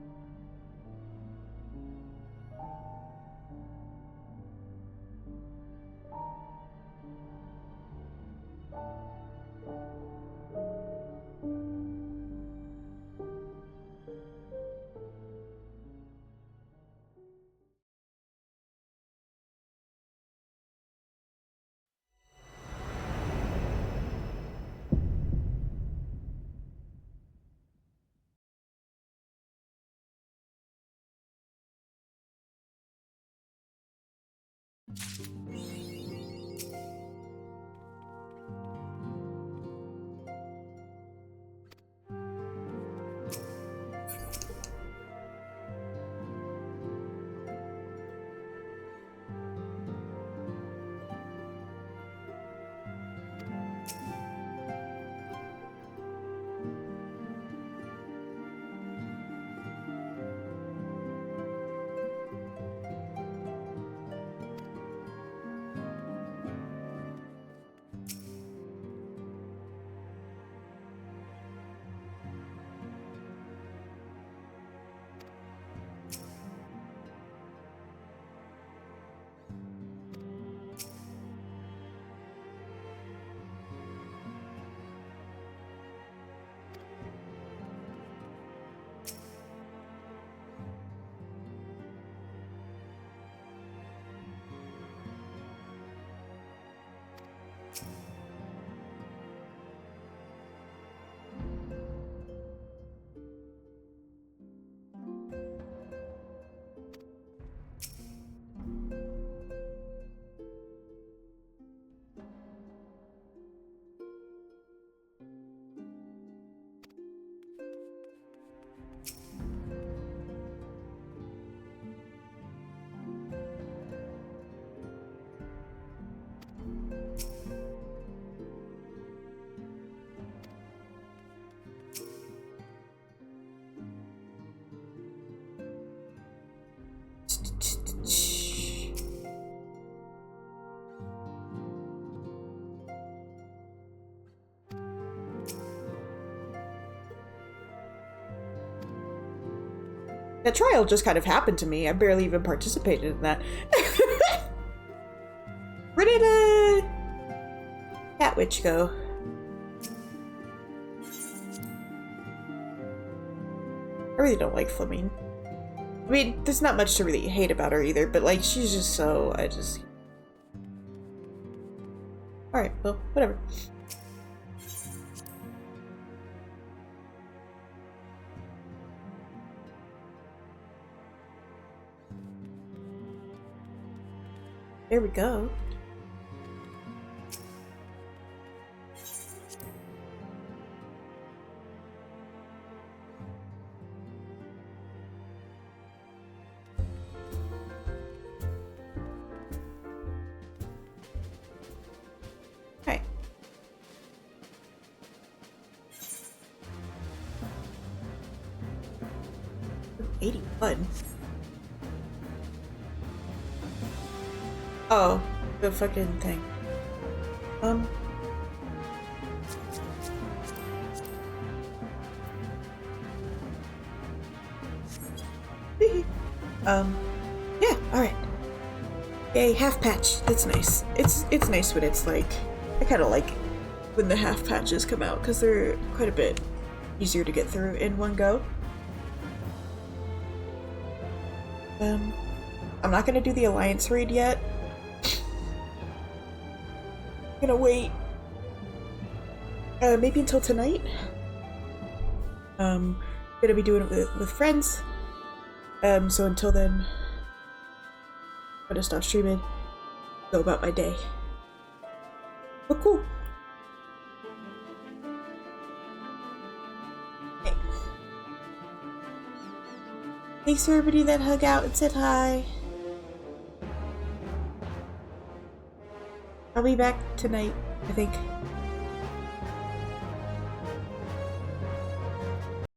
That trial just kind of happened to me. I barely even participated in that. Where did Cat Witch go? I really don't like Fleming. I mean, there's not much to really hate about her either, but like, she's just so, Alright, well, whatever. There we go. Okay. $81. Oh, the fucking thing. Yeah, alright. Yay, half patch. That's nice. It's nice when it's like, I kinda like when the half patches come out, because they're quite a bit easier to get through in one go. I'm not gonna do the Alliance raid yet. I'm gonna wait maybe until tonight. Gonna be doing it with friends. So until then, I'm gonna stop streaming, go about my day. But cool. Okay. Thanks for everybody that hung out and said hi. I'll be back tonight, I think.